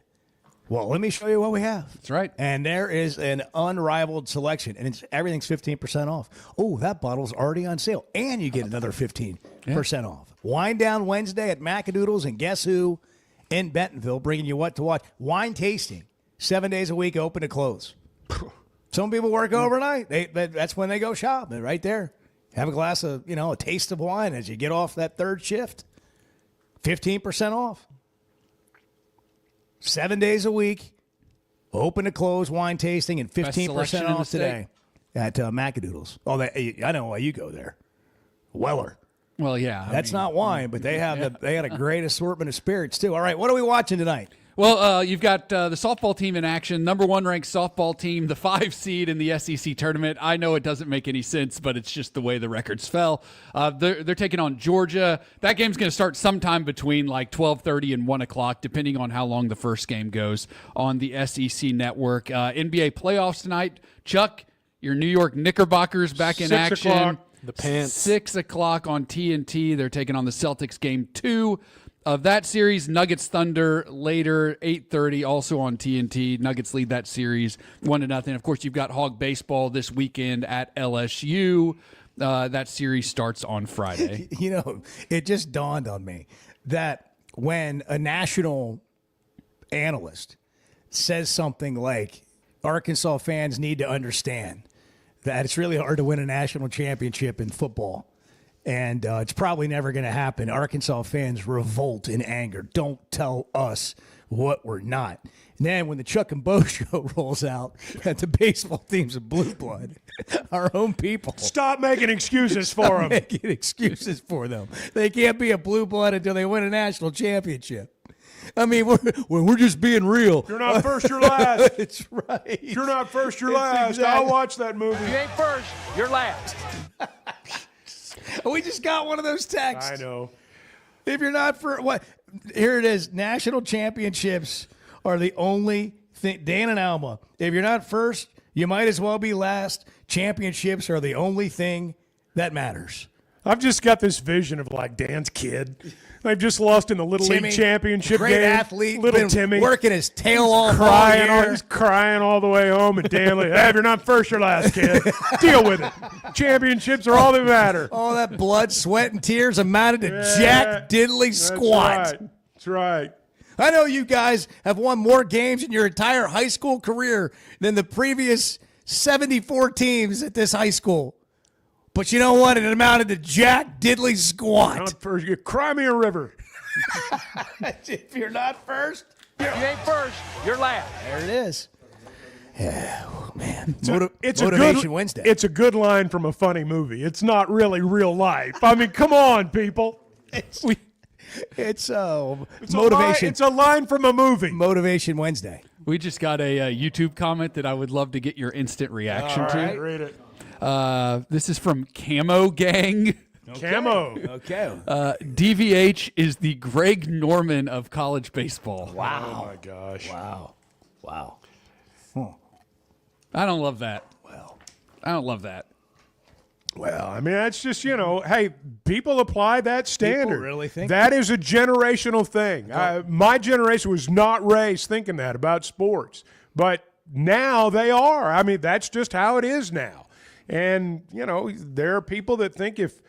Well, let me show you what we have. That's right. And there is an unrivaled selection, and everything's 15% off. Oh, that bottle's already on sale, and you get another 15% off. Wind Down Wednesday at Macadoodles, and guess who? In Bentonville, bringing you what to watch. Wine tasting, 7 days a week, open to close. Some people work overnight. That's when they go shop, right there. Have a glass of, a taste of wine as you get off that third shift. 15% off. 7 days a week, open to close wine tasting, and 15% off today at Macadoodles. Oh, I know why you go there. Weller. Well, yeah. That's not wine, but they got a great assortment of spirits, too. All right, what are we watching tonight? Well, you've got the softball team in action, number 1 ranked softball team, the 5 seed in the SEC tournament. I know it doesn't make any sense, but it's just the way the records fell. They're taking on Georgia. That game's going to start sometime between like 12:30 and 1 o'clock, depending on how long the first game goes on the SEC network. NBA playoffs tonight. Chuck, your New York Knickerbockers back in 6 action. o'clock. The pants. 6 o'clock on TNT. They're taking on the Celtics game 2 of that series. Nuggets Thunder later, 8:30, also on TNT. Nuggets lead that series 1-0. Of course, you've got Hog baseball this weekend at LSU. That series starts on Friday. It just dawned on me that when a national analyst says something like, Arkansas fans need to understand that it's really hard to win a national championship in football. And it's probably never going to happen. Arkansas fans revolt in anger. Don't tell us what we're not. And then when the Chuck and Bo show rolls out that the baseball team's a blue blood, our own people. Stop making excuses for them. Making excuses for them. They can't be a blue blood until they win a national championship. I mean, we're just being real. You're not first, you're last. That's right. You're not first, you're last. Exactly. I'll watch that movie. You ain't first, you're last. We just got one of those texts. I know. If you're not for what? Here it is. National championships are the only thing. Dan and Alma. If you're not first, you might as well be last. Championships are the only thing that matters. I've just got this vision of like Dan's kid. They've just lost in the Little Timmy, League Championship great game. athlete, Little been Timmy working his tail off crying. all year. He's crying all the way home, and Dan, like, hey, if you're not first, you're last, kid. Deal with it. Championships are all that matter. All that blood, sweat, and tears amounted to Jack Diddley squat. That's right. I know you guys have won more games in your entire high school career than the previous 74 teams at this high school. But you know what? It amounted to Jack Diddley squat. Not first. You cry me a river. If you're not first, you ain't first, you're last. There it is. Yeah, man. It's Motivation Wednesday. It's a good line from a funny movie. It's not really real life. I mean, come on, people. It's motivation. It's a line from a movie. Motivation Wednesday. We just got a YouTube comment that I would love to get your instant reaction All right, to. read it. This is from Camo Gang. Camo. Okay. DVH is the Greg Norman of college baseball. Wow. Oh, my gosh. Wow. I don't love that. I don't love that. Well, I mean, that's just, hey, people apply that standard. People really think that is a generational thing. My generation was not raised thinking that about sports, but now they are. I mean, that's just how it is now. And, there are people that think if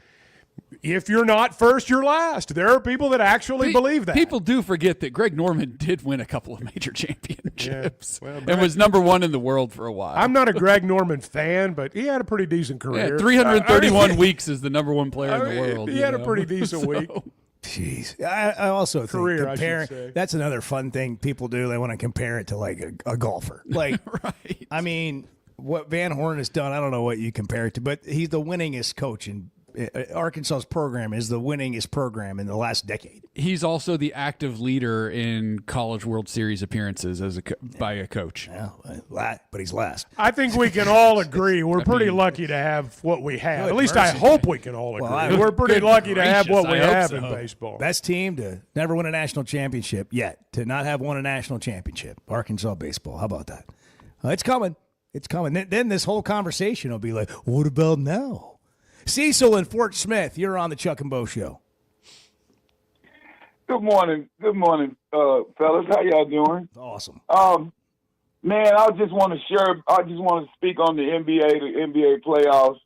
If you're not first, you're last. There are people that actually believe that. People do forget that Greg Norman did win a couple of major championships Yeah. Well, and was number one in the world for a while. I'm not a Greg Norman fan, but he had a pretty decent career. 331 weeks as the number one player in the world. He had a pretty decent week. Jeez. I also think Career, comparing, I should say. that's another fun thing people do. They want to compare it to like a golfer. Like, right. I mean, what Van Horn has done, I don't know what you compare it to, but he's the winningest coach in Arkansas's program is the winningest program in the last decade. He's also the active leader in College World Series appearances by a coach. Yeah, but he's last. I think we can all agree we're pretty lucky to have what we have. At least I hope we can all agree. We're pretty lucky to have what we have in baseball. Best team to never win a national championship yet, to not have won a national championship. Arkansas baseball. How about that? It's coming. It's coming. Then this whole conversation will be like, what about now? Cecil in Fort Smith, you're on the Chuck and Bo Show. Good morning, fellas. How y'all doing? Awesome. Man, I just want to speak on the NBA playoffs.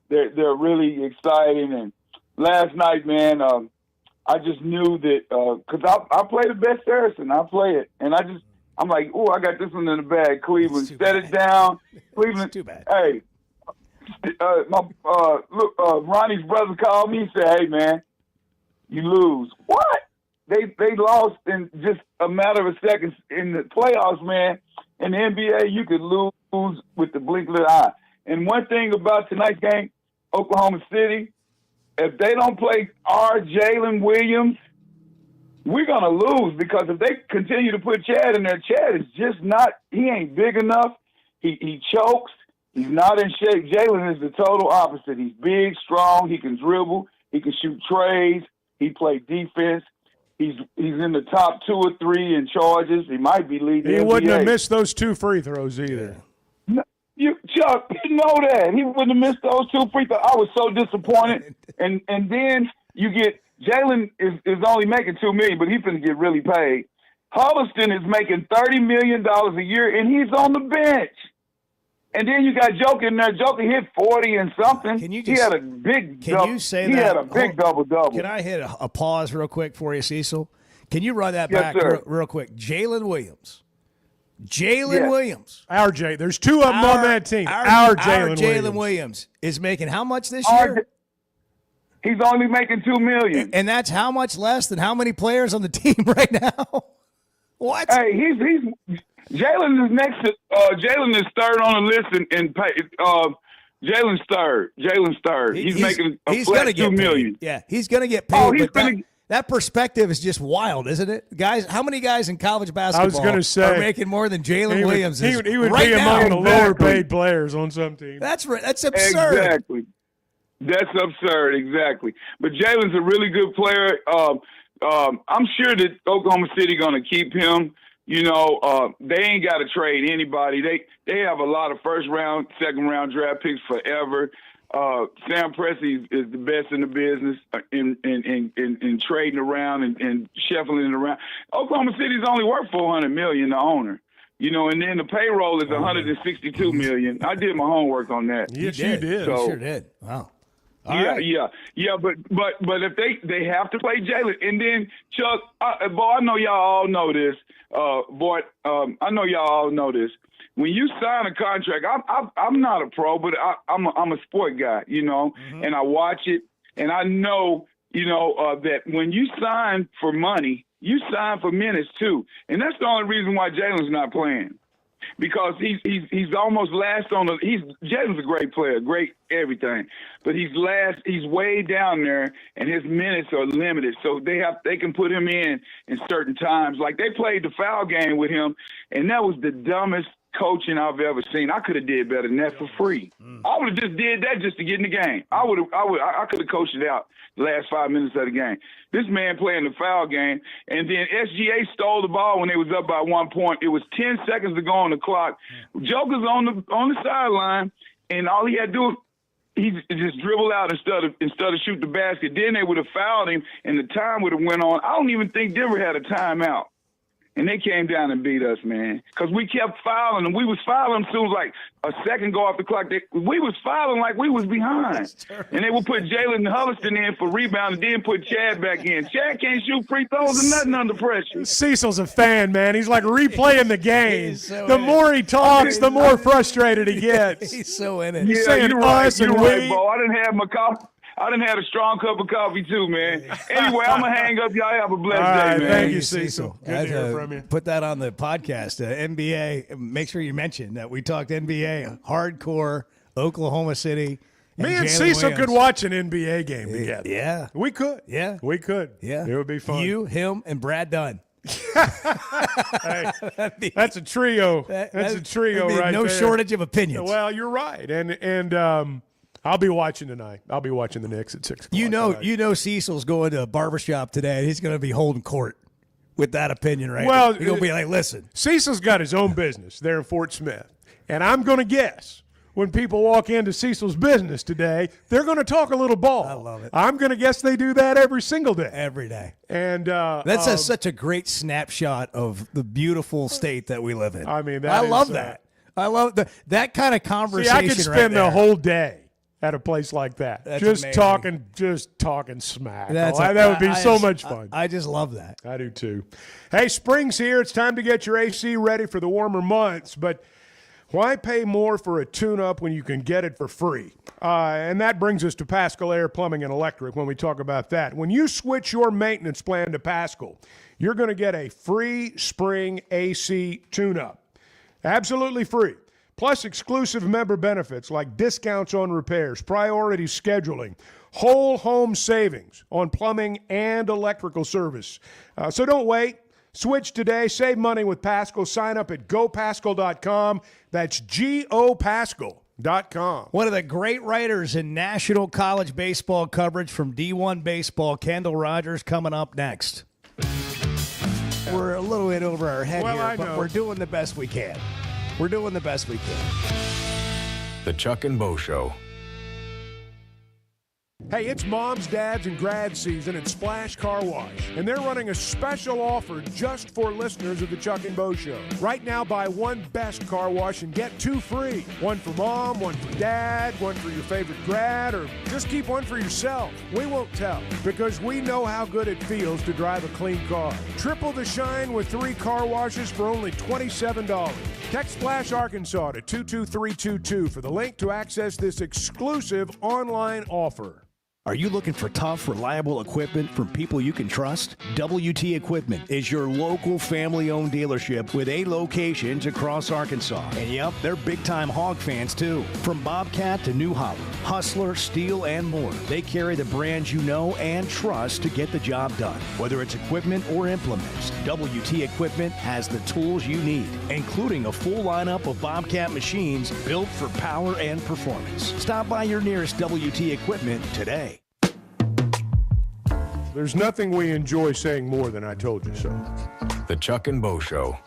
They're really exciting. And last night, man, I just knew that because I play the best Harrison. I play it, and I'm like, oh, I got this one in the bag. Cleveland, set it down. Cleveland, too bad. Hey. Ronnie's brother called me and said, "Hey man, you lose." What? They lost in just a matter of seconds in the playoffs, man. In the NBA, you could lose with the blink of the eye. And one thing about tonight's game, Oklahoma City, if they don't play Jalen Williams, we're gonna lose because if they continue to put Chad in there, Chad is just not. He ain't big enough. He chokes. He's not in shape. Jalen is the total opposite. He's big, strong. He can dribble. He can shoot trays. He plays defense. He's in the top 2 or 3 in charges. He might be leading. He wouldn't have missed those 2 free throws either. No, Chuck, you know that. He wouldn't have missed those 2 free throws. I was so disappointed. and then you get Jalen is only making $2 million, but he's going to get really paid. Holliston is making $30 million a year, and he's on the bench. And then you got Joker in there. Joker hit 40 and something. He had a big double-double. Can I hit a pause real quick for you, Cecil? Can you run that Yes, back sir. real quick? Jalen Williams. Williams. There's 2 of them on that team. Our Jalen Williams is making how much this year? He's only making $2 million. And that's how much less than how many players on the team right now? What? Hey, he's Jalen is next to Jalen is third on the list in pay. Jalen's third. He's making a flat $2 million. Yeah, he's going to get paid. Oh, that perspective is just wild, isn't it, guys? How many guys in college basketball are making more than Jalen Williams? He would right be now? among the lower paid players on some teams. That's right. That's absurd. Exactly. That's absurd. Exactly. But Jalen's a really good player. I'm sure that Oklahoma City going to keep him. You know, they ain't got to trade anybody. They have a lot of first round, second round draft picks forever. Sam Presti is the best in the business in trading around and shuffling around. Oklahoma City's only worth $400 million, the owner. You know, and then the payroll is $162 million. I did my homework on that. Yes, you did. So, you sure did. Wow. Yeah. But if they have to play Jalen, and then Chuck, I know y'all all know this. I know y'all all know this. When you sign a contract, I'm not a pro, but I'm a sport guy, you know, and I watch it, and I know, you know, that when you sign for money, you sign for minutes too, and that's the only reason why Jalen's not playing. Because he's almost last on the. Jalen's a great player, great everything, but he's way down there, and his minutes are limited. So they can put him in certain times. Like they played the foul game with him, and that was the dumbest coaching I've ever seen. I could have did better than that for free. I would have just did that just to get in the game. I could have coached it out the last 5 minutes of the game. This man playing the foul game, and then SGA stole the ball when they was up by 1 point. It was 10 seconds to go on the clock. Joker's on the sideline, and all he had to do he just dribble out instead of shoot the basket. Then they would have fouled him, and the time would have went on. I don't even think Denver had a timeout. and they came down and beat us, man. Because we kept fouling, and we was fouling soon as like a second go off the clock. We was fouling like we was behind. And they would put Jalen Holliston in for rebound and then put Chad back in. Chad can't shoot free throws or nothing under pressure. Cecil's a fan, man. He's like replaying the game. So the more he talks, the more frustrated he gets. He's so in it. He's Yeah, saying you're right. us You're and right, we. Bo. I didn't have my coffee. I done had a strong cup of coffee too, man. Anyway, I'm going to hang up. Y'all have a blessed All right, day, man. thank you, Cecil. Good to hear from you. Put that on the podcast. NBA, make sure you mention that we talked NBA, hardcore, Oklahoma City. Me and Jalen Cecil Williams. could watch an NBA game together. Yeah. We could. Yeah. We could. Yeah. It would be fun. You, him, and Brad Dunn. Hey, that's a trio. That's a trio right no there. shortage of opinions. Well, you're right. And I'll be watching tonight. I'll be watching the Knicks at 6 o'clock. You know Cecil's going to a barbershop today, and he's going to be holding court with that opinion, right? Well, he's going to be like, listen. Cecil's got his own business there in Fort Smith. And I'm going to guess when people walk into Cecil's business today, they're going to talk a little ball. I love it. I'm going to guess they do that every single day. Every day. And That's such a great snapshot of the beautiful state that we live in. I mean, I love that. I love that kind of conversation. See, I could spend right the there. whole day at a place like that. That's just amazing. talking smack. That That would be so much fun. I just love that. I do too. Hey, spring's here. It's time to get your AC ready for the warmer months, but why pay more for a tune-up when you can get it for free? And that brings us to Pascal Air Plumbing and Electric when we talk about that. When you switch your maintenance plan to Pascal, you're going to get a free spring AC tune-up. Absolutely free. Plus exclusive member benefits like discounts on repairs, priority scheduling, whole home savings on plumbing and electrical service. So don't wait. Switch today. Save money with Pascal. Sign up at gopascal.com. That's gopascal.com. One of the great writers in national college baseball coverage from D1 Baseball, Kendall Rogers, coming up next. We're a little bit over our head Well, here, I but know. we're doing the best we can. We're doing the best we can. The Chuck and Bo Show. Hey, it's moms, dads, and grad season at Splash Car Wash, and they're running a special offer just for listeners of the Chuck and Bo Show. Right now, buy one best car wash and get two free. One for mom, one for dad, one for your favorite grad, or just keep one for yourself. We won't tell, because we know how good it feels to drive a clean car. Triple the shine with 3 car washes for only $27. Text Splash Arkansas to 22322 for the link to access this exclusive online offer. Are you looking for tough, reliable equipment from people you can trust? WT Equipment is your local family-owned dealership with 8 locations across Arkansas. And yep, they're big-time hog fans too. From Bobcat to New Holland, Hustler, Steel, and more, they carry the brands you know and trust to get the job done. Whether it's equipment or implements, WT Equipment has the tools you need, including a full lineup of Bobcat machines built for power and performance. Stop by your nearest WT Equipment today. There's nothing we enjoy saying more than I told you so. The Chuck and Bo Show.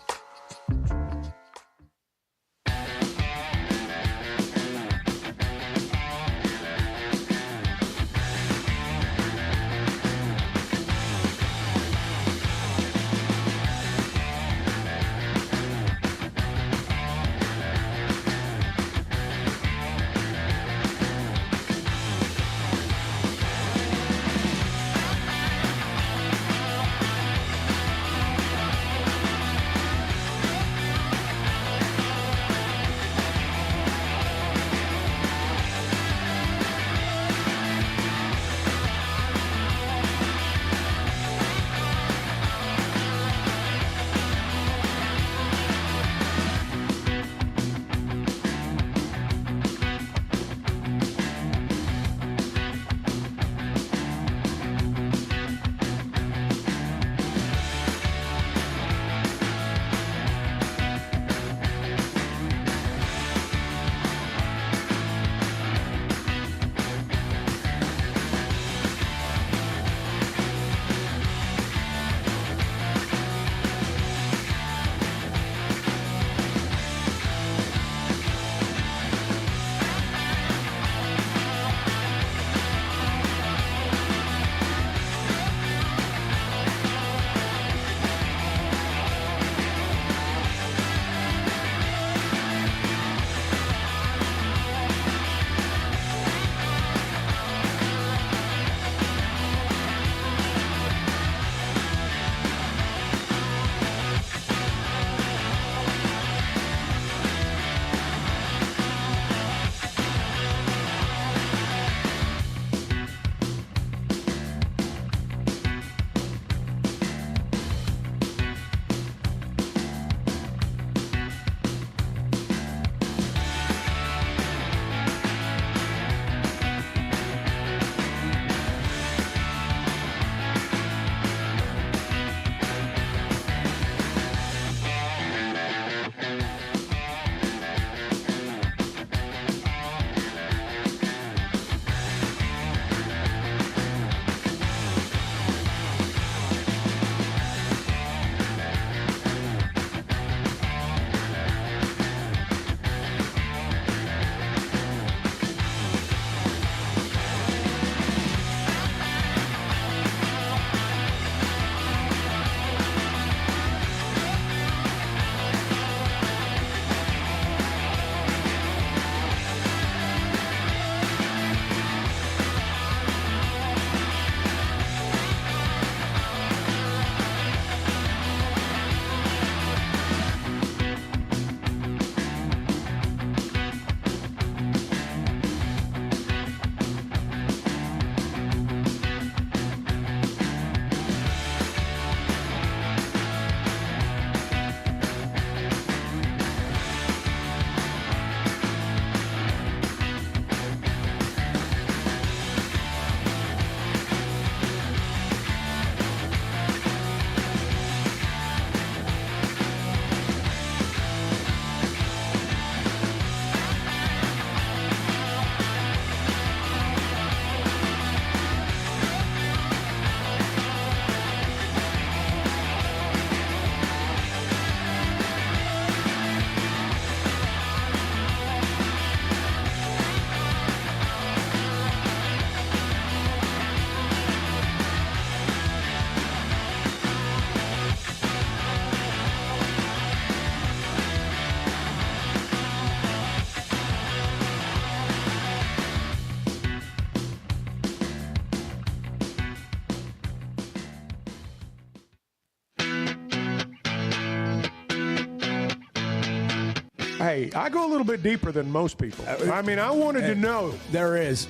Hey, I go a little bit deeper than most people. I mean, I wanted to know. There is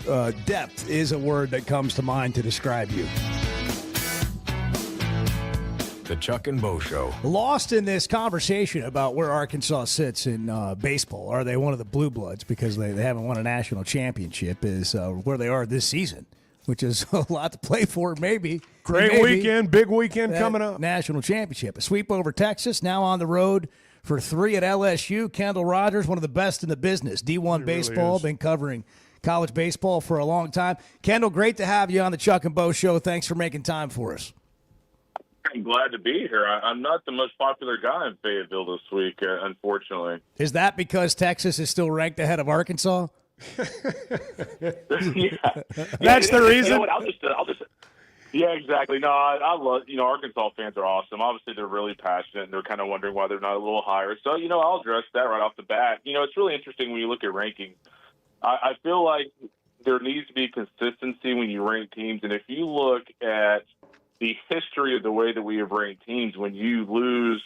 depth is a word that comes to mind to describe you. The Chuck and Bo Show. Lost in this conversation about where Arkansas sits in baseball. Are they one of the Blue Bloods because they haven't won a national championship is where they are this season, which is a lot to play for, maybe. Great weekend, big weekend coming up. National championship. A sweep over Texas, now on the road for 3 at LSU. Kendall Rogers, one of the best in the business. D1 baseball, really been covering college baseball for a long time. Kendall, great to have you on the Chuck and Bo Show. Thanks for making time for us. I'm glad to be here. I'm not the most popular guy in Fayetteville this week, unfortunately. Is that because Texas is still ranked ahead of Arkansas? That's the reason. You know what? I'll just. Yeah, exactly. No, I love. Arkansas fans are awesome. Obviously, they're really passionate, and they're kind of wondering why they're not a little higher. So, I'll address that right off the bat. It's really interesting when you look at rankings. I feel like there needs to be consistency when you rank teams, and if you look at the history of the way that we have ranked teams, when you lose,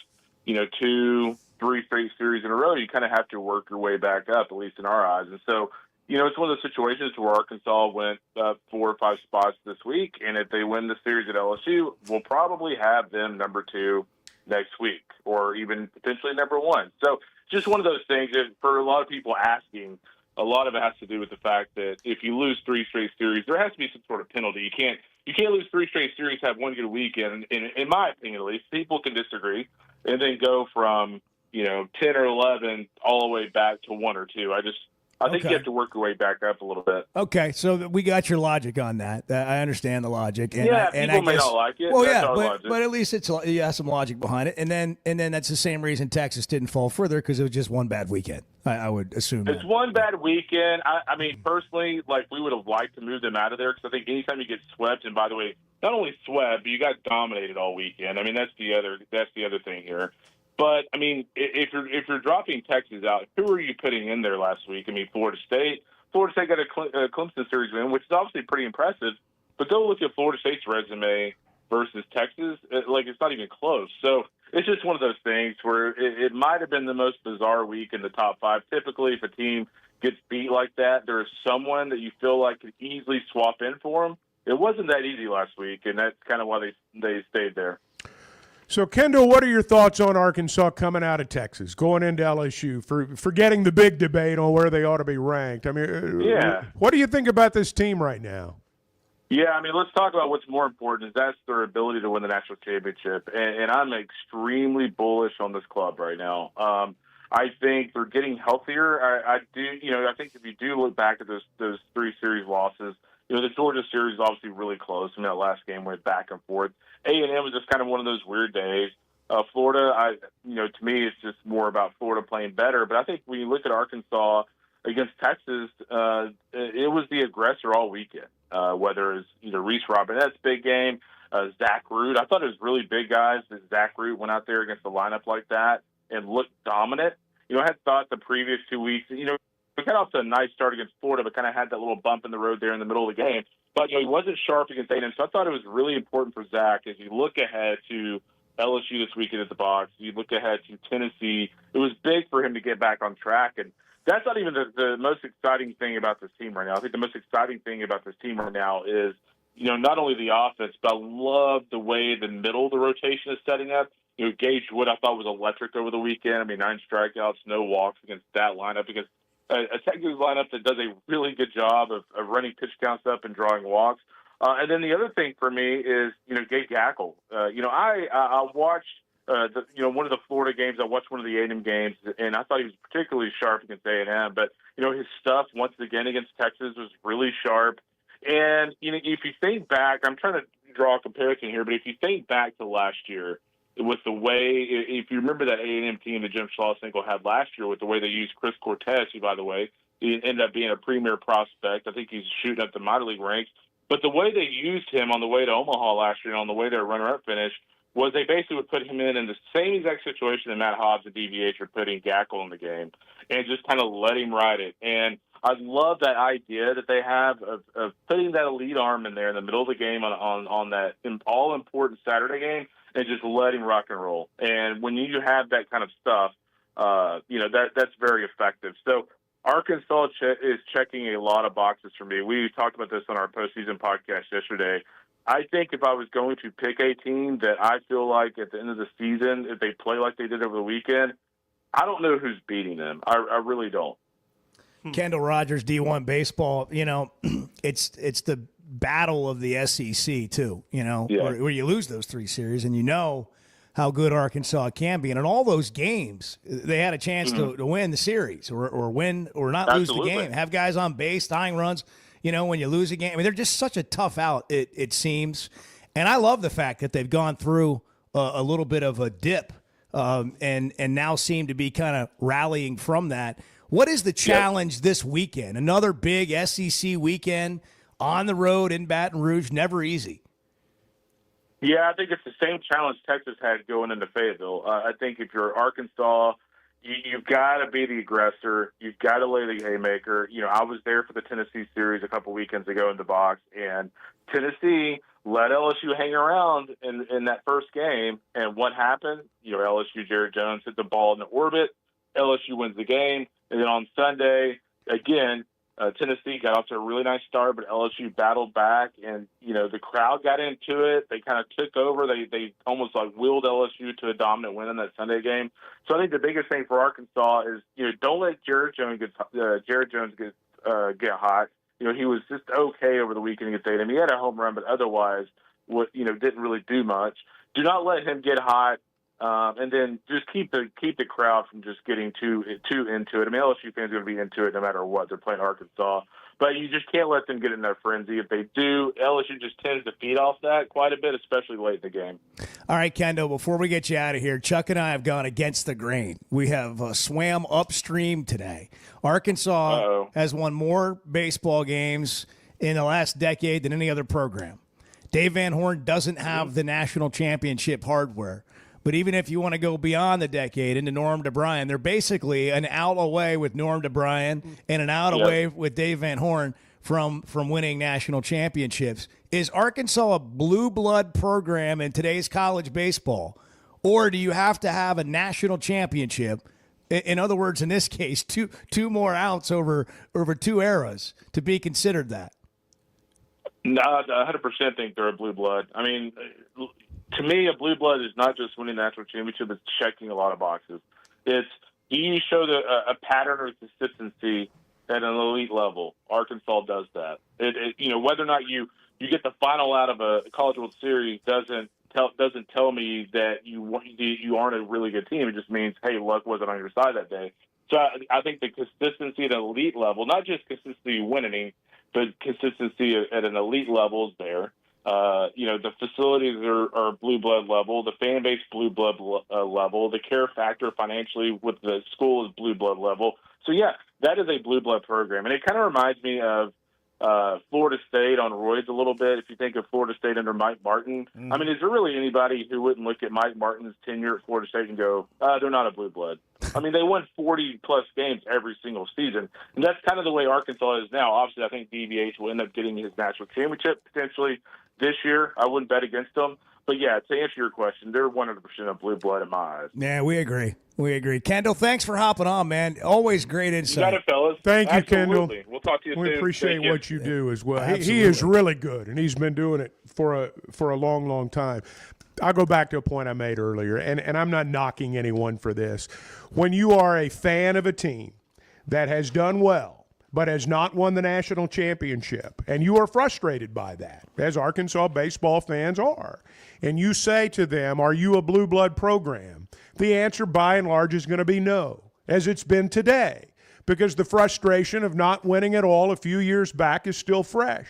2, 3 straight series in a row, you kind of have to work your way back up, at least in our eyes. And so, it's one of those situations where Arkansas went up 4 or 5 spots this week, and if they win the series at LSU, we'll probably have them number 2 next week, or even potentially number 1. So just one of those things that for a lot of people asking, a lot of it has to do with the fact that if you lose 3 straight series, there has to be some sort of penalty. You can't lose 3 straight series, have one good weekend. In my opinion, at least, people can disagree, and then go from 10 or 11 all the way back to 1 or 2. I think you have to work your way back up a little bit. Okay, so we got your logic on that. I understand the logic. And people may not like it. Well, That's but at least you have some logic behind it. And then that's the same reason Texas didn't fall further, because it was just one bad weekend. I would assume it's one bad weekend. I mean, personally, we would have liked to move them out of there, because I think anytime you get swept, and by the way, not only swept, but you got dominated all weekend. I mean, that's the other thing here. But I mean, if you're dropping Texas out, who are you putting in there last week? I mean, Florida State. Florida State got a Clemson series win, which is obviously pretty impressive. But go look at Florida State's resume versus Texas. It's not even close. So it's just one of those things where it might have been the most bizarre week in the top 5. Typically, if a team gets beat like that, there is someone that you feel like could easily swap in for them. It wasn't that easy last week, and that's kind of why they stayed there. So, Kendall, what are your thoughts on Arkansas coming out of Texas, going into LSU, forgetting the big debate on where they ought to be ranked? I mean, what do you think about this team right now? Yeah, I mean, let's talk about what's more important, is that's their ability to win the national championship. And I'm extremely bullish on this club right now. I think they're getting healthier. I think if you do look back at those 3 series losses, the Georgia series is obviously really close. I mean, that last game went back and forth. A&M was just kind of one of those weird days. Florida, to me, it's just more about Florida playing better. But I think when you look at Arkansas against Texas, it was the aggressor all weekend, whether it's Reese Robinett's big game, Zach Root. I thought it was really big, guys, that Zach Root went out there against a lineup like that and looked dominant. I had thought the previous 2 weeks, we got off to a nice start against Florida, but kind of had that little bump in the road there in the middle of the game. But, he wasn't sharp against A&M, so I thought it was really important for Zach as you look ahead to LSU this weekend at the box. You look ahead to Tennessee. It was big for him to get back on track, and that's not even the most exciting thing about this team right now. I think the most exciting thing about this team right now is, not only the offense, but I love the way the middle of the rotation is setting up. Gage Wood, I thought, was electric over the weekend. I mean, 9 strikeouts, no walks against that lineup, because a Texas lineup that does a really good job of running pitch counts up and drawing walks. And then the other thing for me is, Gabe Gackle. I watched, one of the Florida games. I watched one of the A&M games, and I thought he was particularly sharp against A&M. But, his stuff, once again, against Texas was really sharp. And, if you think back, I'm trying to draw a comparison here, but if you think back to last year, with the way, if you remember that A&M team that Jim Schlossingle had last year, with the way they used Chris Cortez, who, by the way, he ended up being a premier prospect. I think he's shooting up the minor league ranks. But the way they used him on the way to Omaha last year and on the way their runner-up finish was they basically would put him in the same exact situation that Matt Hobbs and DVH are putting Gackle in the game and just kind of let him ride it. And I love that idea that they have of putting that elite arm in there in the middle of the game on that all-important Saturday game and just let him rock and roll. And when you have that kind of stuff, that's very effective. So Arkansas is checking a lot of boxes for me. We talked about this on our postseason podcast yesterday. I think if I was going to pick a team that I feel like at the end of the season, if they play like they did over the weekend, I don't know who's beating them. I really don't. Kendall Rogers, D1 baseball, it's the battle of the SEC too, where you lose those 3 series and how good Arkansas can be. And in all those games, they had a chance to win the series or win or not lose the game, have guys on base, tying runs, when you lose a game. I mean, they're just such a tough out, it seems. And I love the fact that they've gone through a little bit of a dip and now seem to be kind of rallying from that. What is the challenge this weekend? Another big SEC weekend on the road in Baton Rouge, never easy. Yeah, I think it's the same challenge Texas had going into Fayetteville. I think if you're Arkansas, you've got to be the aggressor. You've got to lay the haymaker. I was there for the Tennessee series a couple weekends ago in the box, and Tennessee let LSU hang around in that first game. And what happened? LSU, Jared Jones hit the ball in the orbit. LSU wins the game. And then on Sunday, again, Tennessee got off to a really nice start, but LSU battled back, and the crowd got into it. They kind of took over. They almost like willed LSU to a dominant win in that Sunday game. So I think the biggest thing for Arkansas is don't let Jared Jones get hot. He was just okay over the weekend against A&M. He had a home run, but otherwise, didn't really do much. Do not let him get hot. And then just keep the crowd from just getting too into it. I mean, LSU fans are going to be into it no matter what. They're playing Arkansas. But you just can't let them get in their frenzy. If they do, LSU just tends to feed off that quite a bit, especially late in the game. All right, Kendall, before we get you out of here, Chuck and I have gone against the grain. We have swam upstream today. Arkansas has won more baseball games in the last decade than any other program. Dave Van Horn doesn't have the national championship hardware. But even if you want to go beyond the decade into Norm DeBryan, they're basically an out away with Norm DeBryan and an out away with Dave Van Horn from winning national championships. Is Arkansas a blue blood program in today's college baseball, or do you have to have a national championship? In other words, in this case, two more outs over 2 eras to be considered that. No, I 100% think they're a blue blood. I mean, to me, a blue blood is not just winning the national championship; it's checking a lot of boxes. It's you show a pattern or consistency at an elite level. Arkansas does that. Whether or not you get the final out of a College World Series doesn't tell me that you aren't a really good team. It just means, hey, luck wasn't on your side that day. So I think the consistency at an elite level, not just consistency winning, but consistency at an elite level is there. The facilities are blue blood level, the fan base blue blood level, the care factor financially with the school is blue blood level. So yeah, that is a blue blood program, and it kind of reminds me of Florida State on roids a little bit. If you think of Florida State under Mike Martin, I mean, is there really anybody who wouldn't look at Mike Martin's tenure at Florida State and go, they're not a blue blood? I mean, they won 40-plus games every single season, and that's kind of the way Arkansas is now. Obviously, I think DVH will end up getting his national championship potentially this year. I wouldn't bet against them. But, yeah, to answer your question, they're 100% a blue blood in my eyes. Yeah, we agree. Kendall, thanks for hopping on, man. Always great insight. You got it, fellas. Thank you, Absolutely. Kendall. We'll talk to you soon. We appreciate what you do as well. Absolutely. He is really good, and he's been doing it for a long, long time. I'll go back to a point I made earlier, and I'm not knocking anyone for this. When you are a fan of a team that has done well but has not won the national championship, and you are frustrated by that, as Arkansas baseball fans are, and you say to them, are you a blue blood program? The answer by and large is going to be no, as it's been today, because the frustration of not winning at all a few years back is still fresh.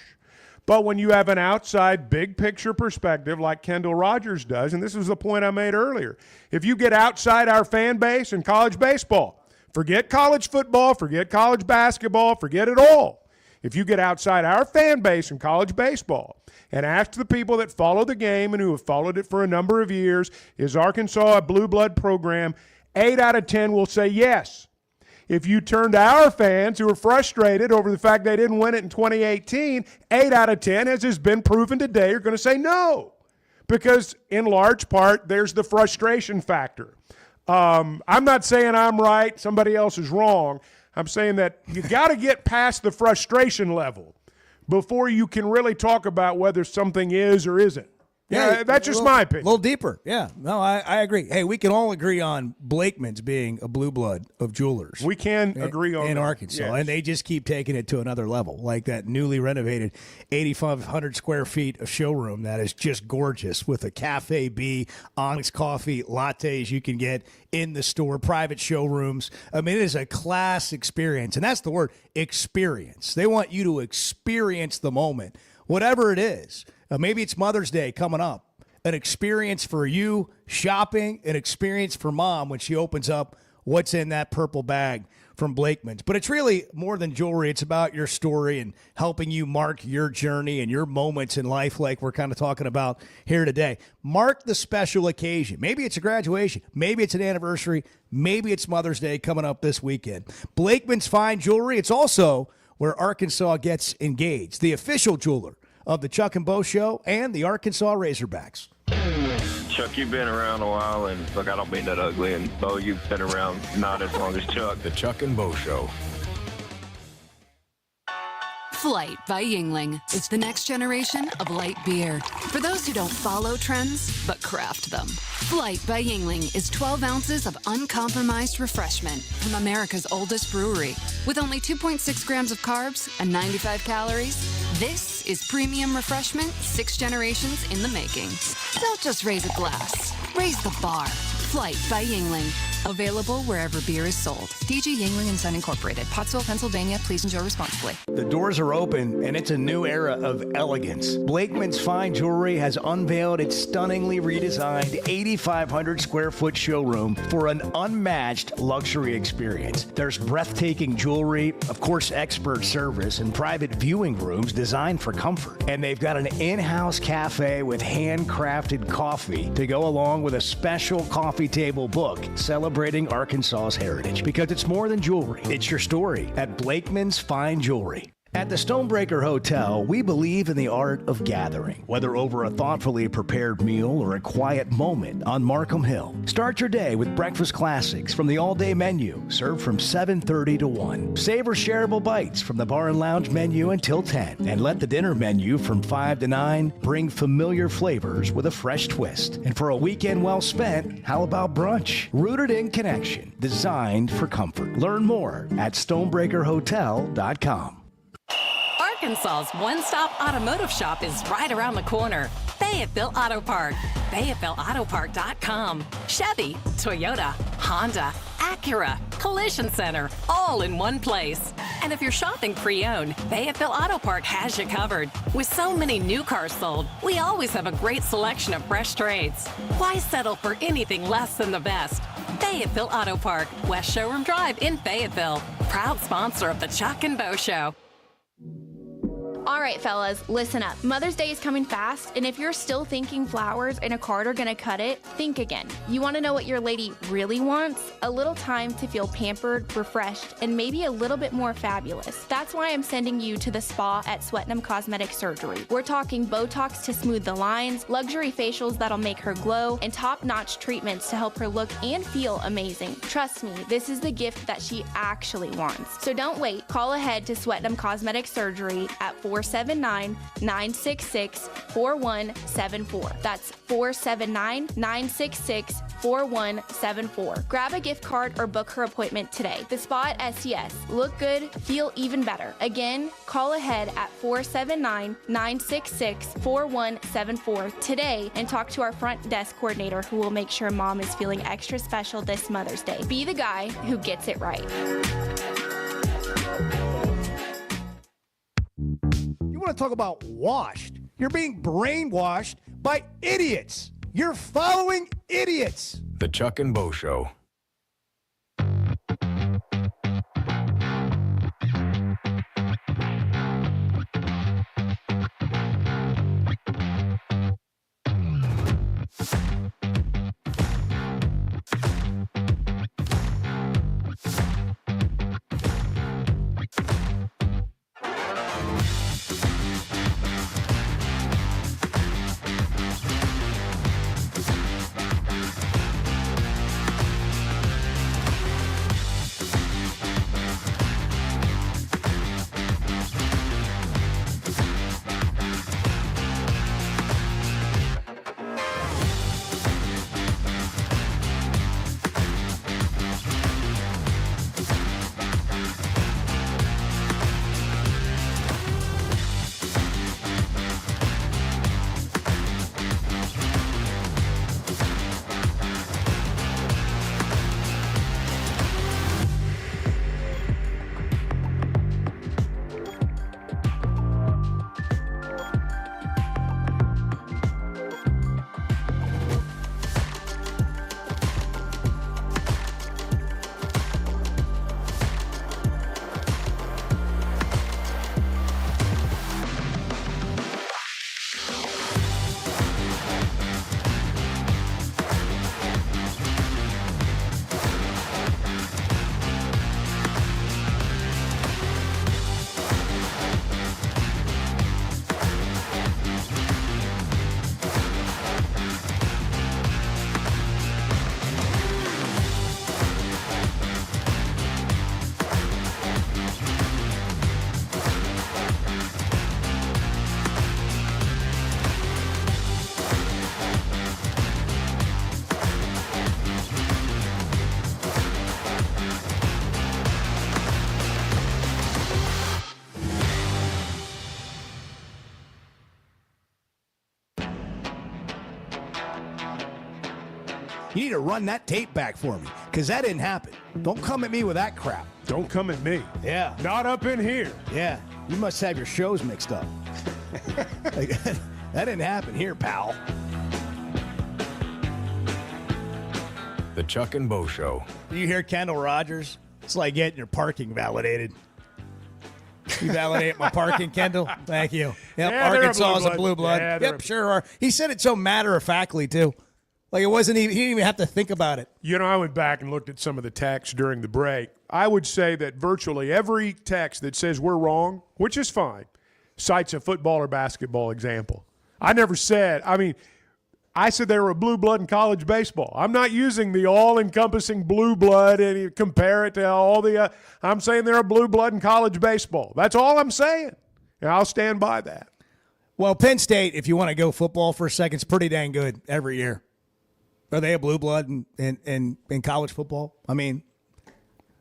But when you have an outside big picture perspective like Kendall Rogers does, and this is the point I made earlier, if you get outside our fan base in college baseball, forget college football, forget college basketball, forget it all. If you get outside our fan base in college baseball and ask the people that follow the game and who have followed it for a number of years, is Arkansas a blue blood program? 8 out of 10 will say yes. If you turn to our fans who are frustrated over the fact they didn't win it in 2018, 8 out of 10, as has been proven today, are going to say no. Because in large part, there's the frustration factor I'm not saying I'm right, somebody else is wrong. I'm saying that you got to get past the frustration level before you can really talk about whether something is or isn't. Yeah, that's just my opinion. A little deeper. Yeah. No, I agree. Hey, we can all agree on Blakeman's being a blue blood of jewelers. We can agree on in that. Arkansas. Yes. And they just keep taking it to another level, like that newly renovated 8,500 square feet of showroom that is just gorgeous with a Cafe B, Onyx coffee, lattes you can get in the store, private showrooms. I mean, it is a class experience. And that's the word, experience. They want you to experience the moment, whatever it is. Maybe it's Mother's Day coming up. An experience for you shopping, an experience for mom when she opens up what's in that purple bag from Blakeman's. But it's really more than jewelry. It's about your story and helping you mark your journey and your moments in life like we're kind of talking about here today. Mark the special occasion. Maybe it's a graduation. Maybe it's an anniversary. Maybe it's Mother's Day coming up this weekend. Blakeman's Fine Jewelry. It's also where Arkansas gets engaged. The official jeweler of the Chuck and Bo Show and the Arkansas Razorbacks. Chuck, you've been around a while, and look, I don't mean that ugly, and Bo, you've been around not as long as Chuck. The Chuck and Bo Show. Flight by Yingling. It's the next generation of light beer. For those who don't follow trends, but craft them. Flight by Yingling is 12 ounces of uncompromised refreshment from America's oldest brewery. With only 2.6 grams of carbs and 95 calories, this is premium refreshment 6 generations in the making. Don't just raise a glass, raise the bar. Flight by Yingling. Available wherever beer is sold. DG Yingling & Son Incorporated, Pottsville, Pennsylvania. Please enjoy responsibly. The doors are open, and it's a new era of elegance. Blakeman's Fine Jewelry has unveiled its stunningly redesigned 8,500 square foot showroom for an unmatched luxury experience. There's breathtaking jewelry, of course, expert service, and private viewing rooms designed for comfort. And they've got an in-house cafe with handcrafted coffee to go along with a special coffee table book celebrating Arkansas's heritage, because it's more than jewelry. It's your story at Blakeman's Fine Jewelry. At the Stonebreaker Hotel, we believe in the art of gathering, whether over a thoughtfully prepared meal or a quiet moment on Markham Hill. Start your day with breakfast classics from the all-day menu, served from 7:30 to 1. Savor shareable bites from the bar and lounge menu until 10. And let the dinner menu from 5 to 9 bring familiar flavors with a fresh twist. And for a weekend well spent, how about brunch? Rooted in connection, designed for comfort. Learn more at stonebreakerhotel.com. Arkansas's one-stop automotive shop is right around the corner. Fayetteville Auto Park. FayettevilleAutoPark.com. Chevy, Toyota, Honda, Acura, Collision Center, all in one place. And if you're shopping pre-owned, Fayetteville Auto Park has you covered. With so many new cars sold, we always have a great selection of fresh trades. Why settle for anything less than the best? Fayetteville Auto Park, West Showroom Drive in Fayetteville. Proud sponsor of the Chuck and Bo Show. All right, fellas, listen up. Mother's Day is coming fast, and if you're still thinking flowers and a card are gonna cut it, think again. You wanna know what your lady really wants? A little time to feel pampered, refreshed, and maybe a little bit more fabulous. That's why I'm sending you to the spa at Swetnam Cosmetic Surgery. We're talking Botox to smooth the lines, luxury facials that'll make her glow, and top-notch treatments to help her look and feel amazing. Trust me, this is the gift that she actually wants. So don't wait. Call ahead to Swetnam Cosmetic Surgery at 479-966-4174. That's 479-966-4174. Grab a gift card or book her appointment today. The spa at SCS. Look good, feel even better. Again, call ahead at 479-966-4174 today and talk to our front desk coordinator, who will make sure mom is feeling extra special this Mother's Day. Be the guy who gets it right. You want to talk about washed? You're being brainwashed by idiots. You're following idiots. The Chuck and Bo Show. You need to run that tape back for me because that didn't happen. Don't come at me with that crap. Don't come at me. Yeah. Not up in here. Yeah. You must have your shows mixed up. That didn't happen here, pal. The Chuck and Bo Show. Do you hear Kendall Rogers? It's like getting your parking validated. You validate my parking, Kendall? Thank you. Yep, Yeah, they're Arkansas is a blue blue blood. blood. Yeah, they're Yep, sure are. He said it so matter-of-factly, too. Like it wasn't even, he didn't even have to think about it. You know, I went back and looked at some of the texts during the break. I would say that virtually every text that says we're wrong, which is fine, cites a football or basketball example. I never said, I said they were a blue blood in college baseball. I'm not using the all-encompassing blue blood and compare it to all the I'm saying they're a blue blood in college baseball. That's all I'm saying, and I'll stand by that. Well, Penn State, if you want to go football for a second, is pretty dang good every year. Are they a blue blood in college football? I mean,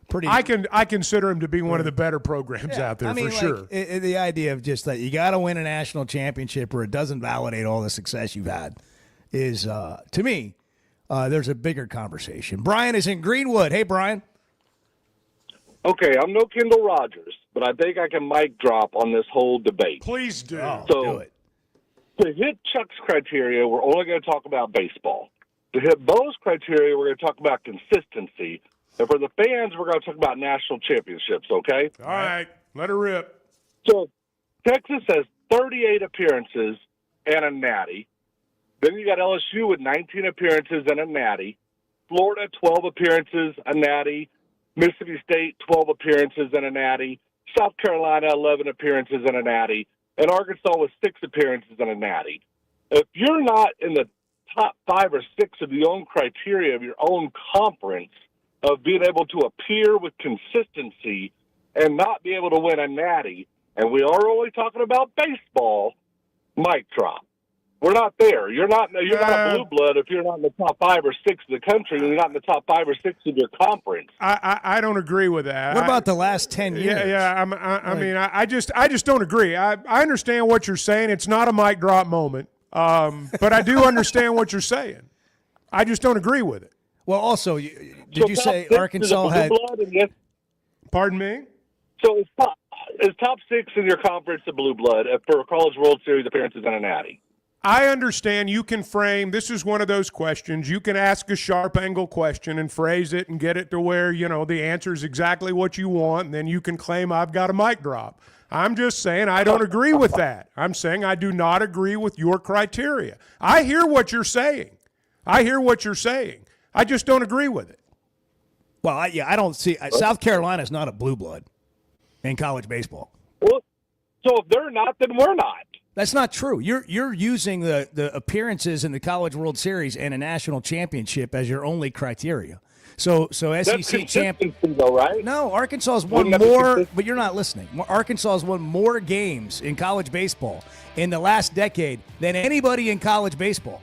pretty. I consider them to be one of the better programs out there for sure. The idea of just that you got to win a national championship or it doesn't validate all the success you've had is, to me, there's a bigger conversation. Brian is in Greenwood. Hey, Brian. Okay, I'm no Kendall Rogers, but I think I can mic drop on this whole debate. Please do. Do it. To hit Chuck's criteria, we're only going to talk about baseball. To hit Bo's criteria, we're going to talk about consistency. And for the fans, we're going to talk about national championships, okay? All right. Let her rip. So Texas has 38 appearances and a natty. Then you got LSU with 19 appearances and a natty. Florida, 12 appearances, a natty. Mississippi State, 12 appearances and a natty. South Carolina, 11 appearances and a natty. And Arkansas with 6 appearances and a natty. If you're not in the top 5 or 6 of your own criteria of your own conference of being able to appear with consistency and not be able to win a natty, and we are only talking about baseball, mic drop. We're not there. You're not a blue blood if you're not in the top 5 or 6 of the country and you're not in the top 5 or 6 of your conference. I don't agree with that. What about the last 10 years? Yeah. I just don't agree. I understand what you're saying. It's not a mic drop moment, but I do understand what you're saying. I just don't agree with it. Well, also, did you say Arkansas had? Pardon me? So is top 6 in your conference a blue blood for a College World Series appearances and a natty? I understand you can frame, this is one of those questions, you can ask a sharp angle question and phrase it and get it to where, the answer is exactly what you want, and then you can claim I've got a mic drop. I'm just saying I don't agree with that. I'm saying I do not agree with your criteria. I hear what you're saying. I just don't agree with it. Well, I don't see – South Carolina is not a blue blood in college baseball. Well, so if they're not, then we're not. That's not true. You're using the appearances in the College World Series and a national championship as your only criteria. So SEC champion, though, right? No, Arkansas has won more, but you're not listening. Arkansas has won more games in college baseball in the last decade than anybody in college baseball.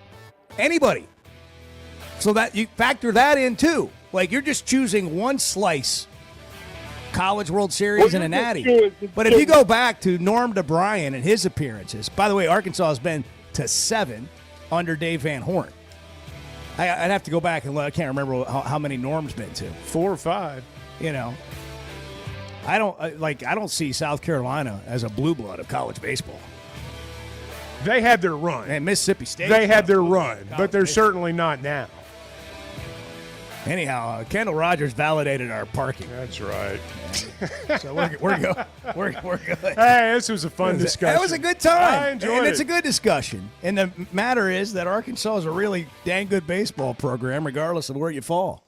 Anybody. So that you factor that in too. Like you're just choosing one slice. College World Series and a natty. But if you go back to Norm DeBryan and his appearances, by the way, Arkansas has been to 7 under Dave Van Horn. I'd have to go back and look. I can't remember how many Norm's been to. 4 or 5. I don't see South Carolina as a blue blood of college baseball. They had their run. And Mississippi State. They had their run, but they're certainly not now. Anyhow, Kendall Rogers validated our parking. That's right. So we're good. Hey, this was a fun discussion. That was a good time. I enjoyed and it. It's a good discussion. And the matter is that Arkansas is a really dang good baseball program, regardless of where you fall.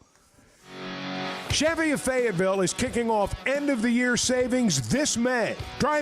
Chevy of Fayetteville is kicking off end-of-the-year savings this May. Drive